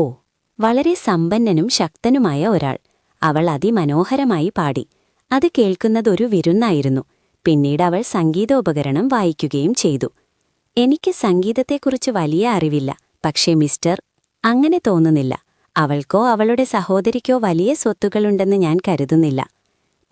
വളരെ സമ്പന്നനും ശക്തനുമായ ഒരാൾ. അവൾ അതിമനോഹരമായി പാടി. അത് കേൾക്കുന്നതൊരു വിരുന്നായിരുന്നു. പിന്നീട് അവൾ സംഗീതോപകരണം വായിക്കുകയും ചെയ്തു. എനിക്ക് സംഗീതത്തെക്കുറിച്ച് വലിയ അറിവില്ല, പക്ഷേ മിസ്റ്റർ, അങ്ങനെ തോന്നുന്നില്ല. അവൾക്കോ അവളുടെ സഹോദരിക്കോ വലിയ സ്വത്തുകളുണ്ടെന്ന് ഞാൻ കരുതുന്നില്ല.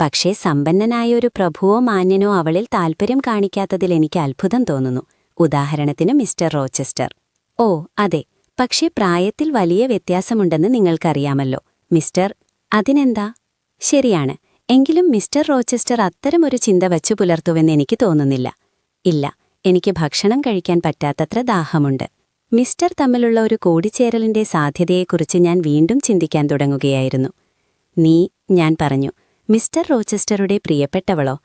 പക്ഷേ സമ്പന്നനായ ഒരു പ്രഭുവോ മാന്യനോ അവളിൽ താൽപ്പര്യം കാണിക്കാത്തതിൽ എനിക്ക് അത്ഭുതം തോന്നുന്നു. ഉദാഹരണത്തിന് മിസ്റ്റർ റോച്ചസ്റ്റർ. ഓ അതെ, പക്ഷേ പ്രായത്തിൽ വലിയ വ്യത്യാസമുണ്ടെന്ന് നിങ്ങൾക്കറിയാമല്ലോ മിസ്റ്റർ. അതിനെന്താ? ശരിയാണ്. എങ്കിലും മിസ്റ്റർ റോച്ചസ്റ്റർ അത്തരമൊരു ചിന്ത വച്ചു പുലർത്തുവെന്ന് എനിക്ക് തോന്നുന്നില്ല. ഇല്ല, എനിക്ക് ഭക്ഷണം കഴിക്കാൻ പറ്റാത്തത്ര ദാഹമുണ്ട്. മിസ്റ്റർ തമ്മിലുള്ള ഒരു കൂടിച്ചേരലിന്റെ സാധ്യതയെക്കുറിച്ച് ഞാൻ വീണ്ടും ചിന്തിക്കാൻ തുടങ്ങുകയായിരുന്നു. ഞാൻ പറഞ്ഞു, മിസ്റ്റർ റോച്ചസ്റ്ററുടെ പ്രിയപ്പെട്ടവളോ?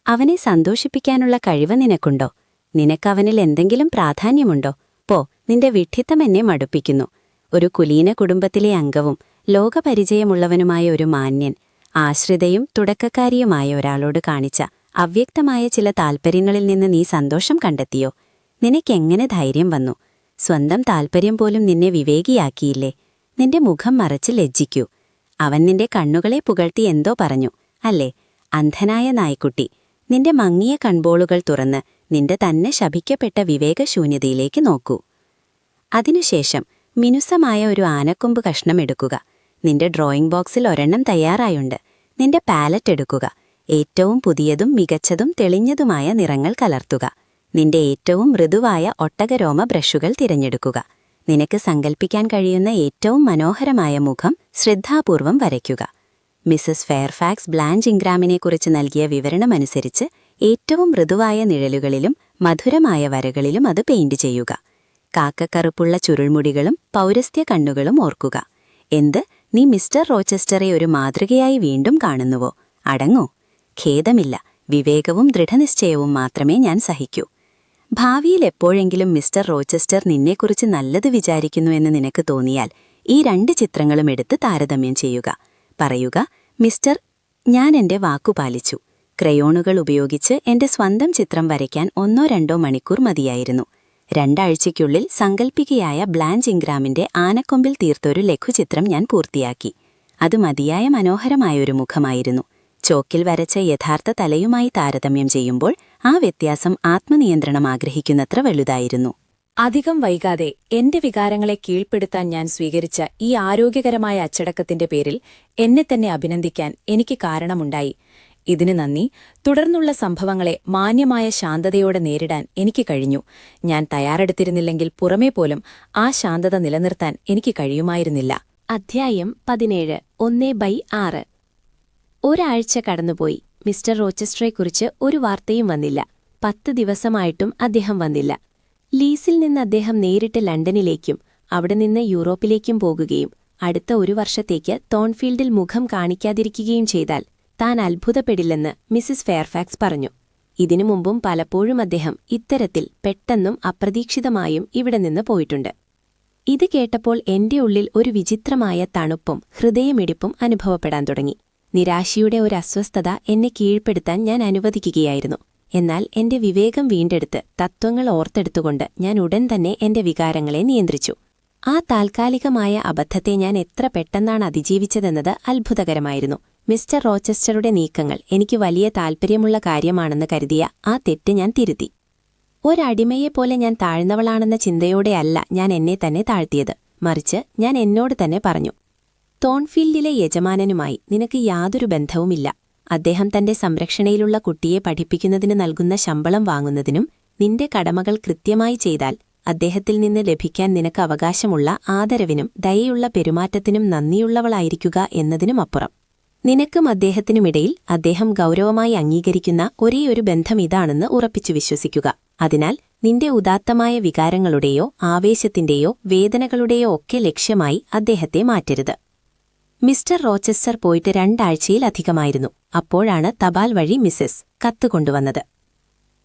അവനെ സന്തോഷിപ്പിക്കാനുള്ള കഴിവ് നിനക്കുണ്ടോ? നിനക്കവനിൽ എന്തെങ്കിലും പ്രാധാന്യമുണ്ടോ? പോ, നിന്റെ വിഡ്ഢിത്തം എന്നെ മടുപ്പിക്കുന്നു. ഒരു കുലീന കുടുംബത്തിലെ അംഗവും ലോകപരിചയമുള്ളവനുമായ ഒരു മാന്യൻ, ആശ്രിതയും തുടക്കക്കാരിയുമായ ഒരാളോട് കാണിച്ച അവ്യക്തമായ ചില താൽപ്പര്യങ്ങളിൽ നിന്ന് നീ സന്തോഷം കണ്ടെത്തിയോ? നിനക്കെങ്ങനെ ധൈര്യം വന്നു? സ്വന്തം താൽപ്പര്യം പോലും നിന്നെ വിവേകിയാക്കിയില്ലേ? നിന്റെ മുഖം മറച്ച് ലജ്ജിക്കൂ. അവൻ നിന്റെ കണ്ണുകളെ പുകഴ്ത്തി എന്തോ പറഞ്ഞു, അല്ലേ? അന്ധനായ നായ്ക്കുട്ടി, നിന്റെ മങ്ങിയ കൺബോളുകൾ തുറന്ന് നിന്റെ തന്നെ ശപിക്കപ്പെട്ട വിവേകശൂന്യതയിലേക്ക് നോക്കൂ. അതിനുശേഷം മിനുസമായ ഒരു ആനക്കൊമ്പ് കഷ്ണം എടുക്കുക. നിന്റെ ഡ്രോയിംഗ് ബോക്സിൽ ഒരെണ്ണം തയ്യാറായുണ്ട്. നിന്റെ പാലറ്റ് എടുക്കുക. ഏറ്റവും പുതിയതും മികച്ചതും തെളിഞ്ഞതുമായ നിറങ്ങൾ കലർത്തുക. നിന്റെ ഏറ്റവും മൃദുവായ ഒട്ടകരോമ ബ്രഷുകൾ തിരഞ്ഞെടുക്കുക. നിനക്ക് സങ്കൽപ്പിക്കാൻ കഴിയുന്ന ഏറ്റവും മനോഹരമായ മുഖം ശ്രദ്ധാപൂർവം വരയ്ക്കുക. മിസസ് ഫെയർഫാക്സ് ബ്ലാഞ്ച് ഇൻഗ്രാമിനെക്കുറിച്ച് നൽകിയ വിവരണമനുസരിച്ച് ഏറ്റവും മൃദുവായ നിഴലുകളിലും മധുരമായ വരകളിലും അത് പെയിന്റ് ചെയ്യുക. കാക്കക്കറുപ്പുള്ള ചുരുൾമുടികളും പൗരസ്ത്യ കണ്ണുകളും ഓർക്കുക. എന്ത്, നീ മിസ്റ്റർ റോച്ചസ്റ്ററെ ഒരു മാതൃകയായി വീണ്ടും കാണുന്നുവോ? അടങ്ങൂ. ഖേദമില്ല, വിവേകവും ദൃഢനിശ്ചയവും മാത്രമേ ഞാൻ സഹിക്കൂ. ഭാവിയിൽ എപ്പോഴെങ്കിലും മിസ്റ്റർ റോച്ചസ്റ്റർ നിന്നെക്കുറിച്ച് നല്ലത് വിചാരിക്കുന്നുവെന്ന് നിനക്ക് തോന്നിയാൽ ഈ 2 ചിത്രങ്ങളും എടുത്ത് താരതമ്യം ചെയ്യുക. പറയുക, മിസ്റ്റർ, ഞാൻ എന്റെ വാക്കുപാലിച്ചു. ക്രയോണുകൾ ഉപയോഗിച്ച് എന്റെ സ്വന്തം ചിത്രം വരയ്ക്കാൻ 1-2 മണിക്കൂർ മതിയായിരുന്നു. 2 ആഴ്ചയ്ക്കുള്ളിൽ സങ്കൽപ്പികയായ ബ്ലാഞ്ച് ഇൻഗ്രാമിന്റെ ആനക്കൊമ്പിൽ തീർത്തൊരു ലഘുചിത്രം ഞാൻ പൂർത്തിയാക്കി. അത് മതിയായ മനോഹരമായൊരു മുഖമായിരുന്നു. ചോക്കിൽ വരച്ച യഥാർത്ഥ തലയുമായി താരതമ്യം ചെയ്യുമ്പോൾ ആ വ്യത്യാസം ആത്മനിയന്ത്രണം ആഗ്രഹിക്കുന്നത്ര വലുതായിരുന്നു. അധികം വൈകാതെ എന്റെ വികാരങ്ങളെ കീഴ്പ്പെടുത്താൻ ഞാൻ സ്വീകരിച്ച ഈ ആരോഗ്യകരമായ അച്ചടക്കത്തിന്റെ പേരിൽ എന്നെ തന്നെ അഭിനന്ദിക്കാൻ എനിക്ക് കാരണമുണ്ടായി. ഇതിന് നന്ദി. തുടർന്നുള്ള സംഭവങ്ങളെ മാന്യമായ ശാന്തതയോടെ നേരിടാൻ എനിക്ക് കഴിഞ്ഞു. ഞാൻ തയ്യാറെടുത്തിരുന്നില്ലെങ്കിൽ പുറമേ പോലും ആ ശാന്തത നിലനിർത്താൻ എനിക്ക് കഴിയുമായിരുന്നില്ല. അധ്യായം 17 1/6. ഒരാഴ്ച കടന്നുപോയി. മിസ്റ്റർ റോച്ചസ്റ്ററെക്കുറിച്ച് ഒരു വാർത്തയും വന്നില്ല. 10 ദിവസമായിട്ടും അദ്ദേഹം വന്നില്ല. ലീസിൽ നിന്ന് അദ്ദേഹം നേരിട്ട് ലണ്ടനിലേക്കും അവിടെ നിന്ന് യൂറോപ്പിലേക്കും പോകുകയും അടുത്ത 1 വർഷത്തേക്ക് തോൺഫീൽഡിൽ മുഖം കാണിക്കാതിരിക്കുകയും ചെയ്താൽ താൻ അത്ഭുതപ്പെടില്ലെന്ന് മിസ്സിസ് ഫെയർഫാക്സ് പറഞ്ഞു. ഇതിനു മുമ്പും പലപ്പോഴും അദ്ദേഹം ഇത്തരത്തിൽ പെട്ടെന്നും അപ്രതീക്ഷിതമായും ഇവിടെ നിന്ന് പോയിട്ടുണ്ട്. ഇത് കേട്ടപ്പോൾ എന്റെ ഉള്ളിൽ ഒരു വിചിത്രമായ തണുപ്പും ഹൃദയമിടിപ്പും അനുഭവപ്പെടാൻ തുടങ്ങി. നിരാശയുടെ ഒരു അസ്വസ്ഥത എന്നെ കീഴ്പ്പെടുത്താൻ ഞാൻ അനുവദിക്കുകയായിരുന്നു. എന്നാൽ എന്റെ വിവേകം വീണ്ടെടുത്ത് തത്വങ്ങൾ ഓർത്തെടുത്തുകൊണ്ട് ഞാൻ ഉടൻ തന്നെ എന്റെ വികാരങ്ങളെ നിയന്ത്രിച്ചു. ആ താൽക്കാലികമായ അബദ്ധത്തെ ഞാൻ എത്ര പെട്ടെന്നാണ് അതിജീവിച്ചതെന്നത് അത്ഭുതകരമായിരുന്നു. മിസ്റ്റർ റോച്ചസ്റ്ററുടെ നീക്കങ്ങൾ എനിക്ക് വലിയ താൽപ്പര്യമുള്ള കാര്യമാണെന്ന് കരുതിയ ആ തെറ്റ് ഞാൻ തിരുത്തി. ഒരടിമയെപ്പോലെ ഞാൻ താഴ്ന്നവളാണെന്ന ചിന്തയോടെയല്ല ഞാൻ എന്നെ തന്നെ താഴ്ത്തിയത്. മറിച്ച് ഞാൻ എന്നോട് തന്നെ പറഞ്ഞു, തോൺഫീൽഡിലെ യജമാനനുമായി നിനക്ക് യാതൊരു ബന്ധവുമില്ല. അദ്ദേഹം തന്റെ സംരക്ഷണയിലുള്ള കുട്ടിയെ പഠിപ്പിക്കുന്നതിന് നൽകുന്ന ശമ്പളം വാങ്ങുന്നതിനും നിന്റെ കടമകൾ കൃത്യമായി ചെയ്താൽ അദ്ദേഹത്തിൽ നിന്ന് ലഭിക്കാൻ നിനക്ക് അവകാശമുള്ള ആദരവിനും ദയയുള്ള പെരുമാറ്റത്തിനും നന്ദിയുള്ളവളായിരിക്കുക എന്നതിനുമപ്പുറം നിനക്കും അദ്ദേഹത്തിനുമിടയിൽ അദ്ദേഹം ഗൗരവമായി അംഗീകരിക്കുന്ന ഒരേയൊരു ബന്ധം ഇതാണെന്ന് ഉറപ്പിച്ചു വിശ്വസിക്കുക. അതിനാൽ നിന്റെ ഉദാത്തമായ വികാരങ്ങളുടെയോ ആവേശത്തിന്റെയോ വേദനകളുടെയോ ഒക്കെ ലക്ഷ്യമായി അദ്ദേഹത്തെ മാറ്റരുത്. മിസ്റ്റർ റോച്ചസ്റ്റർ പോയിട്ട് 2 ആഴ്ചയിലധികമായിരുന്നു. അപ്പോഴാണ് തപാൽ വഴി മിസ്സസ് കത്ത് കൊണ്ടുവന്നത്.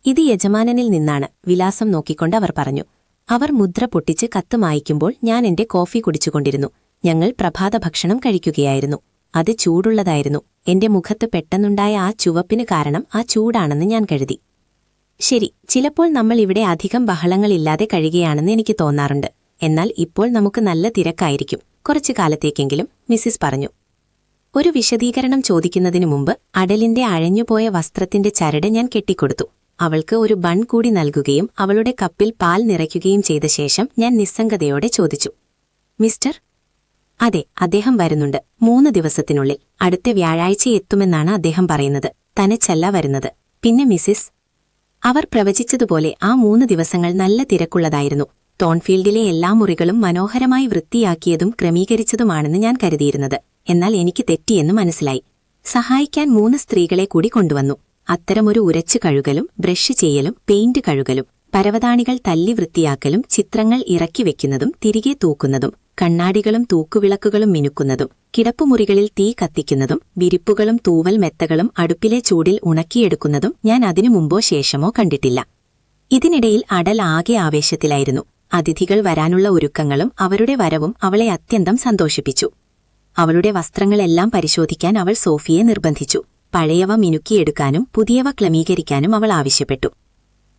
ഇത് യജമാനനിൽ നിന്നാണ്. വിലാസം നോക്കിക്കൊണ്ട് അവർ പറഞ്ഞു. അവർ മുദ്ര പൊട്ടിച്ച് കത്ത് മായ്ക്കുമ്പോൾ ഞാൻ എന്റെ കോഫി കുടിച്ചുകൊണ്ടിരുന്നു. ഞങ്ങൾ പ്രഭാതഭക്ഷണം കഴിക്കുകയായിരുന്നു. അത് ചൂടുള്ളതായിരുന്നു. എന്റെ മുഖത്ത് പെട്ടെന്നുണ്ടായ ആ ചുവപ്പിന് കാരണം ആ ചൂടാണെന്ന് ഞാൻ കരുതി. ശരി, ചിലപ്പോൾ നമ്മൾ ഇവിടെ അധികം ബഹളങ്ങളില്ലാതെ കഴിയുകയാണെന്ന് എനിക്ക് തോന്നാറുണ്ട്. എന്നാൽ ഇപ്പോൾ നമുക്ക് നല്ല തിരക്കായിരിക്കും, കുറച്ചു കാലത്തേക്കെങ്കിലും, മിസ്സിസ് പറഞ്ഞു. ഒരു വിശദീകരണം ചോദിക്കുന്നതിനു മുമ്പ് അഡലിന്റെ അഴഞ്ഞുപോയ വസ്ത്രത്തിന്റെ ചരട് ഞാൻ കെട്ടിക്കൊടുത്തു. അവൾക്ക് ഒരു ബൺ കൂടി നൽകുകയും അവളുടെ കപ്പിൽ പാൽ നിറയ്ക്കുകയും ചെയ്ത ശേഷം ഞാൻ നിസ്സംഗതയോടെ ചോദിച്ചു, മിസ്റ്റർ? അതെ, അദ്ദേഹം വരുന്നുണ്ട്. 3 ദിവസത്തിനുള്ളിൽ. അടുത്ത വ്യാഴാഴ്ച എത്തുമെന്നാണ് അദ്ദേഹം പറയുന്നത്. തനിച്ചല്ല വരുന്നത്. പിന്നെ മിസ്സിസ്? അവർ പ്രവചിച്ചതുപോലെ ആ 3 ദിവസങ്ങൾ നല്ല തിരക്കുള്ളതായിരുന്നു. തോൺഫീൽഡിലെ എല്ലാ മുറികളും മനോഹരമായി വൃത്തിയാക്കിയതും ക്രമീകരിച്ചതുമാണെന്ന് ഞാൻ കരുതിയിരുന്നത്. എന്നാൽ എനിക്ക് തെറ്റിയെന്ന് മനസ്സിലായി. സഹായിക്കാൻ 3 സ്ത്രീകളെ കൂടി കൊണ്ടുവന്നു. അത്തരമൊരു ഉരച്ചു കഴുകലും ബ്രഷ് ചെയ്യലും പെയിന്റ് കഴുകലും പരവതാണികൾ തല്ലി വൃത്തിയാക്കലും ചിത്രങ്ങൾ ഇറക്കി വെക്കുന്നതും തിരികെ തൂക്കുന്നതും കണ്ണാടികളും തൂക്കുവിളക്കുകളും മിനുക്കുന്നതും കിടപ്പുമുറികളിൽ തീ കത്തിക്കുന്നതും വിരിപ്പുകളും തൂവൽ മെത്തകളും അടുപ്പിലെ ചൂടിൽ ഉണക്കിയെടുക്കുന്നതും ഞാൻ അതിനു മുമ്പോ ശേഷമോ കണ്ടിട്ടില്ല. ഇതിനിടയിൽ അടൽ ആകെ ആവേശത്തിലായിരുന്നു. അതിഥികൾ വരാനുള്ള ഒരുക്കങ്ങളും അവരുടെ വരവും അവളെ അത്യന്തം സന്തോഷിപ്പിച്ചു. അവളുടെ വസ്ത്രങ്ങളെല്ലാം പരിശോധിക്കാൻ അവൾ സോഫിയെ നിർബന്ധിച്ചു. പഴയവ മിനുക്കിയെടുക്കാനും പുതിയവ ക്രമീകരിക്കാനും അവൾ ആവശ്യപ്പെട്ടു.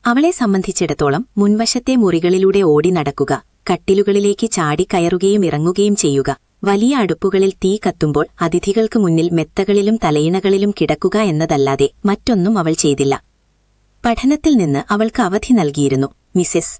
അവളെ സംബന്ധിച്ചിടത്തോളം മുൻവശത്തെ മുറികളിലൂടെ ഓടി നടക്കുക, കട്ടിലുകളിലേക്ക് ചാടിക്കയറുകയും ഇറങ്ങുകയും ചെയ്യുക, വലിയ അടുപ്പുകളിൽ തീ കത്തുമ്പോൾ അതിഥികൾക്ക് മുന്നിൽ മെത്തകളിലും തലയിണകളിലും കിടക്കുക എന്നതല്ലാതെ മറ്റൊന്നും അവൾ ചെയ്തില്ല. പഠനത്തിൽ നിന്ന് അവൾക്ക് അവധി നൽകിയിരുന്നു. മിസ്സസ്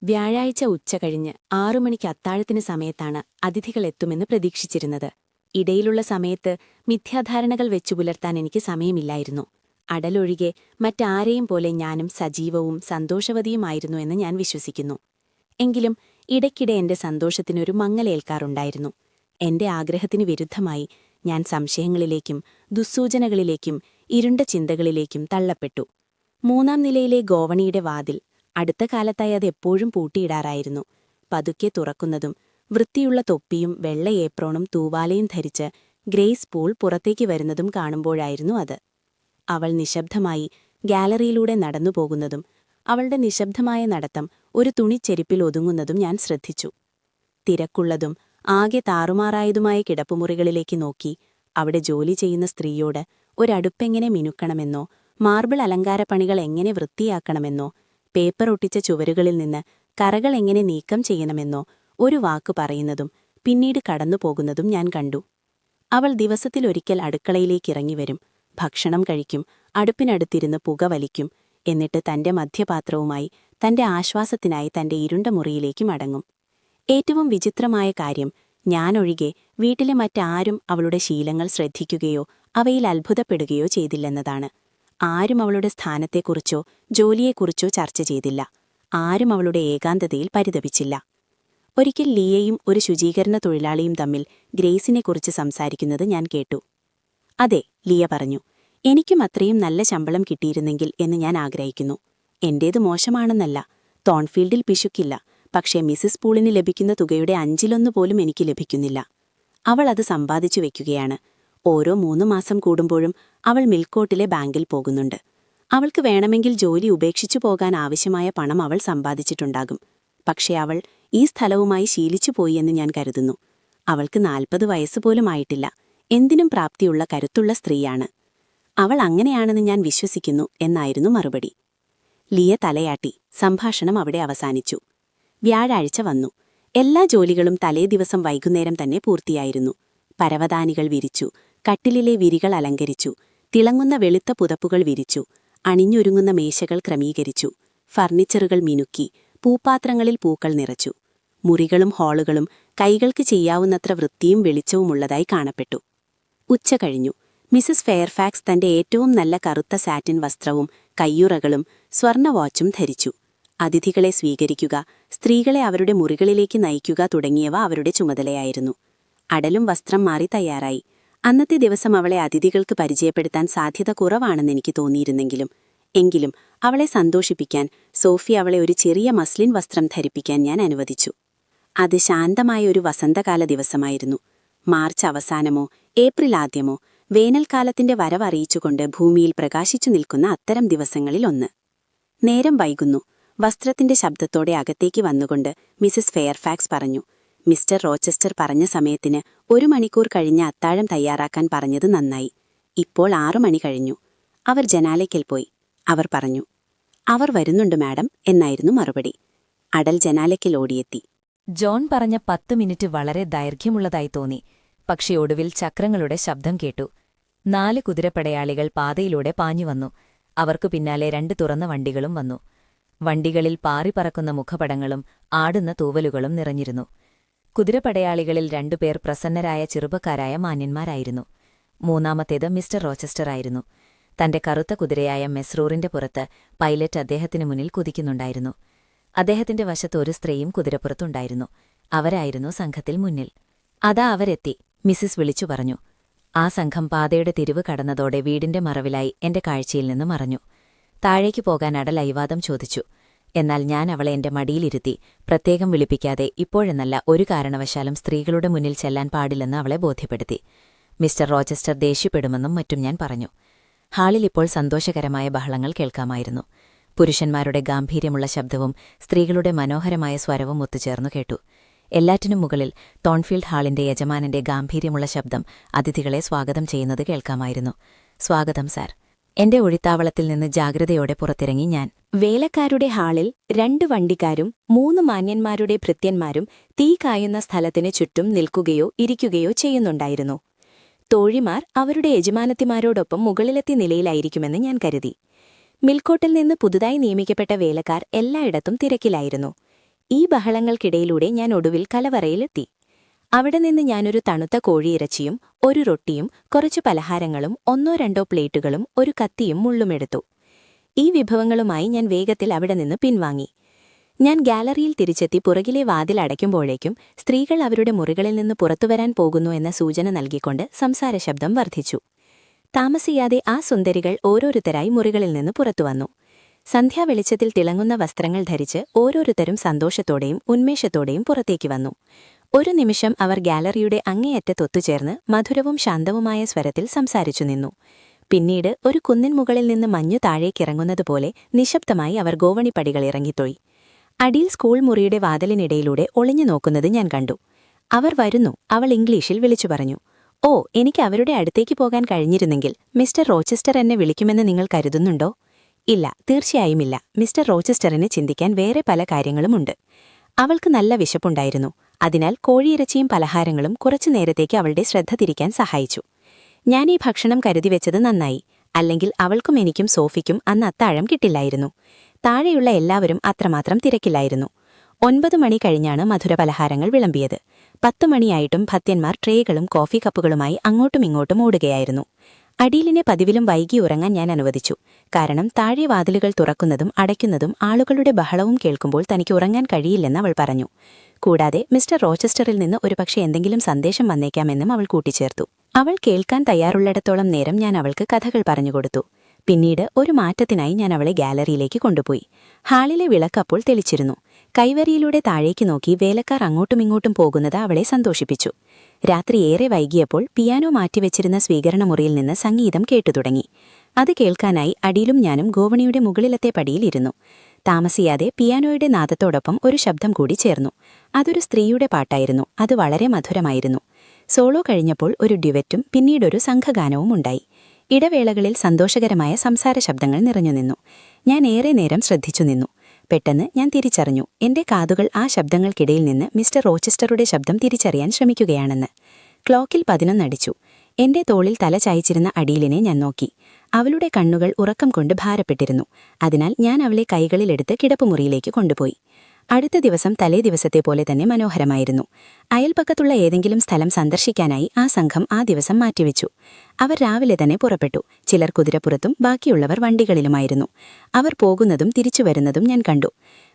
വ്യാഴാഴ്ച ഉച്ച കഴിഞ്ഞ് 6 മണിക്ക് അത്താഴത്തിന് സമയത്താണ് അതിഥികൾ എത്തുമെന്ന് പ്രതീക്ഷിച്ചിരുന്നത്. ഇടയിലുള്ള സമയത്ത് മിഥ്യാധാരണകൾ വെച്ചുപുലർത്താൻ എനിക്ക് സമയമില്ലായിരുന്നു. അടലൊഴികെ മറ്റാരെയും പോലെ ഞാനും സജീവവും സന്തോഷവതിയുമായിരുന്നു എന്ന് ഞാൻ വിശ്വസിക്കുന്നു. എങ്കിലും ഇടയ്ക്കിടെ എന്റെ സന്തോഷത്തിനൊരു മങ്ങലേൽക്കാറുണ്ടായിരുന്നു. എന്റെ ആഗ്രഹത്തിന് വിരുദ്ധമായി ഞാൻ സംശയങ്ങളിലേക്കും ദുസ്സൂചനകളിലേക്കും ഇരുണ്ട ചിന്തകളിലേക്കും തള്ളപ്പെട്ടു. 3-ാം നിലയിലെ ഗോവണിയുടെ വാതിൽ അടുത്ത കാലത്തായി അത് എപ്പോഴും പൂട്ടിയിടാറായിരുന്നു. പതുക്കെ തുറക്കുന്നതും വൃത്തിയുള്ള തൊപ്പിയും വെള്ള ഏപ്രോണും തൂവാലയും ധരിച്ച് ഗ്രേസ് പൂൾ പുറത്തേക്ക് വരുന്നതും കാണുമ്പോഴായിരുന്നു അത്. അവൾ നിശബ്ദമായി ഗാലറിയിലൂടെ നടന്നുപോകുന്നതും അവളുടെ നിശബ്ദമായ നടത്തം ഒരു തുണിച്ചെരിപ്പിൽ ഒതുങ്ങുന്നതും ഞാൻ ശ്രദ്ധിച്ചു. തിരക്കുള്ളതും ആകെ താറുമാറായതുമായ കിടപ്പുമുറികളിലേക്ക് നോക്കി അവിടെ ജോലി ചെയ്യുന്ന സ്ത്രീയോട് ഒരടുപ്പെങ്ങനെ മിനുക്കണമെന്നോ മാർബിൾ അലങ്കാരപ്പണികൾ എങ്ങനെ വൃത്തിയാക്കണമെന്നോ പേപ്പർ ഒട്ടിച്ച ചുവരുകളിൽ നിന്ന് കറകൾ എങ്ങനെ നീക്കം ചെയ്യണമെന്നോ ഒരു വാക്ക് പറയുന്നതും പിന്നീട് കടന്നുപോകുന്നതും ഞാൻ കണ്ടു. അവൾ ദിവസത്തിലൊരിക്കൽ അടുക്കളയിലേക്കിറങ്ങിവരും, ഭക്ഷണം കഴിക്കും, അടുപ്പിനടുത്തിരുന്ന് പുക വലിക്കും, എന്നിട്ട് തന്റെ മധ്യപാത്രവുമായി തന്റെ ആശ്വാസത്തിനായി തന്റെ ഇരുണ്ട മുറിയിലേക്ക് മടങ്ങും. ഏറ്റവും വിചിത്രമായ കാര്യം, ഞാനൊഴികെ വീട്ടിലെ മറ്റാരും അവളുടെ ശീലങ്ങൾ ശ്രദ്ധിക്കുകയോ അവയിൽ അത്ഭുതപ്പെടുകയോ ചെയ്തില്ലെന്നതാണ്. ആരും അവളുടെ സ്ഥാനത്തെക്കുറിച്ചോ ജോലിയെക്കുറിച്ചോ ചർച്ച ചെയ്തില്ല. ആരും അവളുടെ ഏകാന്തതയിൽ പരിതപിച്ചില്ല. ഒരിക്കൽ ലിയയും ഒരു ശുചീകരണ തൊഴിലാളിയും തമ്മിൽ ഗ്രേസിനെക്കുറിച്ച് സംസാരിക്കുന്നത് ഞാൻ കേട്ടു. അതെ, ലിയ പറഞ്ഞു, എനിക്കും അത്രയും നല്ല ശമ്പളം കിട്ടിയിരുന്നെങ്കിൽ എന്ന് ഞാൻ ആഗ്രഹിക്കുന്നു. എന്റേത് മോശമാണെന്നല്ല, തോൺഫീൽഡിൽ പിശുക്കില്ല, പക്ഷേ മിസ്സിസ് പൂളിന് ലഭിക്കുന്ന തുകയുടെ 5-1 പോലും എനിക്ക് ലഭിക്കുന്നില്ല. അവൾ അത് സമ്പാദിച്ചു വെക്കുകയാണ്. ഓരോ 3 മാസം കൂടുമ്പോഴും അവൾ മിൽക്കോട്ടിലെ ബാങ്കിൽ പോകുന്നുണ്ട്. അവൾക്ക് വേണമെങ്കിൽ ജോലി ഉപേക്ഷിച്ചു പോകാൻ ആവശ്യമായ പണം അവൾ സമ്പാദിച്ചിട്ടുണ്ടാകും. പക്ഷേ അവൾ ഈ സ്ഥലവുമായി ശീലിച്ചുപോയി എന്ന് ഞാൻ കരുതുന്നു. അവൾക്ക് 40 വയസ്സുപോലും ആയിട്ടില്ല. എന്തിനും പ്രാപ്തിയുള്ള കരുത്തുള്ള സ്ത്രീയാണ്. അവൾ അങ്ങനെയാണെന്ന് ഞാൻ വിശ്വസിക്കുന്നു എന്നായിരുന്നു മറുപടി. ലിയ തലയാട്ടി. സംഭാഷണം അവിടെ അവസാനിച്ചു. വ്യാഴാഴ്ച വന്നു. എല്ലാ ജോലികളും തലേദിവസം വൈകുന്നേരം തന്നെ പൂർത്തിയായിരുന്നു. പരവതാനികൾ വിരിച്ചു, കട്ടിലിലെ വിരികൾ അലങ്കരിച്ചു, തിളങ്ങുന്ന വെളുത്ത പുതപ്പുകൾ വിരിച്ചു, അണിഞ്ഞൊരുങ്ങുന്ന മേശകൾ ക്രമീകരിച്ചു, ഫർണിച്ചറുകൾ മിനുക്കി, പൂപ്പാത്രങ്ങളിൽ പൂക്കൾ നിറച്ചു. മുറികളും ഹാളുകളും കൈകൾക്ക് ചെയ്യാവുന്നത്ര വൃത്തിയും വെളിച്ചവുമുള്ളതായി കാണപ്പെട്ടു. ഉച്ച കഴിഞ്ഞു. മിസസ് ഫെയർഫാക്സ് തന്റെ ഏറ്റവും നല്ല കറുത്ത സാറ്റിൻ വസ്ത്രവും കയ്യുറകളും സ്വർണ്ണ വാച്ചും ധരിച്ചു. അതിഥികളെ സ്വീകരിക്കുക, സ്ത്രീകളെ അവരുടെ മുറികളിലേക്ക് നയിക്കുക തുടങ്ങിയവ അവരുടെ ചുമതലയായിരുന്നു. അടലും വസ്ത്രം മാറി തയ്യാറായി. അന്നത്തെ ദിവസം അവളെ അതിഥികൾക്ക് പരിചയപ്പെടുത്താൻ സാധ്യത കുറവാണെന്നെനിക്ക് തോന്നിയിരുന്നെങ്കിലും അവളെ സന്തോഷിപ്പിക്കാൻ സോഫി അവളെ ഒരു ചെറിയ മസ്ലിൻ വസ്ത്രം ധരിപ്പിക്കാൻ ഞാൻ അനുവദിച്ചു. അത് ശാന്തമായ ഒരു വസന്തകാല ദിവസമായിരുന്നു. മാർച്ച് അവസാനമോ ഏപ്രിൽ ആദ്യമോ വേനൽക്കാലത്തിന്റെ വരവറിയിച്ചുകൊണ്ട് ഭൂമിയിൽ പ്രകാശിച്ചു നിൽക്കുന്ന അത്തരം ദിവസങ്ങളിലൊന്ന്. നേരം വൈകുന്നു. വസ്ത്രത്തിന്റെ ശബ്ദത്തോടെ അകത്തേക്ക് വന്നുകൊണ്ട് മിസസ് ഫെയർഫാക്സ് പറഞ്ഞു, മിസ്റ്റർ റോച്ചസ്റ്റർ പറഞ്ഞ സമയത്തിന് 1 മണിക്കൂർ കഴിഞ്ഞ് അത്താഴം തയ്യാറാക്കാൻ പറഞ്ഞത് നന്നായി. ഇപ്പോൾ 6 മണി കഴിഞ്ഞു. അവർ ജനാലയ്ക്കൽ പോയി. അവർ പറഞ്ഞു, അവർ വരുന്നുണ്ട് മാഡം എന്നായിരുന്നു മറുപടി. അടൽ ജനാലയ്ക്കൽ ഓടിയെത്തി. ജോൺ പറഞ്ഞ 10 മിനിറ്റ് വളരെ ദൈർഘ്യമുള്ളതായി തോന്നി. പക്ഷേ ഒടുവിൽ ചക്രങ്ങളുടെ ശബ്ദം കേട്ടു. 4 കുതിരപ്പടയാളികൾ പാതയിലൂടെ പാഞ്ഞുവന്നു. അവർക്കു പിന്നാലെ 2 തുറന്ന വണ്ടികളും വന്നു. വണ്ടികളിൽ പാറിപ്പറക്കുന്ന മുഖപടങ്ങളും ആടുന്ന തൂവലുകളും നിറഞ്ഞിരുന്നു. കുതിരപ്പടയാളികളിൽ 2 പേർ പ്രസന്നരായ ചെറുപ്പക്കാരായ മാന്യന്മാരായിരുന്നു. മൂന്നാമത്തേത് മിസ്റ്റർ റോച്ചസ്റ്ററായിരുന്നു. തന്റെ കറുത്ത കുതിരയായ മെസ്രൂറിന്റെ പുറത്ത് പൈലറ്റ് അദ്ദേഹത്തിനു മുന്നിൽ കുതിക്കുന്നുണ്ടായിരുന്നു. അദ്ദേഹത്തിന്റെ വശത്ത് ഒരു സ്ത്രീയും കുതിരപ്പുറത്തുണ്ടായിരുന്നു. അവരായിരുന്നു സംഘത്തിൽ മുന്നിൽ. അതാ അവരെത്തി, മിസ്സിസ് വിളിച്ചു പറഞ്ഞു. ആ സംഘം പാതയുടെ തിരിവ് കടന്നതോടെ വീടിന്റെ മറവിലായി എന്റെ കാഴ്ചയിൽ നിന്ന് മറഞ്ഞു. താഴേക്ക് പോകാൻ അടൽ ഐവാദം ചോദിച്ചു. എന്നാൽ ഞാൻ അവളെ എന്റെ മടിയിലിരുത്തി പ്രത്യേകം വിളിപ്പിക്കാതെ ഇപ്പോഴെന്നല്ല ഒരു കാരണവശാലും സ്ത്രീകളുടെ മുന്നിൽ ചെല്ലാൻ പാടില്ലെന്ന് അവളെ ബോധ്യപ്പെടുത്തി. മിസ്റ്റർ റോച്ചസ്റ്റർ ദേഷ്യപ്പെടുമെന്നും മറ്റും ഞാൻ പറഞ്ഞു. ഹാളിൽ ഇപ്പോൾ സന്തോഷകരമായ ബഹളങ്ങൾ കേൾക്കാമായിരുന്നു. പുരുഷന്മാരുടെ ഗാംഭീര്യമുള്ള ശബ്ദവും സ്ത്രീകളുടെ മനോഹരമായ സ്വരവും ഒത്തുചേർന്നു കേട്ടു. എല്ലാറ്റിനും മുകളിൽ തോൺഫീൽഡ് ഹാളിന്റെ യജമാനന്റെ ഗാംഭീര്യമുള്ള ശബ്ദം അതിഥികളെ സ്വാഗതം ചെയ്യുന്നത് കേൾക്കാമായിരുന്നു. സ്വാഗതം സാർ. എന്റെ ഒഴിത്താവളത്തിൽ നിന്ന് ജാഗ്രതയോടെ പുറത്തിറങ്ങി ഞാൻ. വേലക്കാരുടെ ഹാളിൽ 2 വണ്ടിക്കാരും 3 മാന്യന്മാരുടെ ഭൃത്യന്മാരും തീ കായുന്ന സ്ഥലത്തിന് ചുറ്റും നിൽക്കുകയോ ഇരിക്കുകയോ ചെയ്യുന്നുണ്ടായിരുന്നു. തോഴിമാർ അവരുടെ യജമാനത്തിമാരോടൊപ്പം മുകളിലെത്തിയ നിലയിലായിരിക്കുമെന്ന് ഞാൻ കരുതി. മിൽക്കോട്ടിൽ നിന്ന് പുതുതായി നിയമിക്കപ്പെട്ട വേലക്കാർ എല്ലായിടത്തും തിരക്കിലായിരുന്നു. ഈ ബഹളങ്ങൾക്കിടയിലൂടെ ഞാൻ ഒടുവിൽ കലവറയിലെത്തി. അവിടെ നിന്ന് ഞാനൊരു തണുത്ത കോഴിയിറച്ചിയും 1 റൊട്ടിയും കുറച്ചു പലഹാരങ്ങളും 1-2 പ്ലേറ്റുകളും ഒരു കത്തിയും മുള്ളുമെടുത്തു. ഈ വിഭവങ്ങളുമായി ഞാൻ വേഗത്തിൽ അവിടെ നിന്ന് പിൻവാങ്ങി. ഞാൻ ഗാലറിയിൽ തിരിച്ചെത്തി പുറകിലെ വാതിൽ അടയ്ക്കുമ്പോഴേക്കും സ്ത്രീകൾ അവരുടെ മുറികളിൽ നിന്ന് പുറത്തുവരാൻ പോകുന്നു എന്ന സൂചന നൽകിക്കൊണ്ട് സംസാരശബ്ദം വർദ്ധിച്ചു. താമസിയാതെ ആ സുന്ദരികൾ ഓരോരുത്തരായി മുറികളിൽ നിന്ന് പുറത്തുവന്നു. സന്ധ്യാവെളിച്ചത്തിൽ തിളങ്ങുന്ന വസ്ത്രങ്ങൾ ധരിച്ച് ഓരോരുത്തരും സന്തോഷത്തോടെയും ഉന്മേഷത്തോടെയും പുറത്തേക്ക് വന്നു. ഒരു നിമിഷം അവർ ഗാലറിയുടെ അങ്ങേയറ്റത്തൊത്തുചേർന്ന് മധുരവും ശാന്തവുമായ സ്വരത്തിൽ സംസാരിച്ചു നിന്നു. പിന്നീട് ഒരു കുന്നിൻ മുകളിൽ നിന്ന് മഞ്ഞു താഴേക്കിറങ്ങുന്നതുപോലെ നിശബ്ദമായി അവർ ഗോവണിപ്പടികൾ ഇറങ്ങിത്തോയി. അടിയിൽ സ്കൂൾ മുറിയുടെ വാതിലിനിടയിലൂടെ ഒളിഞ്ഞു നോക്കുന്നത് ഞാൻ കണ്ടു. അവർ വരുന്നു, അവൾ ഇംഗ്ലീഷിൽ വിളിച്ചു പറഞ്ഞു. ഓ, എനിക്ക് അവരുടെ അടുത്തേക്ക് പോകാൻ കഴിഞ്ഞിരുന്നെങ്കിൽ മിസ്റ്റർ റോച്ചസ്റ്റർ എന്നെ വിളിക്കുമെന്ന് നിങ്ങൾ കരുതുന്നുണ്ടോ? ഇല്ല, തീർച്ചയായുമില്ല. മിസ്റ്റർ റോച്ചസ്റ്ററിന് ചിന്തിക്കാൻ വേറെ പല കാര്യങ്ങളുമുണ്ട്. അവൾക്ക് നല്ല വിശപ്പുണ്ടായിരുന്നു. അതിനാൽ കോഴിയിറച്ചിയും പലഹാരങ്ങളും കുറച്ചു നേരത്തേക്ക് അവളുടെ ശ്രദ്ധ തിരിക്കാൻ സഹായിച്ചു. ഞാൻ ഈ ഭക്ഷണം കരുതിവെച്ചത് നന്നായി. അല്ലെങ്കിൽ അവൾക്കും എനിക്കും സോഫിക്കും അന്ന് അത്താഴം കിട്ടില്ലായിരുന്നു. താഴെയുള്ള എല്ലാവരും അത്രമാത്രം തിരക്കില്ലായിരുന്നു. 9 മണി കഴിഞ്ഞാണ് മധുരപലഹാരങ്ങൾ വിളമ്പിയത്. 10 മണിയായിട്ടും ഭത്യന്മാർ ട്രേകളും കോഫി കപ്പുകളുമായി അങ്ങോട്ടും ഇങ്ങോട്ടും ഓടുകയായിരുന്നു. അടീലിനെ പതിവിലും വൈകി ഉറങ്ങാൻ ഞാൻ അനുവദിച്ചു. കാരണം താഴെ വാതിലുകൾ തുറക്കുന്നതും അടയ്ക്കുന്നതും ആളുകളുടെ ബഹളവും കേൾക്കുമ്പോൾ തനിക്ക് ഉറങ്ങാൻ കഴിയില്ലെന്ന് അവൾ പറഞ്ഞു. കൂടാതെ മിസ്റ്റർ റോച്ചസ്റ്ററിൽ നിന്ന് ഒരുപക്ഷെ എന്തെങ്കിലും സന്ദേശം വന്നേക്കാമെന്നും അവൾ കൂട്ടിച്ചേർത്തു. അവൾ കേൾക്കാൻ തയ്യാറുള്ളിടത്തോളം നേരം ഞാൻ അവൾക്ക് കഥകൾ പറഞ്ഞുകൊടുത്തു. പിന്നീട് ഒരു മാറ്റത്തിനായി ഞാൻ അവളെ ഗാലറിയിലേക്ക് കൊണ്ടുപോയി. ഹാളിലെ വിളക്ക് അപ്പോൾ തെളിച്ചിരുന്നു. കൈവരിയിലൂടെ താഴേക്ക് നോക്കി വേലക്കാർ അങ്ങോട്ടുമിങ്ങോട്ടും പോകുന്നത് അവളെ സന്തോഷിപ്പിച്ചു. രാത്രി ഏറെ വൈകിയപ്പോൾ പിയാനോ മാറ്റിവെച്ചിരുന്ന സ്വീകരണമുറിയിൽ നിന്ന് സംഗീതം കേട്ടുതുടങ്ങി. അത് കേൾക്കാനായി അടിയിലും ഞാനും ഗോവണിയുടെ മുകളിലത്തെ പടിയിലിരുന്നു. താമസിയാതെ പിയാനോയുടെ നാദത്തോടൊപ്പം ഒരു ശബ്ദം കൂടി ചേർന്നു. അതൊരു സ്ത്രീയുടെ പാട്ടായിരുന്നു. അത് വളരെ മധുരമായിരുന്നു. സോളോ കഴിഞ്ഞപ്പോൾ ഒരു ഡ്യുവറ്റും പിന്നീടൊരു സംഘഗാനവും ഉണ്ടായി. ഇടവേളകളിൽ സന്തോഷകരമായ സംസാര ശബ്ദങ്ങൾ നിറഞ്ഞുനിന്നു. ഞാൻ ഏറെ നേരം ശ്രദ്ധിച്ചു നിന്നു. പെട്ടെന്ന് ഞാൻ തിരിച്ചറിഞ്ഞു, എന്റെ കാതുകൾ ആ ശബ്ദങ്ങൾക്കിടയിൽ നിന്ന് മിസ്റ്റർ റോച്ചസ്റ്ററുടെ ശബ്ദം തിരിച്ചറിയാൻ ശ്രമിക്കുകയാണെന്ന്. ക്ലോക്കിൽ 11 അടിച്ചു. എന്റെ തോളിൽ തല ചായച്ചിരുന്ന അടീലിനെ ഞാൻ നോക്കി. അവളുടെ കണ്ണുകൾ ഉറക്കം കൊണ്ട് ഭാരപ്പെട്ടിരുന്നു. അതിനാൽ ഞാൻ അവളെ കൈകളിലെടുത്ത് കിടപ്പുമുറിയിലേക്ക് കൊണ്ടുപോയി. അടുത്ത ദിവസം തലേ ദിവസത്തെ പോലെ തന്നെ മനോഹരമായിരുന്നു. അയൽപക്കത്തുള്ള ഏതെങ്കിലും സ്ഥലം സന്ദർശിക്കാനായി ആ സംഘം ആ ദിവസം മാറ്റിവെച്ചു. അവർ രാവിലെ തന്നെ പുറപ്പെട്ടു. ചിലർ കുതിരപ്പുറത്തും ബാക്കിയുള്ളവർ വണ്ടികളിലുമായിരുന്നു. അവർ പോകുന്നതും തിരിച്ചുവരുന്നതും ഞാൻ കണ്ടു.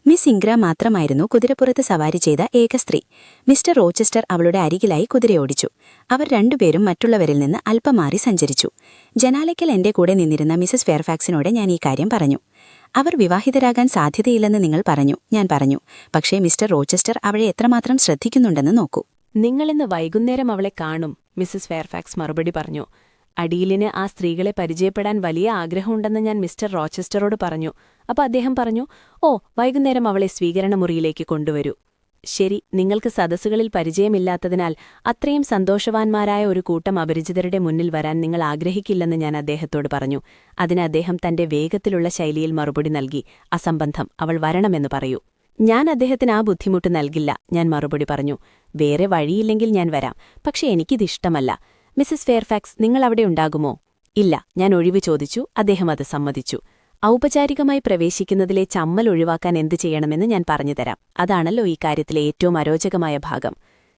മിസ് ഇംഗ്ര മാത്രമായിരുന്നു കുതിരപ്പുറത്ത് സവാരി ചെയ്ത ഏക സ്ത്രീ. മിസ്റ്റർ റോച്ചസ്റ്റർ അവളുടെ അരികിലായി കുതിരയോടിച്ചു. അവർ 2 പേരും മറ്റുള്ളവരിൽ നിന്ന് അല്പം മാറി സഞ്ചരിച്ചു. ജനാലയ്ക്കൽ എന്റെ കൂടെ നിന്നിരുന്ന മിസസ് ഫെയർഫാക്സിനോട് ഞാൻ ഈ കാര്യം പറഞ്ഞു. അവർ വിവാഹിതരാകാൻ സാധ്യതയില്ലെന്ന് നിങ്ങൾ പറഞ്ഞു. ഞാൻ പറഞ്ഞു, പക്ഷേ മിസ്റ്റർ റോച്ചസ്റ്റർ അവളെ എത്രമാത്രം ശ്രദ്ധിക്കുന്നുണ്ടെന്ന് നോക്കൂ. നിങ്ങളിന്ന് വൈകുന്നേരം അവളെ കാണും, മിസസ് ഫെയർഫാക്സ് മറുപടി പറഞ്ഞു. അടീലിന് ആ സ്ത്രീകളെ പരിചയപ്പെടാൻ വലിയ ആഗ്രഹമുണ്ടെന്ന് ഞാൻ മിസ്റ്റർ റോച്ചസ്റ്ററോട് പറഞ്ഞു. അപ്പോൾ അദ്ദേഹം പറഞ്ഞു, ഓ, വൈകുന്നേരം അവളെ സ്വീകരണമുറിയിലേക്ക് കൊണ്ടുവരൂ. ശരി, നിങ്ങൾക്ക് സദസ്സുകളിൽ പരിചയമില്ലാത്തതിനാൽ അത്രയും സന്തോഷവാന്മാരായ ഒരു കൂട്ടം അപരിചിതരുടെ മുന്നിൽ വരാൻ നിങ്ങൾ ആഗ്രഹിക്കില്ലെന്ന് ഞാൻ അദ്ദേഹത്തോട് പറഞ്ഞു. അതിന് അദ്ദേഹം തന്റെ വേഗത്തിലുള്ള ശൈലിയിൽ മറുപടി നൽകി, അസംബന്ധം, അവൾ വരണമെന്ന് പറയൂ. ഞാൻ അദ്ദേഹത്തിന് ആ ബുദ്ധിമുട്ട് നൽകില്ല, ഞാൻ മറുപടി പറഞ്ഞു. വേറെ വഴിയില്ലെങ്കിൽ ഞാൻ വരാം, പക്ഷെ എനിക്കിതിഷ്ടമല്ല. മിസസ് ഫെയർഫാക്സ്, നിങ്ങൾ അവിടെ ഉണ്ടാകുമോ? ഇല്ല, ഞാൻ ഒഴിവ് ചോദിച്ചു. അദ്ദേഹം അത് സമ്മതിച്ചു. ഔപചാരികമായി പ്രവേശിക്കുന്നതിലെ ചമ്മൽ ഒഴിവാക്കാൻ എന്തു ചെയ്യണമെന്ന് ഞാൻ പറഞ്ഞുതരാം. അതാണല്ലോ ഈ കാര്യത്തിലെ ഏറ്റവും അരോചകമായ ഭാഗം.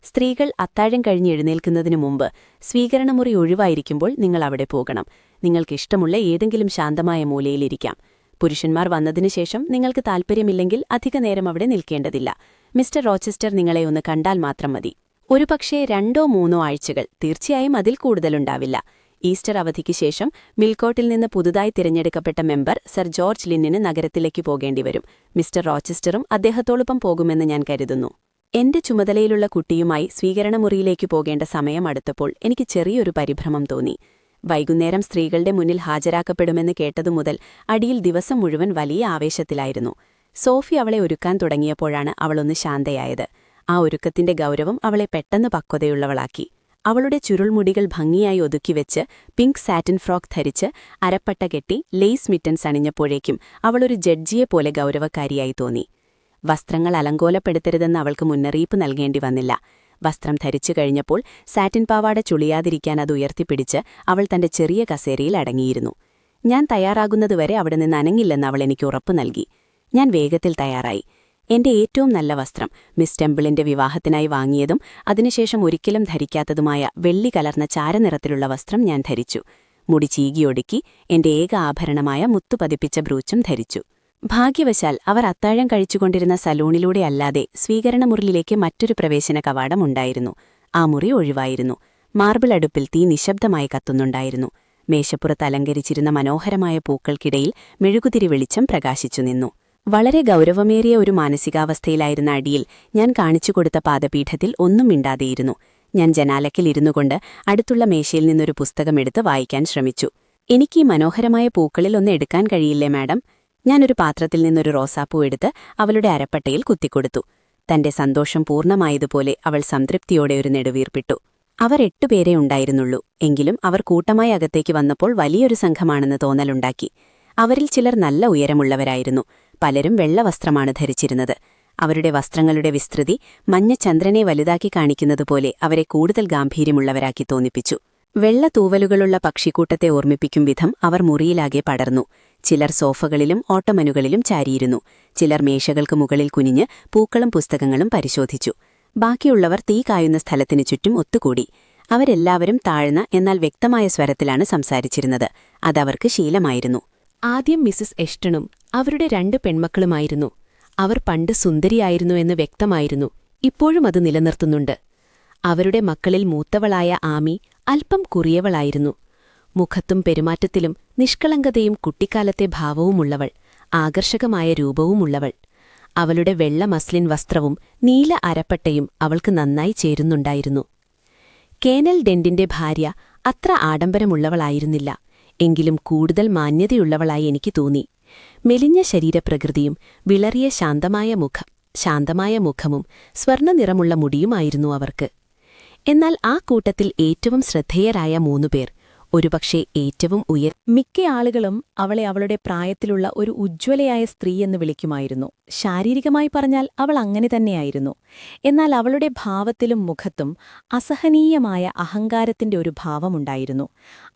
സ്ത്രീകൾ അത്താഴം കഴിഞ്ഞ് എഴുന്നേൽക്കുന്നതിനു മുമ്പ് സ്വീകരണമുറി ഒഴിവായിരിക്കുമ്പോൾ നിങ്ങൾ അവിടെ പോകണം. നിങ്ങൾക്കിഷ്ടമുള്ള ഏതെങ്കിലും ശാന്തമായ മൂലയിലിരിക്കാം. പുരുഷന്മാർ വന്നതിനുശേഷം നിങ്ങൾക്ക് താൽപ്പര്യമില്ലെങ്കിൽ അധികനേരം അവിടെ നിൽക്കേണ്ടതില്ല. മിസ്റ്റർ റോച്ചസ്റ്റർ നിങ്ങളെ ഒന്ന് കണ്ടാൽ മാത്രം മതി. ഒരുപക്ഷേ 2 or 3 ആഴ്ചകൾ, തീർച്ചയായും അതിൽ കൂടുതലുണ്ടാവില്ല. ഈസ്റ്റർ അവധിക്ക് ശേഷം മിൽക്കോട്ടിൽ നിന്ന് പുതുതായി തിരഞ്ഞെടുക്കപ്പെട്ട മെമ്പർ സർ ജോർജ് ലിന്നിന് നഗരത്തിലേക്ക് പോകേണ്ടിവരും. മിസ്റ്റർ റോച്ചസ്റ്ററും അദ്ദേഹത്തോടൊപ്പം പോകുമെന്ന് ഞാൻ കരുതുന്നു. എന്റെ ചുമതലയിലുള്ള കുട്ടിയുമായി സ്വീകരണമുറിയിലേക്ക് പോകേണ്ട സമയം അടുത്തപ്പോൾ എനിക്ക് ചെറിയൊരു പരിഭ്രമം തോന്നി. വൈകുന്നേരം സ്ത്രീകളുടെ മുന്നിൽ ഹാജരാക്കപ്പെടുമെന്ന് കേട്ടതുമുതൽ അടിയിൽ ദിവസം മുഴുവൻ വലിയ ആവേശത്തിലായിരുന്നു. സോഫി അവളെ ഒരുക്കാൻ തുടങ്ങിയപ്പോഴാണ് അവളൊന്ന് ശാന്തയായത്. ആ ഒരുക്കത്തിന്റെ ഗൗരവം അവളെ പെട്ടെന്ന് പക്വതയുള്ളവളാക്കി. അവളുടെ ചുരുൾമുടികൾ ഭംഗിയായി ഒതുക്കിവെച്ച് പിങ്ക് സാറ്റിൻ ഫ്രോക്ക് ധരിച്ച് അരപ്പട്ട കെട്ടി ലേസ് മിറ്റൻസ് അണിഞ്ഞപ്പോഴേക്കും അവളൊരു ജഡ്ജിയെപ്പോലെ ഗൗരവക്കാരിയായി തോന്നി. വസ്ത്രങ്ങൾ അലങ്കോലപ്പെടുത്തരുതെന്ന് അവൾക്ക് മുന്നറിയിപ്പ് നൽകേണ്ടി വന്നില്ല. വസ്ത്രം ധരിച്ചു കഴിഞ്ഞപ്പോൾ സാറ്റിൻ പാവാട ചുളിയാതിരിക്കാൻ അത് ഉയർത്തിപ്പിടിച്ച് അവൾ തന്റെ ചെറിയ കസേരയിൽ അടങ്ങിയിരുന്നു. ഞാൻ തയ്യാറാകുന്നതുവരെ അവിടെ നിന്ന് അനങ്ങില്ലെന്ന് അവൾ എനിക്ക് ഉറപ്പു നൽകി. ഞാൻ വേഗത്തിൽ തയ്യാറായി. എന്റെ ഏറ്റവും നല്ല വസ്ത്രം, മിസ് ടെമ്പിളിന്റെ വിവാഹത്തിനായി വാങ്ങിയതും അതിനുശേഷം ഒരിക്കലും ധരിക്കാത്തതുമായ വെള്ളി കലർന്ന ചാരനിറത്തിലുള്ള വസ്ത്രം ഞാൻ ധരിച്ചു. മുടി ചീകിയൊടുക്കി എന്റെ ഏക ആഭരണമായ മുത്തുപതിപ്പിച്ച ബ്രൂച്ചും ധരിച്ചു. ഭാഗ്യവശാൽ അവർ അത്താഴം കഴിച്ചുകൊണ്ടിരുന്ന സലൂണിലൂടെ അല്ലാതെ സ്വീകരണമുറിയിലേക്ക് മറ്റൊരു പ്രവേശന കവാടമുണ്ടായിരുന്നു. ആ മുറി ഒഴിവായിരുന്നു. മാർബിൾ അടുപ്പിൽ തീ നിശബ്ദമായി കത്തുന്നുണ്ടായിരുന്നു. മേശപ്പുറത്ത് അലങ്കരിച്ചിരുന്ന മനോഹരമായ പൂക്കൾക്കിടയിൽ മെഴുകുതിരി വെളിച്ചം പ്രകാശിച്ചു നിന്നു. വളരെ ഗൗരവമേറിയ ഒരു മാനസികാവസ്ഥയിലായിരുന്ന അടിയിൽ ഞാൻ കാണിച്ചുകൊടുത്ത പാദപീഠത്തിൽ ഒന്നും മിണ്ടാതെയിരുന്നു. ഞാൻ ജനാലക്കിൽ ഇരുന്നുകൊണ്ട് അടുത്തുള്ള മേശയിൽ നിന്നൊരു പുസ്തകമെടുത്ത് വായിക്കാൻ ശ്രമിച്ചു. എനിക്കീ മനോഹരമായ പൂക്കളിൽ ഒന്ന് എടുക്കാൻ കഴിയില്ലേ മാഡം? ഞാനൊരു പാത്രത്തിൽ നിന്നൊരു റോസാപ്പൂ എടുത്ത് അവളുടെ അരപ്പട്ടയിൽ കുത്തിക്കൊടുത്തു. തന്റെ സന്തോഷം പൂർണ്ണമായതുപോലെ അവൾ സംതൃപ്തിയോടെ ഒരു നെടുവീർപ്പിട്ടു. അവർ 8 പേരേ ഉണ്ടായിരുന്നുള്ളൂ. എങ്കിലും അവർ കൂട്ടമായി അകത്തേക്ക് വന്നപ്പോൾ വലിയൊരു സംഘമാണെന്ന് തോന്നലുണ്ടാക്കി. അവരിൽ ചിലർ നല്ല ഉയരമുള്ളവരായിരുന്നു. പലരും വെള്ളവസ്ത്രമാണ് ധരിച്ചിരുന്നത്. അവരുടെ വസ്ത്രങ്ങളുടെ വിസ്തൃതി മഞ്ഞ ചന്ദ്രനെ വലുതാക്കി കാണിക്കുന്നതുപോലെ അവരെ കൂടുതൽ ഗാംഭീര്യമുള്ളവരാക്കി തോന്നിപ്പിച്ചു. വെള്ള തൂവലുകളുള്ള പക്ഷിക്കൂട്ടത്തെ ഓർമ്മിപ്പിക്കും വിധം അവർ മുറിയിലാകെ പടർന്നു. ചിലർ സോഫകളിലും ഓട്ടമനുകളിലും ചാരിയിരുന്നു. ചിലർ മേശകൾക്ക് മുകളിൽ കുനിഞ്ഞ് പൂക്കളും പുസ്തകങ്ങളും പരിശോധിച്ചു. ബാക്കിയുള്ളവർ തീ കായുന്ന സ്ഥലത്തിനു ചുറ്റും ഒത്തുകൂടി. അവരെല്ലാവരും താഴ്ന്ന എന്നാൽ വ്യക്തമായ സ്വരത്തിലാണ് സംസാരിച്ചിരുന്നത്. അതവർക്ക് ശീലമായിരുന്നു. ആദ്യം മിസസ് എഷ്ടണും അവരുടെ 2 പെൺമക്കളുമായിരുന്നു. അവർ പണ്ട് സുന്ദരിയായിരുന്നു എന്ന് വ്യക്തമായിരുന്നു. ഇപ്പോഴും അത് നിലനിർത്തുന്നുണ്ട്. അവരുടെ മക്കളിൽ മൂത്തവളായ ആമി അല്പം കുറിയവളായിരുന്നു. മുഖത്തും പെരുമാറ്റത്തിലും നിഷ്കളങ്കതയും കുട്ടിക്കാലത്തെ ഭാവവുമുള്ളവൾ, ആകർഷകമായ രൂപവുമുള്ളവൾ. അവളുടെ വെള്ള മസ്ലിൻ വസ്ത്രവും നീല അരപ്പട്ടയും അവൾക്ക് നന്നായി ചേരുന്നുണ്ടായിരുന്നു. കേണൽ ഡെന്റിന്റെ ഭാര്യ അത്ര ആഡംബരമുള്ളവളായിരുന്നില്ല. എങ്കിലും കൂടുതൽ മാന്യതയുള്ളവളായി എനിക്ക് തോന്നി. മെലിഞ്ഞ ശരീരപ്രകൃതിയും വിളറിയ ശാന്തമായ മുഖവും സ്വർണ്ണനിറമുള്ള മുടിയുമായിരുന്നു അവർക്ക്. എന്നാൽ ആ കൂട്ടത്തിൽ ഏറ്റവും ശ്രദ്ധേയരായ 3 പേർ, ഒരുപക്ഷേ ഏറ്റവും മിക്ക ആളുകളും അവളെ അവളുടെ പ്രായത്തിലുള്ള ഒരു ഉജ്ജ്വലയായ സ്ത്രീയെന്ന് വിളിക്കുമായിരുന്നു. ശാരീരികമായി പറഞ്ഞാൽ അവൾ അങ്ങനെ തന്നെയായിരുന്നു. എന്നാൽ അവളുടെ ഭാവത്തിലും മുഖത്തും അസഹനീയമായ അഹങ്കാരത്തിന്റെ ഒരു ഭാവമുണ്ടായിരുന്നു.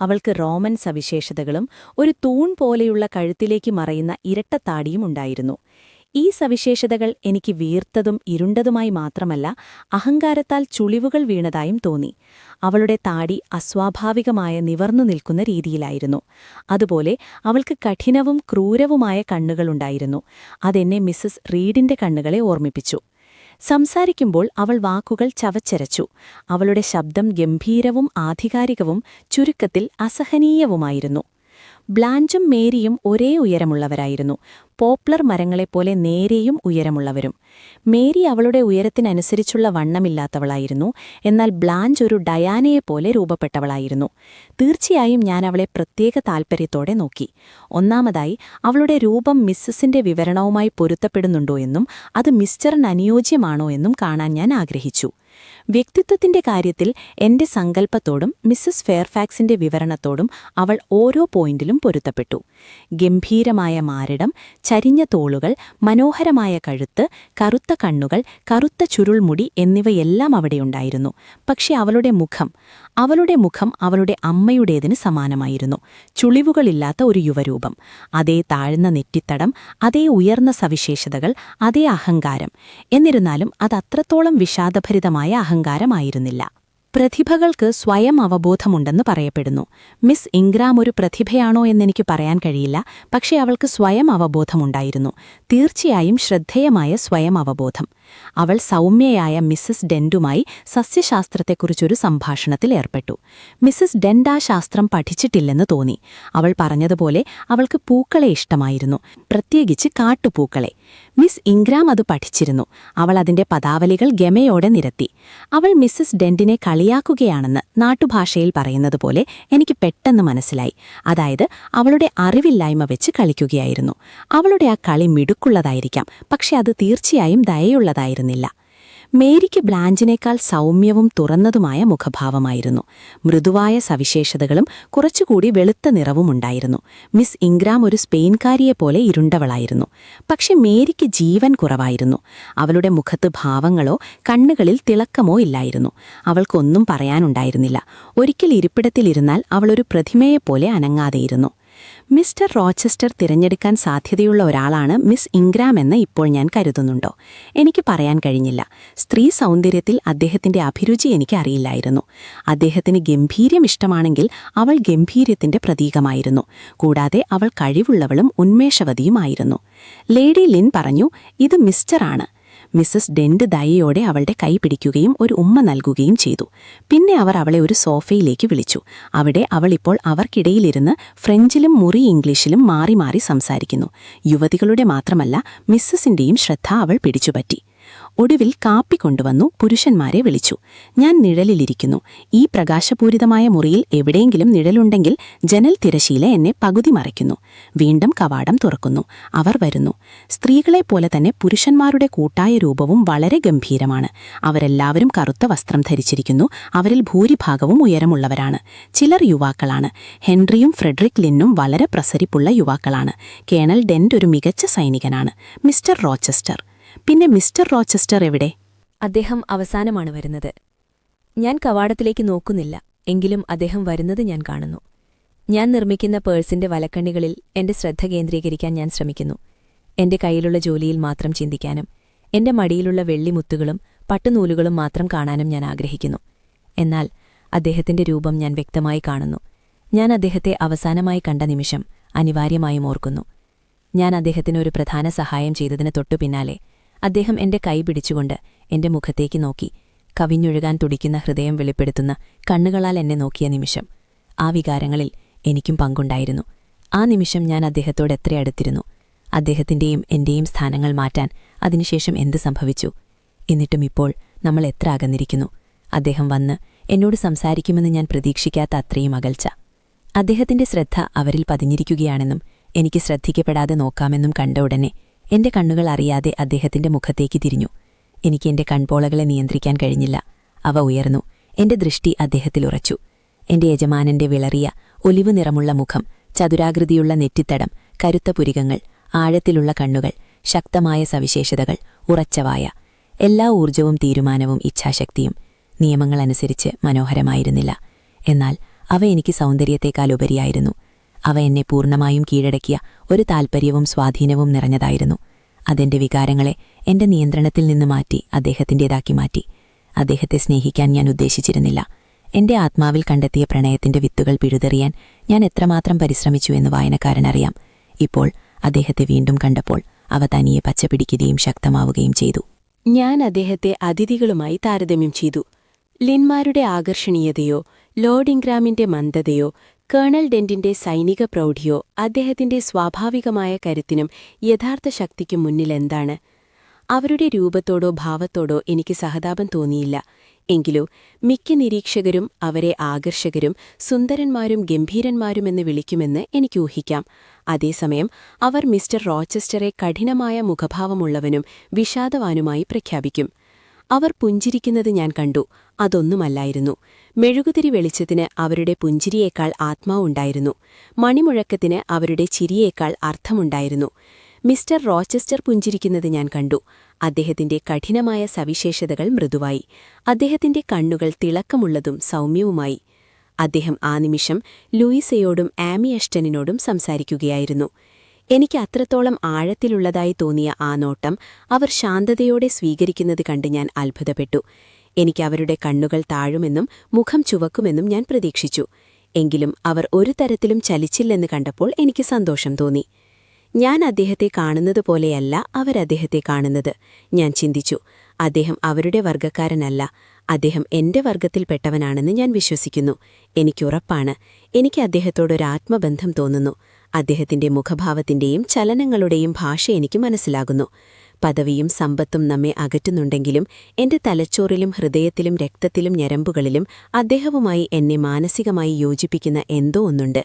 അവൾക്ക് റോമൻ സവിശേഷതകളും ഒരു തൂൺ പോലെയുള്ള കഴുത്തിലേക്ക് മറയുന്ന ഇരട്ടത്താടിയും ഉണ്ടായിരുന്നു. ഈ സവിശേഷതകൾ എനിക്ക് വീർത്തതും ഇരുണ്ടതുമായി മാത്രമല്ല, അഹങ്കാരത്താൽ ചുളിവുകൾ വീണതായും തോന്നി. അവളുടെ താടി അസ്വാഭാവികമായ നിവർന്നു നിൽക്കുന്ന രീതിയിലായിരുന്നു. അതുപോലെ അവൾക്ക് കഠിനവും ക്രൂരവുമായ കണ്ണുകളുണ്ടായിരുന്നു. അതെന്നെ മിസസ് റീഡിന്റെ കണ്ണുകളെ ഓർമ്മിപ്പിച്ചു. സംസാരിക്കുമ്പോൾ അവൾ വാക്കുകൾ ചവച്ചരച്ചു. അവളുടെ ശബ്ദം ഗംഭീരവും ആധികാരികവും ചുരുക്കത്തിൽ അസഹനീയവുമായിരുന്നു. ബ്ലാഞ്ചും മേരിയും ഒരേ ഉയരമുള്ളവരായിരുന്നു, പോപ്ലർ മരങ്ങളെപ്പോലെ നേരെയും ഉയരമുള്ളവരും. മേരി അവളുടെ ഉയരത്തിനനുസരിച്ചുള്ള വണ്ണമില്ലാത്തവളായിരുന്നു, എന്നാൽ ബ്ലാഞ്ച് ഒരു ഡയാനയെപ്പോലെ രൂപപ്പെട്ടവളായിരുന്നു. തീർച്ചയായും ഞാൻ അവളെ പ്രത്യേക താൽപ്പര്യത്തോടെ നോക്കി. ഒന്നാമതായി, അവളുടെ രൂപം മിസ്സസിന്റെ വിവരണവുമായി പൊരുത്തപ്പെടുന്നുണ്ടോ എന്നും അത് മിസ്റ്ററിന് അനുയോജ്യമാണോ എന്നും കാണാൻ ഞാൻ ആഗ്രഹിച്ചു. വ്യക്തിത്വത്തിന്റെ കാര്യത്തിൽ എന്റെ സങ്കല്പത്തോടും മിസ്സസ് ഫെയർഫാക്സിന്റെ വിവരണത്തോടും അവൾ ഓരോ പോയിന്റിലും പൊരുത്തപ്പെട്ടു. ഗംഭീരമായ മാറിടം, ചരിഞ്ഞ തോളുകൾ, മനോഹരമായ കഴുത്ത്, കറുത്ത കണ്ണുകൾ, കറുത്ത ചുരുൾമുടി എന്നിവയെല്ലാം അവിടെയുണ്ടായിരുന്നു. പക്ഷെ അവളുടെ മുഖം അവളുടെ അമ്മയുടേതിന് സമാനമായിരുന്നു. ചുളിവുകളില്ലാത്ത ഒരു യുവരൂപം, അതേ താഴ്ന്ന നെറ്റിത്തടം, അതേ ഉയർന്ന സവിശേഷതകൾ, അതേ അഹങ്കാരം. എന്നിരുന്നാലും അതത്രത്തോളം വിഷാദഭരിതമായ അഹങ്കാരമായിരുന്നില്ല. പ്രതിഭകൾക്ക് സ്വയം അവബോധമുണ്ടെന്ന് പറയപ്പെടുന്നു. മിസ് ഇൻഗ്രാം ഒരു പ്രതിഭയാണോ എന്നെനിക്ക് പറയാൻ കഴിയില്ല, പക്ഷേ അവൾക്ക് സ്വയം അവബോധമുണ്ടായിരുന്നു. തീർച്ചയായും ശ്രദ്ധേയമായ സ്വയം അവബോധം. അവൾ സൗമ്യയായ മിസ്സസ് ഡെന്റുമായി സസ്യശാസ്ത്രത്തെക്കുറിച്ചൊരു സംഭാഷണത്തിൽ ഏർപ്പെട്ടു. മിസ്സസ് ഡെന്റ് ആ ശാസ്ത്രം പഠിച്ചിട്ടില്ലെന്ന് തോന്നി. അവൾ പറഞ്ഞതുപോലെ അവൾക്ക് പൂക്കളെ ഇഷ്ടമായിരുന്നു, പ്രത്യേകിച്ച് കാട്ടുപൂക്കളെ. മിസ് ഇൻഗ്രാം അത് പഠിച്ചിരുന്നു. അവൾ അതിന്റെ പദാവലികൾ ഗമയോടെ നിരത്തി. അവൾ മിസ്സസ് ഡെന്റിനെ കളിയാക്കുകയാണെന്ന് നാട്ടുഭാഷയിൽ പറയുന്നതുപോലെ എനിക്ക് പെട്ടെന്ന് മനസ്സിലായി. അതായത് അവളുടെ അറിവില്ലായ്മ വെച്ച് കളിക്കുകയായിരുന്നു. അവളുടെ ആ കളി മിടുക്കുള്ളതായിരിക്കാം, പക്ഷെ അത് തീർച്ചയായും ദയയുള്ളതായിരുന്നില്ല. മേരിക്ക് ബ്ലാഞ്ചിനേക്കാൾ സൗമ്യവും തുറന്നതുമായ മുഖഭാവമായിരുന്നു. മൃദുവായ സവിശേഷതകളും കുറച്ചുകൂടി വെളുത്ത നിറവുമുണ്ടായിരുന്നു. മിസ് ഇൻഗ്രാം ഒരു സ്പെയിൻകാരിയെപ്പോലെ ഇരുണ്ടവളായിരുന്നു. പക്ഷെ മേരിക്ക് ജീവൻ കുറവായിരുന്നു. അവളുടെ മുഖത്ത് ഭാവങ്ങളോ കണ്ണുകളിൽ തിളക്കമോ ഇല്ലായിരുന്നു. അവൾക്കൊന്നും പറയാനുണ്ടായിരുന്നില്ല. ഒരിക്കൽ ഇരിപ്പിടത്തിലിരുന്നാൽ അവളൊരു പ്രതിമയെപ്പോലെ അനങ്ങാതെയിരുന്നു. മിസ്റ്റർ റോച്ചസ്റ്റർ തിരഞ്ഞെടുക്കാൻ സാധ്യതയുള്ള ഒരാളാണ് മിസ് ഇൻഗ്രാം എന്ന് ഇപ്പോൾ ഞാൻ കരുതുന്നുണ്ടോ? എനിക്ക് പറയാൻ കഴിഞ്ഞില്ല. സ്ത്രീ സൗന്ദര്യത്തിൽ അദ്ദേഹത്തിന്റെ അഭിരുചി എനിക്ക് അറിയില്ലായിരുന്നു. അദ്ദേഹത്തിന് ഗംഭീര്യം ഇഷ്ടമാണെങ്കിൽ അവൾ ഗംഭീര്യത്തിന്റെ പ്രതീകമായിരുന്നു. കൂടാതെ അവൾ കഴിവുള്ളവളും ഉന്മേഷവതിയുമായിരുന്നു. ലേഡി ലിൻ പറഞ്ഞു, "ഇത് മിസ്റ്ററാണ്." മിസ്സസ് ഡെന്റ് ദയയോടെ അവളുടെ കൈ പിടിക്കുകയും ഒരു ഉമ്മ നൽകുകയും ചെയ്തു. പിന്നെ അവർ അവളെ ഒരു സോഫയിലേക്ക് വിളിച്ചു. അവിടെ അവൾ ഇപ്പോൾ അവർക്കിടയിലിരുന്ന് ഫ്രഞ്ചിലും മുറി ഇംഗ്ലീഷിലും മാറി മാറി സംസാരിക്കുന്നു. യുവതികളുടെ മാത്രമല്ല മിസ്സസിന്റെയും ശ്രദ്ധ അവൾ പിടിച്ചുപറ്റി. ഒടുവിൽ കാപ്പി കൊണ്ടുവന്നു പുരുഷന്മാരെ വിളിച്ചു. ഞാൻ നിഴലിലിരിക്കുന്നു. ഈ പ്രകാശപൂരിതമായ മുറിയിൽ എവിടെയെങ്കിലും നിഴലുണ്ടെങ്കിൽ ജനൽ തിരശീല എന്നെ പകുതി മറയ്ക്കുന്നു. വീണ്ടും കവാടം തുറക്കുന്നു. അവർ വരുന്നു. സ്ത്രീകളെപ്പോലെ തന്നെ പുരുഷന്മാരുടെ കൂട്ടായ രൂപവും വളരെ ഗംഭീരമാണ്. അവരെല്ലാവരും കറുത്ത വസ്ത്രം ധരിച്ചിരിക്കുന്നു. അവരിൽ ഭൂരിഭാഗവും ഉയരമുള്ളവരാണ്. ചിലർ യുവാക്കളാണ്. ഹെൻറിയും ഫ്രെഡറിക് ലിന്നും വളരെ പ്രസരിപ്പുള്ള യുവാക്കളാണ്. കേണൽ ഡെന്റ് ഒരു മികച്ച സൈനികനാണ്. Mister Rochester. പിന്നെ മിസ്റ്റർ റോച്ചസ്റ്റർ എവിടെ? അദ്ദേഹം അവസാനമാണ് വരുന്നത്. ഞാൻ കവാടത്തിലേക്ക് നോക്കുന്നില്ല, എങ്കിലും അദ്ദേഹം വരുന്നത് ഞാൻ കാണുന്നു. ഞാൻ നിർമ്മിക്കുന്ന പേഴ്സിന്റെ വലക്കണ്ണികളിൽ എന്റെ ശ്രദ്ധ കേന്ദ്രീകരിക്കാൻ ഞാൻ ശ്രമിക്കുന്നു. എന്റെ കയ്യിലുള്ള ജോലിയിൽ മാത്രം ചിന്തിക്കാനും എന്റെ മടിയിലുള്ള വെള്ളിമുത്തുകളും പട്ടുനൂലുകളും മാത്രം കാണാനും ഞാൻ ആഗ്രഹിക്കുന്നു. എന്നാൽ അദ്ദേഹത്തിന്റെ രൂപം ഞാൻ വ്യക്തമായി കാണുന്നു. ഞാൻ അദ്ദേഹത്തെ അവസാനമായി കണ്ട നിമിഷം അനിവാര്യമായും ഓർക്കുന്നു. ഞാൻ അദ്ദേഹത്തിന് ഒരു പ്രധാന സഹായം ചെയ്തതിന് തൊട്ടുപിന്നാലെ അദ്ദേഹം എന്റെ കൈ പിടിച്ചുകൊണ്ട് എന്റെ മുഖത്തേക്ക് നോക്കി, കവിഞ്ഞൊഴുകാൻ തുടിക്കുന്ന ഹൃദയം വെളിപ്പെടുത്തുന്ന കണ്ണുകളാൽ എന്നെ നോക്കിയ നിമിഷം. ആ വികാരങ്ങളിൽ എനിക്കും പങ്കുണ്ടായിരുന്നു. ആ നിമിഷം ഞാൻ അദ്ദേഹത്തോട് എത്ര അടുത്തിരുന്നു. അദ്ദേഹത്തിന്റെയും എന്റെയും സ്ഥാനങ്ങൾ മാറ്റാൻ അതിനുശേഷം എന്ത് സംഭവിച്ചു? എന്നിട്ടും ഇപ്പോൾ നമ്മൾ എത്ര അകന്നിരിക്കുന്നു. അദ്ദേഹം വന്ന് എന്നോട് സംസാരിക്കുമെന്ന് ഞാൻ പ്രതീക്ഷിക്കാത്ത അത്രയും അകൽച്ച. അദ്ദേഹത്തിന്റെ ശ്രദ്ധ അവരിൽ പതിഞ്ഞിരിക്കുകയാണെന്നും എനിക്ക് ശ്രദ്ധിക്കപ്പെടാതെ നോക്കാമെന്നും കണ്ട ഉടനെ എന്റെ കണ്ണുകൾ അറിയാതെ അദ്ദേഹത്തിന്റെ മുഖത്തേക്ക് തിരിഞ്ഞു. എനിക്ക് എന്റെ കൺപോളകളെ നിയന്ത്രിക്കാൻ കഴിഞ്ഞില്ല. അവ ഉയർന്നു. എന്റെ ദൃഷ്ടി അദ്ദേഹത്തിലുറച്ചു. എന്റെ യജമാനന്റെ വിളറിയ ഒലിവു നിറമുള്ള മുഖം, ചതുരാകൃതിയുള്ള നെറ്റിത്തടം, കരുത്ത പുരികങ്ങൾ, ആഴത്തിലുള്ള കണ്ണുകൾ, ശക്തമായ സവിശേഷതകൾ, ഉറച്ചവായ. എല്ലാ ഊർജവും തീരുമാനവും ഇച്ഛാശക്തിയും നിയമങ്ങളനുസരിച്ച് മനോഹരമായിരുന്നില്ല. എന്നാൽ അവ എനിക്ക് സൗന്ദര്യത്തേക്കാൾ ഉപരിയായിരുന്നു. അവ എന്നെ പൂർണ്ണമായും കീഴടക്കിയ ഒരു താൽപ്പര്യവും സ്വാധീനവും നിറഞ്ഞതായിരുന്നു. അതെന്റെ വികാരങ്ങളെ എന്റെ നിയന്ത്രണത്തിൽ നിന്ന് മാറ്റി അദ്ദേഹത്തിൻ്റേതാക്കി മാറ്റി. അദ്ദേഹത്തെ സ്നേഹിക്കാൻ ഞാൻ ഉദ്ദേശിച്ചിരുന്നില്ല. എന്റെ ആത്മാവിൽ കണ്ടെത്തിയ പ്രണയത്തിന്റെ വിത്തുകൾ പിഴുതെറിയാൻ ഞാൻ എത്രമാത്രം പരിശ്രമിച്ചു എന്ന് വായനക്കാരനറിയാം. ഇപ്പോൾ അദ്ദേഹത്തെ വീണ്ടും കണ്ടപ്പോൾ അവ തനിയെ പച്ചപിടിക്കുകയും ശക്തമാവുകയും ചെയ്തു. ഞാൻ അദ്ദേഹത്തെ അതിഥികളുമായി താരതമ്യം ചെയ്തു. ലിൻമാരുടെ ആകർഷണീയതയോ ലോർഡ് ഇൻഗ്രാമിന്റെ മന്ദതയോ കേണൽ ഡെന്റിന്റെ സൈനിക പ്രൗഢിയോ അദ്ദേഹത്തിന്റെ സ്വാഭാവികമായ കരുത്തിനും യഥാർത്ഥ ശക്തിക്കും മുന്നിലെന്താണ്? അവരുടെ രൂപത്തോടോ ഭാവത്തോടോ എനിക്ക് സഹതാപം തോന്നിയില്ല. എങ്കിലോ മിക്ക നിരീക്ഷകരും അവരെ ആകർഷകരും സുന്ദരന്മാരും ഗംഭീരന്മാരുമെന്ന് വിളിക്കുമെന്ന് എനിക്ക് ഊഹിക്കാം. അതേസമയം അവർ മിസ്റ്റർ റോച്ചസ്റ്ററെ കഠിനമായ മുഖഭാവമുള്ളവനും വിഷാദവാനുമായി പ്രഖ്യാപിക്കും. അവർ പുഞ്ചിരിക്കുന്നത് ഞാൻ കണ്ടു. അതൊന്നുമല്ലായിരുന്നു. മെഴുകുതിരി വെളിച്ചത്തിന് അവരുടെ പുഞ്ചിരിയേക്കാൾ ആത്മാവുണ്ടായിരുന്നു. മണിമുഴക്കത്തിന് അവരുടെ ചിരിയേക്കാൾ അർത്ഥമുണ്ടായിരുന്നു. മിസ്റ്റർ റോച്ചസ്റ്റർ പുഞ്ചിരിക്കുന്നത് ഞാൻ കണ്ടു. അദ്ദേഹത്തിന്റെ കഠിനമായ സവിശേഷതകൾ മൃദുവായി. അദ്ദേഹത്തിന്റെ കണ്ണുകൾ തിളക്കമുള്ളതും സൗമ്യവുമായി. അദ്ദേഹം ആ നിമിഷം ലൂയിസയോടും ആമി അഷ്ടനിനോടും സംസാരിക്കുകയായിരുന്നു. എനിക്ക് അത്രത്തോളം ആഴത്തിലുള്ളതായി തോന്നിയ ആ നോട്ടം അവർ ശാന്തതയോടെ സ്വീകരിക്കുന്നത് കണ്ട് ഞാൻ അത്ഭുതപ്പെട്ടു. എനിക്ക് അവരുടെ കണ്ണുകൾ താഴുമെന്നും മുഖം ചുവക്കുമെന്നും ഞാൻ പ്രതീക്ഷിച്ചു. എങ്കിലും അവർ ഒരു തരത്തിലും ചലിച്ചില്ലെന്ന് കണ്ടപ്പോൾ എനിക്ക് സന്തോഷം തോന്നി. ഞാൻ അദ്ദേഹത്തെ കാണുന്നതുപോലെയല്ല അവരദ്ദേഹത്തെ കാണുന്നത്. ഞാൻ ചിന്തിച്ചു, അദ്ദേഹം അവരുടെ വർഗ്ഗക്കാരനല്ല, അദ്ദേഹം എന്റെ വർഗ്ഗത്തിൽപ്പെട്ടവനാണെന്ന് ഞാൻ വിശ്വസിക്കുന്നു. എനിക്കുറപ്പാണ്. എനിക്ക് അദ്ദേഹത്തോടൊരാത്മബന്ധം തോന്നുന്നു. അദ്ദേഹത്തിന്റെ മുഖഭാവത്തിന്റെയും ചലനങ്ങളുടെയും ഭാഷ എനിക്ക് മനസ്സിലാകുന്നു. പദവിയും സമ്പത്തും നമ്മെ അകറ്റുന്നുണ്ടെങ്കിലും എന്റെ തലച്ചോറിലും ഹൃദയത്തിലും രക്തത്തിലും ഞരമ്പുകളിലും അദ്ദേഹവുമായി എന്നെ മാനസികമായി യോജിപ്പിക്കുന്ന എന്തോ ഒന്നുണ്ട്.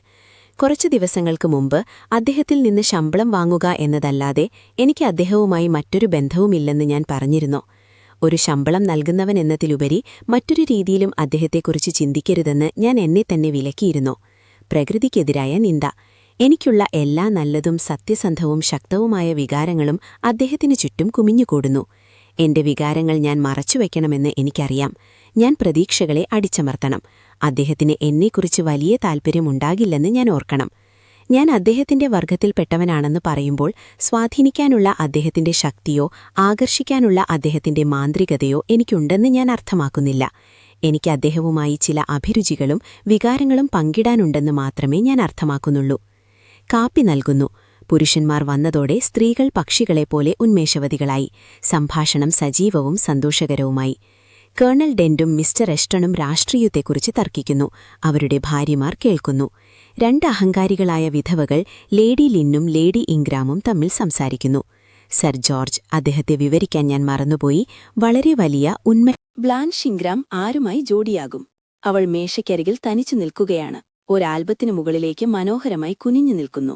കുറച്ചു ദിവസങ്ങൾക്ക് മുമ്പ് അദ്ദേഹത്തിൽ നിന്ന് ശമ്പളം വാങ്ങുക എന്നതല്ലാതെ എനിക്ക് അദ്ദേഹവുമായി മറ്റൊരു ബന്ധവുമില്ലെന്ന് ഞാൻ പറഞ്ഞിരുന്നു. ഒരു ശമ്പളം നൽകുന്നവൻ എന്നതിലുപരി മറ്റൊരു രീതിയിലും അദ്ദേഹത്തെക്കുറിച്ച് ചിന്തിക്കരുതെന്ന് ഞാൻ എന്നെ തന്നെ വിലക്കിയിരുന്നു. പ്രകൃതിക്കെതിരായ നിന്ദ. എനിക്കുള്ള എല്ലാ നല്ലതും സത്യസന്ധവും ശക്തവുമായ വികാരങ്ങളും അദ്ദേഹത്തിനു ചുറ്റും കുമിഞ്ഞുകൂടുന്നു. എന്റെ വികാരങ്ങൾ ഞാൻ മറച്ചുവെക്കണമെന്ന് എനിക്കറിയാം. ഞാൻ പ്രതീക്ഷകളെ അടിച്ചമർത്തണം. അദ്ദേഹത്തിന് എന്നെക്കുറിച്ച് വലിയ താൽപ്പര്യമുണ്ടാകില്ലെന്ന് ഞാൻ ഓർക്കണം. ഞാൻ അദ്ദേഹത്തിന്റെ വർഗ്ഗത്തിൽപ്പെട്ടവനാണെന്ന് പറയുമ്പോൾ സ്വാധീനിക്കാനുള്ള അദ്ദേഹത്തിന്റെ ശക്തിയോ ആകർഷിക്കാനുള്ള അദ്ദേഹത്തിന്റെ മാന്ത്രികതയോ എനിക്കുണ്ടെന്ന് ഞാൻ അർത്ഥമാക്കുന്നില്ല. എനിക്ക് അദ്ദേഹവുമായി ചില അഭിരുചികളും വികാരങ്ങളും പങ്കിടാനുണ്ടെന്ന് മാത്രമേ ഞാൻ അർത്ഥമാക്കുന്നുള്ളൂ. കാപ്പി നൽകുന്നു. പുരുഷന്മാർ വന്നതോടെ സ്ത്രീകൾ പക്ഷികളെപ്പോലെ ഉന്മേഷവതികളായി. സംഭാഷണം സജീവവും സന്തോഷകരവുമായി. Colonel ഡെന്റും mister എസ്റ്റണും രാഷ്ട്രീയത്തെക്കുറിച്ച് തർക്കിക്കുന്നു. അവരുടെ ഭാര്യമാർ കേൾക്കുന്നു. രണ്ട് അഹങ്കാരികളായ വിധവകൾ ലേഡി ലിന്നും ലേഡി ഇംഗ്രാമും തമ്മിൽ സംസാരിക്കുന്നു. സർ ജോർജ്, അദ്ദേഹത്തെ വിവരിക്കാൻ ഞാൻ മറന്നുപോയി, വളരെ വലിയ ബ്ലാൻഷ് ഇംഗ്രാം ആരുമായി ജോഡിയാകും? അവൾ മേശയ്ക്കരികിൽ തനിച്ചു നിൽക്കുകയാണ്. ഒരാൽബത്തിനു മുകളിലേക്ക് മനോഹരമായി കുനിഞ്ഞു നിൽക്കുന്നു.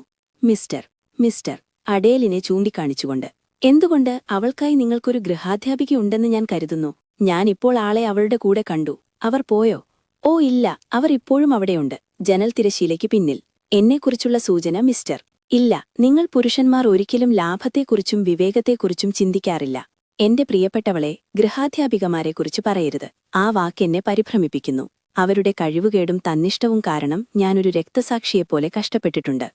മിസ്റ്റർ അഡേലിനെ ചൂണ്ടിക്കാണിച്ചുകൊണ്ട്. എന്തുകൊണ്ട് അവൾക്കായി നിങ്ങൾക്കൊരു ഗൃഹാധ്യാപികയുണ്ടെന്ന് ഞാൻ കരുതുന്നു. ഞാനിപ്പോൾ ആളെ അവളുടെ കൂടെ കണ്ടു. അവർ പോയോ? ഓ ഇല്ല, അവർ ഇപ്പോഴും അവിടെയുണ്ട്, ജനൽ തിരശീലയ്ക്ക് പിന്നിൽ. എന്നെക്കുറിച്ചുള്ള സൂചന മിസ്റ്റർ. ഇല്ല, നിങ്ങൾ പുരുഷന്മാർ ഒരിക്കലും ലാഭത്തെക്കുറിച്ചും വിവേകത്തെക്കുറിച്ചും ചിന്തിക്കാറില്ല. എന്റെ പ്രിയപ്പെട്ടവളെ, ഗൃഹാധ്യാപികമാരെക്കുറിച്ച് പറയരുത്. ആ വാക്കെന്നെ പരിഭ്രമിപ്പിക്കുന്നു. അവരുടെ കഴിവുകേടും തന്നിഷ്ടവും കാരണം ഞാനൊരു രക്തസാക്ഷിയെപ്പോലെ കഷ്ടപ്പെട്ടിട്ടുണ്ട്.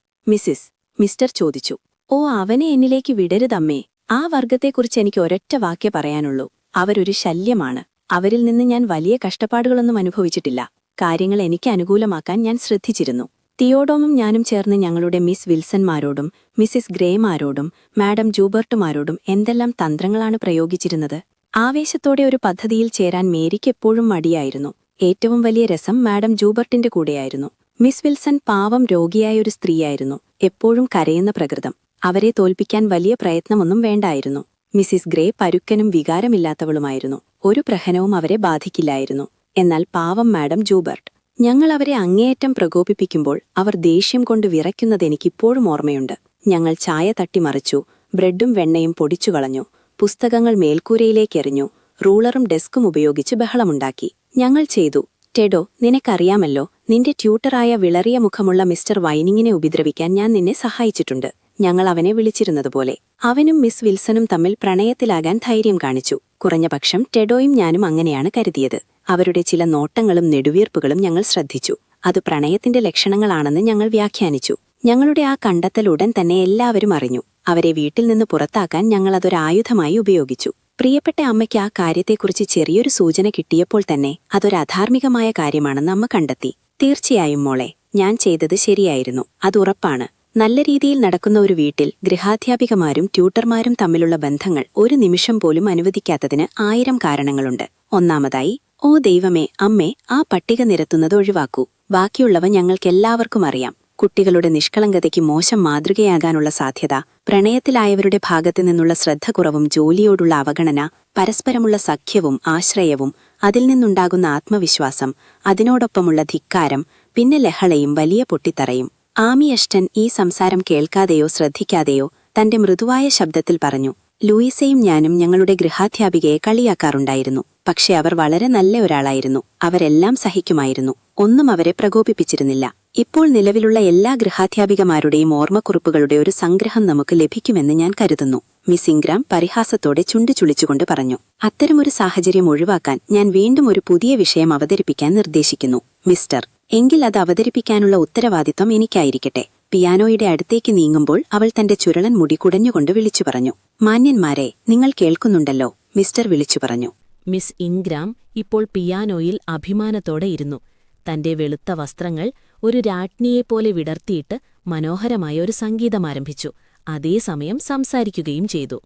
മിസ്റ്റർ ചോദിച്ചു. ഓ, അവനെ എന്നിലേക്ക് വിടരുതമ്മേ. ആ വർഗ്ഗത്തെക്കുറിച്ച് എനിക്ക് ഒരൊറ്റ വാക്കേ പറയാനുള്ളൂ. അവരൊരു ശല്യമാണ്. അവരിൽ നിന്ന് ഞാൻ വലിയ കഷ്ടപ്പാടുകളൊന്നും അനുഭവിച്ചിട്ടില്ല. കാര്യങ്ങൾ എനിക്ക് അനുകൂലമാക്കാൻ ഞാൻ ശ്രദ്ധിച്ചിരുന്നു. തിയോഡോമും ഞാനും ചേർന്ന് ഞങ്ങളുടെ മിസ് വിൽസൺമാരോടും മിസ്സിസ് ഗ്രേമാരോടും മാഡം ജൂബർട്ടുമാരോടും എന്തെല്ലാം തന്ത്രങ്ങളാണ് പ്രയോഗിച്ചിരുന്നത്. ആവേശത്തോടെ ഒരു പദ്ധതിയിൽ ചേരാൻ മേരിക്കെപ്പോഴും മടിയായിരുന്നു. ഏറ്റവും വലിയ രസം മാഡം ജൂബർട്ടിന്റെ കൂടെയായിരുന്നു. മിസ് വിൽസൺ പാവം രോഗിയായൊരു സ്ത്രീയായിരുന്നു, എപ്പോഴും കരയുന്ന പ്രകൃതം. അവരെ തോൽപ്പിക്കാൻ വലിയ പ്രയത്നമൊന്നും വേണ്ടായിരുന്നു. മിസ്സിസ് ഗ്രേ പരുക്കനും വികാരമില്ലാത്തവളുമായിരുന്നു. ഒരു പ്രഹനവും അവരെ ബാധിക്കില്ലായിരുന്നു. എന്നാൽ പാവം മാഡം ജൂബർട്ട്, ഞങ്ങൾ അവരെ അങ്ങേയറ്റം പ്രകോപിപ്പിക്കുമ്പോൾ അവർ ദേഷ്യം കൊണ്ട് വിറയ്ക്കുന്നതെനിക്കിപ്പോഴും ഓർമ്മയുണ്ട്. ഞങ്ങൾ ചായ തട്ടിമറിച്ചു, ബ്രെഡും വെണ്ണയും പൊടിച്ചുകളഞ്ഞു, പുസ്തകങ്ങൾ മേൽക്കൂരയിലേക്കെറിഞ്ഞു, റൂളറും ഡെസ്കും ഉപയോഗിച്ച് ബഹളമുണ്ടാക്കി. ഞങ്ങൾ ചെയ്തു. ടെഡോ, നിനക്കറിയാമല്ലോ, നിന്റെ ട്യൂട്ടറായ വിളറിയ മുഖമുള്ള മിസ്റ്റർ വൈനിങ്ങിനെ ഉപദ്രവിക്കാൻ ഞാൻ നിന്നെ സഹായിച്ചിട്ടുണ്ട്. ഞങ്ങൾ അവനെ വിളിച്ചിരുന്നതുപോലെ. അവനും മിസ് വിൽസണും തമ്മിൽ പ്രണയത്തിലാകാൻ ധൈര്യം കാണിച്ചു. കുറഞ്ഞപക്ഷം ടെഡോയും ഞാനും അങ്ങനെയാണ് കരുതിയത്. അവരുടെ ചില നോട്ടങ്ങളും നെടുവീർപ്പുകളും ഞങ്ങൾ ശ്രദ്ധിച്ചു. അത് പ്രണയത്തിന്റെ ലക്ഷണങ്ങളാണെന്ന് ഞങ്ങൾ വ്യാഖ്യാനിച്ചു. ഞങ്ങളുടെ ആ കണ്ടെത്തൽ ഉടൻ തന്നെ എല്ലാവരും അറിഞ്ഞു. അവരെ വീട്ടിൽ നിന്ന് പുറത്താക്കാൻ ഞങ്ങളതൊരായുധമായി ഉപയോഗിച്ചു. പ്രിയപ്പെട്ട അമ്മയ്ക്ക് ആ കാര്യത്തെക്കുറിച്ച് ചെറിയൊരു സൂചന കിട്ടിയപ്പോൾ തന്നെ അതൊരധാർമികമായ കാര്യമാണെന്ന് അമ്മ കണ്ടെത്തി. തീർച്ചയായും മോളെ, ഞാൻ ചെയ്തത് ശരിയായിരുന്നു, അതുറപ്പാണ്. നല്ല രീതിയിൽ നടക്കുന്ന ഒരു വീട്ടിൽ ഗൃഹാധ്യാപികമാരും ട്യൂട്ടർമാരും തമ്മിലുള്ള ബന്ധങ്ങൾ ഒരു നിമിഷം പോലും അനുവദിക്കാത്തതിന് 1000 കാരണങ്ങളുണ്ട്. ഒന്നാമതായി, ഓ ദൈവമേ, അമ്മേ, ആ പട്ടിക നിരത്തുന്നത് ഒഴിവാക്കൂ. ബാക്കിയുള്ളവ ഞങ്ങൾക്കെല്ലാവർക്കും അറിയാം. കുട്ടികളുടെ നിഷ്കളങ്കതയ്ക്ക് മോശം മാതൃകയാകാനുള്ള സാധ്യത, പ്രണയത്തിലായവരുടെ ഭാഗത്തു നിന്നുള്ള ശ്രദ്ധക്കുറവും ജോലിയോടുള്ള അവഗണന, പരസ്പരമുള്ള സഖ്യവും ആശ്രയവും അതിൽ നിന്നുണ്ടാകുന്ന ആത്മവിശ്വാസം, അതിനോടൊപ്പമുള്ള ധിക്കാരം, പിന്നെ ലഹളയും വലിയ പൊട്ടിത്തറയും. ആമിയഷ്ടൻ ഈ സംസാരം കേൾക്കാതെയോ ശ്രദ്ധിക്കാതെയോ തന്റെ മൃദുവായ ശബ്ദത്തിൽ പറഞ്ഞു, ലൂയിസയും ഞാനും ഞങ്ങളുടെ ഗൃഹാധ്യാപികയെ കളിയാക്കാറുണ്ടായിരുന്നു. പക്ഷെ അവർ വളരെ നല്ല ഒരാളായിരുന്നു. അവരെല്ലാം സഹിക്കുമായിരുന്നു. ഒന്നും അവരെ പ്രകോപിപ്പിച്ചിരുന്നില്ല. ഇപ്പോൾ നിലവിലുള്ള എല്ലാ ഗൃഹാധ്യാപികമാരുടെയും ഓർമ്മക്കുറിപ്പുകളുടെ ഒരു സംഗ്രഹം നമുക്ക് ലഭിക്കുമെന്ന് ഞാൻ കരുതുന്നു. മിസ് ഇംഗ്രാം പരിഹാസത്തോടെ ചുണ്ടു ചുളിച്ചുകൊണ്ട് പറഞ്ഞു. അത്തരമൊരു സാഹചര്യം ഒഴിവാക്കാൻ ഞാൻ വീണ്ടും ഒരു പുതിയ വിഷയം അവതരിപ്പിക്കാൻ നിർദ്ദേശിക്കുന്നു. മിസ്റ്റർ, എങ്കിൽ അത് അവതരിപ്പിക്കാനുള്ള ഉത്തരവാദിത്വം എനിക്കായിരിക്കട്ടെ. പിയാനോയുടെ അടുത്തേക്ക് നീങ്ങുമ്പോൾ അവൾ തന്റെ ചുരുളൻ മുടി കുടഞ്ഞുകൊണ്ട് വിളിച്ചു പറഞ്ഞു. മാന്യന്മാരെ, നിങ്ങൾ കേൾക്കുന്നുണ്ടല്ലോ, മിസ്റ്റർ വിളിച്ചു പറഞ്ഞു. മിസ് ഇംഗ്രാം ഇപ്പോൾ പിയാനോയിൽ അഭിമാനത്തോടെ ഇരുന്നു. തന്റെ വെളുത്ത വസ്ത്രങ്ങൾ ഒരു രാജ്ഞിയെപ്പോലെ വിടർത്തിയിട്ട് മനോഹരമായ ഒരു സംഗീതമാരംഭിച്ചു. അതേസമയം സംസാരിക്കുകയും ചെയ്തു.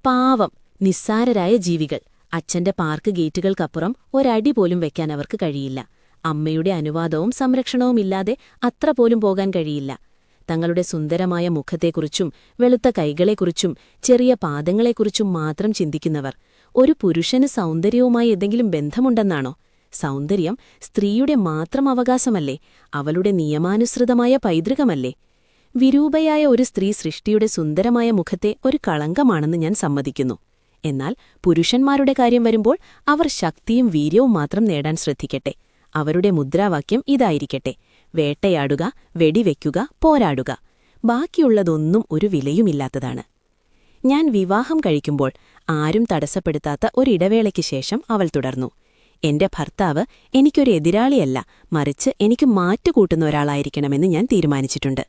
പാവം നിസ്സാരരായ ജീവികൾ. അച്ഛന്റെ പാർക്ക് ഗേറ്റുകൾക്കപ്പുറം ഒരടി പോലും വെക്കാൻ അവർക്ക് കഴിയില്ല. അമ്മയുടെ അനുവാദവും സംരക്ഷണവും ഇല്ലാതെ അത്ര പോലും പോകാൻ കഴിയില്ല. തങ്ങളുടെ സുന്ദരമായ മുഖത്തെക്കുറിച്ചും വെളുത്ത കൈകളെക്കുറിച്ചും ചെറിയ പാദങ്ങളെക്കുറിച്ചും മാത്രം ചിന്തിക്കുന്നവർ. ഒരു പുരുഷന് സൗന്ദര്യവുമായി എന്തെങ്കിലും ബന്ധമുണ്ടെന്നാണോ? സൗന്ദര്യം സ്ത്രീയുടെ മാത്രം അവകാശമല്ലേ? അവളുടെ നിയമാനുസൃതമായ പൈതൃകമല്ലേ? വിരൂപയായ ഒരു സ്ത്രീ സൃഷ്ടിയുടെ സുന്ദരമായ മുഖത്തെ ഒരു കളങ്കമാണെന്ന് ഞാൻ സമ്മതിക്കുന്നു. എന്നാൽ പുരുഷന്മാരുടെ കാര്യം വരുമ്പോൾ അവർ ശക്തിയും വീര്യവും മാത്രം നേടാൻ ശ്രദ്ധിക്കട്ടെ. അവരുടെ മുദ്രാവാക്യം ഇതായിരിക്കട്ടെ: വേട്ടയാടുക, വെടിവെക്കുക, പോരാടുക. ബാക്കിയുള്ളതൊന്നും ഒരു വിലയുമില്ലാത്തതാണ്. ഞാൻ വിവാഹം കഴിക്കുമ്പോൾ ആരും തടസ്സപ്പെടുത്താത്ത ഒരിടവേളയ്ക്ക് ശേഷം അവൾ തുടർന്നു. എന്റെ ഭർത്താവ് എനിക്കൊരു എതിരാളിയല്ല, മറിച്ച് എനിക്ക് മാറ്റുകൂട്ടുന്ന ഒരാളായിരിക്കണമെന്ന് ഞാൻ തീരുമാനിച്ചിട്ടുണ്ട്.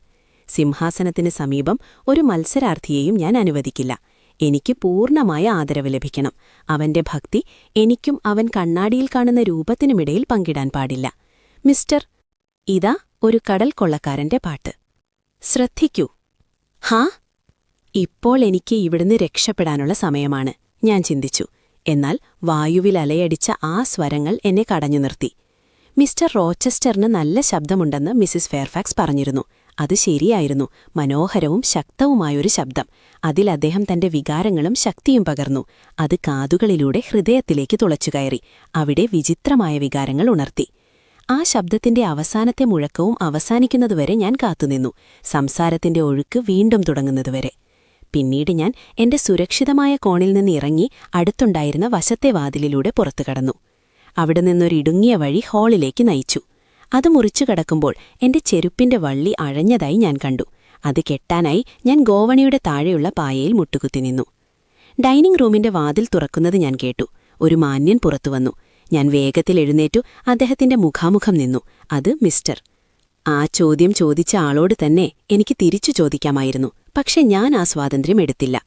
സിംഹാസനത്തിന് സമീപം ഒരു മത്സരാർത്ഥിയെയും ഞാൻ അനുവദിക്കില്ല. എനിക്ക് പൂർണ്ണമായ ആദരവ് ലഭിക്കണം. അവന്റെ ഭക്തി എനിക്കും അവൻ കണ്ണാടിയിൽ കാണുന്ന രൂപത്തിനുമിടയിൽ പങ്കിടാൻ പാടില്ല. മിസ്റ്റർ, ഇതാ ഒരു കടൽ കൊള്ളക്കാരന്റെ പാട്ട്. ശ്രദ്ധിക്കൂ. ഹാ, ഇപ്പോൾ എനിക്ക് ഇവിടുന്ന് രക്ഷപ്പെടാനുള്ള സമയമാണ്, ഞാൻ ചിന്തിച്ചു. എന്നാൽ വായുവിൽ അലയടിച്ച ആ സ്വരങ്ങൾ എന്നെ കടഞ്ഞു നിർത്തി. മിസ്റ്റർ റോച്ചസ്റ്ററിന് നല്ല ശബ്ദമുണ്ടെന്ന് മിസ്സിസ് ഫെയർഫാക്സ് പറഞ്ഞിരുന്നു. അത് ശരിയായിരുന്നു. മനോഹരവും ശക്തവുമായൊരു ശബ്ദം. അതിൽ അദ്ദേഹം തന്റെ വികാരങ്ങളും ശക്തിയും പകർന്നു. അത് കാതുകളിലൂടെ ഹൃദയത്തിലേക്ക് തുളച്ചുകയറി. അവിടെ വിചിത്രമായ വികാരങ്ങൾ ഉണർത്തി. ആ ശബ്ദത്തിന്റെ അവസാനത്തെ മുഴക്കവും അവസാനിക്കുന്നതുവരെ ഞാൻ കാത്തുനിന്നു. സംസാരത്തിന്റെ ഒഴുക്ക് വീണ്ടും തുടങ്ങുന്നതുവരെ. പിന്നീട് ഞാൻ എന്റെ സുരക്ഷിതമായ കോണിൽ നിന്ന് ഇറങ്ങി അടുത്തുണ്ടായിരുന്ന വശത്തെ വാതിലിലൂടെ പുറത്തു കടന്നു. അവിടെ നിന്നൊരിടുങ്ങിയ വഴി ഹാളിലേക്ക് നയിച്ചു. അത് മുറിച്ചു കടക്കുമ്പോൾ എന്റെ ചെരുപ്പിന്റെ വള്ളി അഴഞ്ഞതായി ഞാൻ കണ്ടു. അത് കെട്ടാനായി ഞാൻ ഗോവണിയുടെ താഴെയുള്ള പായയിൽ മുട്ടുകുത്തി നിന്നു. ഡൈനിങ് റൂമിന്റെ വാതിൽ തുറക്കുന്നത് ഞാൻ കേട്ടു. ഒരു മാന്യൻ പുറത്തുവന്നു. ഞാൻ വേഗത്തിൽ എഴുന്നേറ്റു അദ്ദേഹത്തിന്റെ മുഖാമുഖം നിന്നു. അത് മിസ്റ്റർ. ആ ചോദ്യം ചോദിച്ച ആളോട് തന്നെ എനിക്ക് തിരിച്ചു ചോദിക്കാമായിരുന്നു. പക്ഷെ ഞാൻ ആ സ്വാതന്ത്ര്യം എടുത്തില്ല.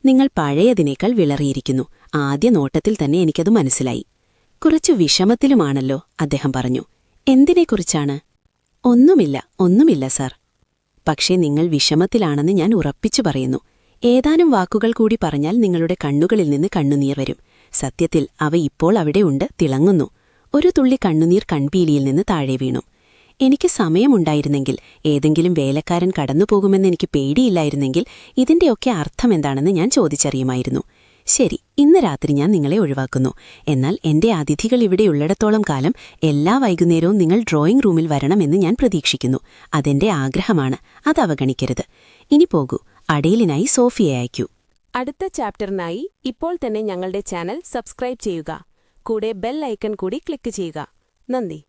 നിങ്ങൾ പഴയതിനേക്കാൾ വിളറിയിരിക്കുന്നു. ആദ്യ നോട്ടത്തിൽ തന്നെ എനിക്കത് മനസ്സിലായി. കുറച്ചു വിഷമത്തിലുമാണല്ലോ, അദ്ദേഹം പറഞ്ഞു. എന്തിനെക്കുറിച്ചാണ്? ഒന്നുമില്ല സാർ. പക്ഷേ നിങ്ങൾ വിഷമത്തിലാണെന്ന് ഞാൻ ഉറപ്പിച്ചു പറയുന്നു. ഏതാനും വാക്കുകൾ കൂടി പറഞ്ഞാൽ നിങ്ങളുടെ കണ്ണുകളിൽ നിന്ന് കണ്ണുനീർ വരും. സത്യത്തിൽ അവ ഇപ്പോൾ അവിടെയുണ്ട്, തിളങ്ങുന്നു. ഒരു തുള്ളി കണ്ണുനീർ കൺപീലിയിൽ നിന്ന് താഴെ വീണു. എനിക്ക് സമയമുണ്ടായിരുന്നെങ്കിൽ, ഏതെങ്കിലും വേലക്കാരൻ കടന്നുപോകുമെന്ന് എനിക്ക് പേടിയില്ലായിരുന്നെങ്കിൽ ഇതിന്റെയൊക്കെ അർത്ഥമെന്താണെന്ന് ഞാൻ ചോദിച്ചറിയുമായിരുന്നു. ശരി, ഇന്ന് രാത്രി ഞാൻ നിങ്ങളെ ഒഴിവാക്കുന്നു. എന്നാൽ എന്റെ അതിഥികൾ ഇവിടെയുള്ളിടത്തോളം കാലം എല്ലാ വൈകുന്നേരവും നിങ്ങൾ ഡ്രോയിംഗ് റൂമിൽ വരണമെന്ന് ഞാൻ പ്രതീക്ഷിക്കുന്നു. അതെന്റെ ആഗ്രഹമാണ്, അത് അവഗണിക്കരുത്. ഇനി പോകൂ, അടയിലിനായി സോഫിയെ അയക്കൂ. അടുത്ത ചാപ്റ്ററിനായി ഇപ്പോൾ തന്നെ ഞങ്ങളുടെ ചാനൽ സബ്സ്ക്രൈബ് ചെയ്യുക. കൂടെ ബെൽ ഐക്കൺ കൂടി ക്ലിക്ക് ചെയ്യുക. നന്ദി.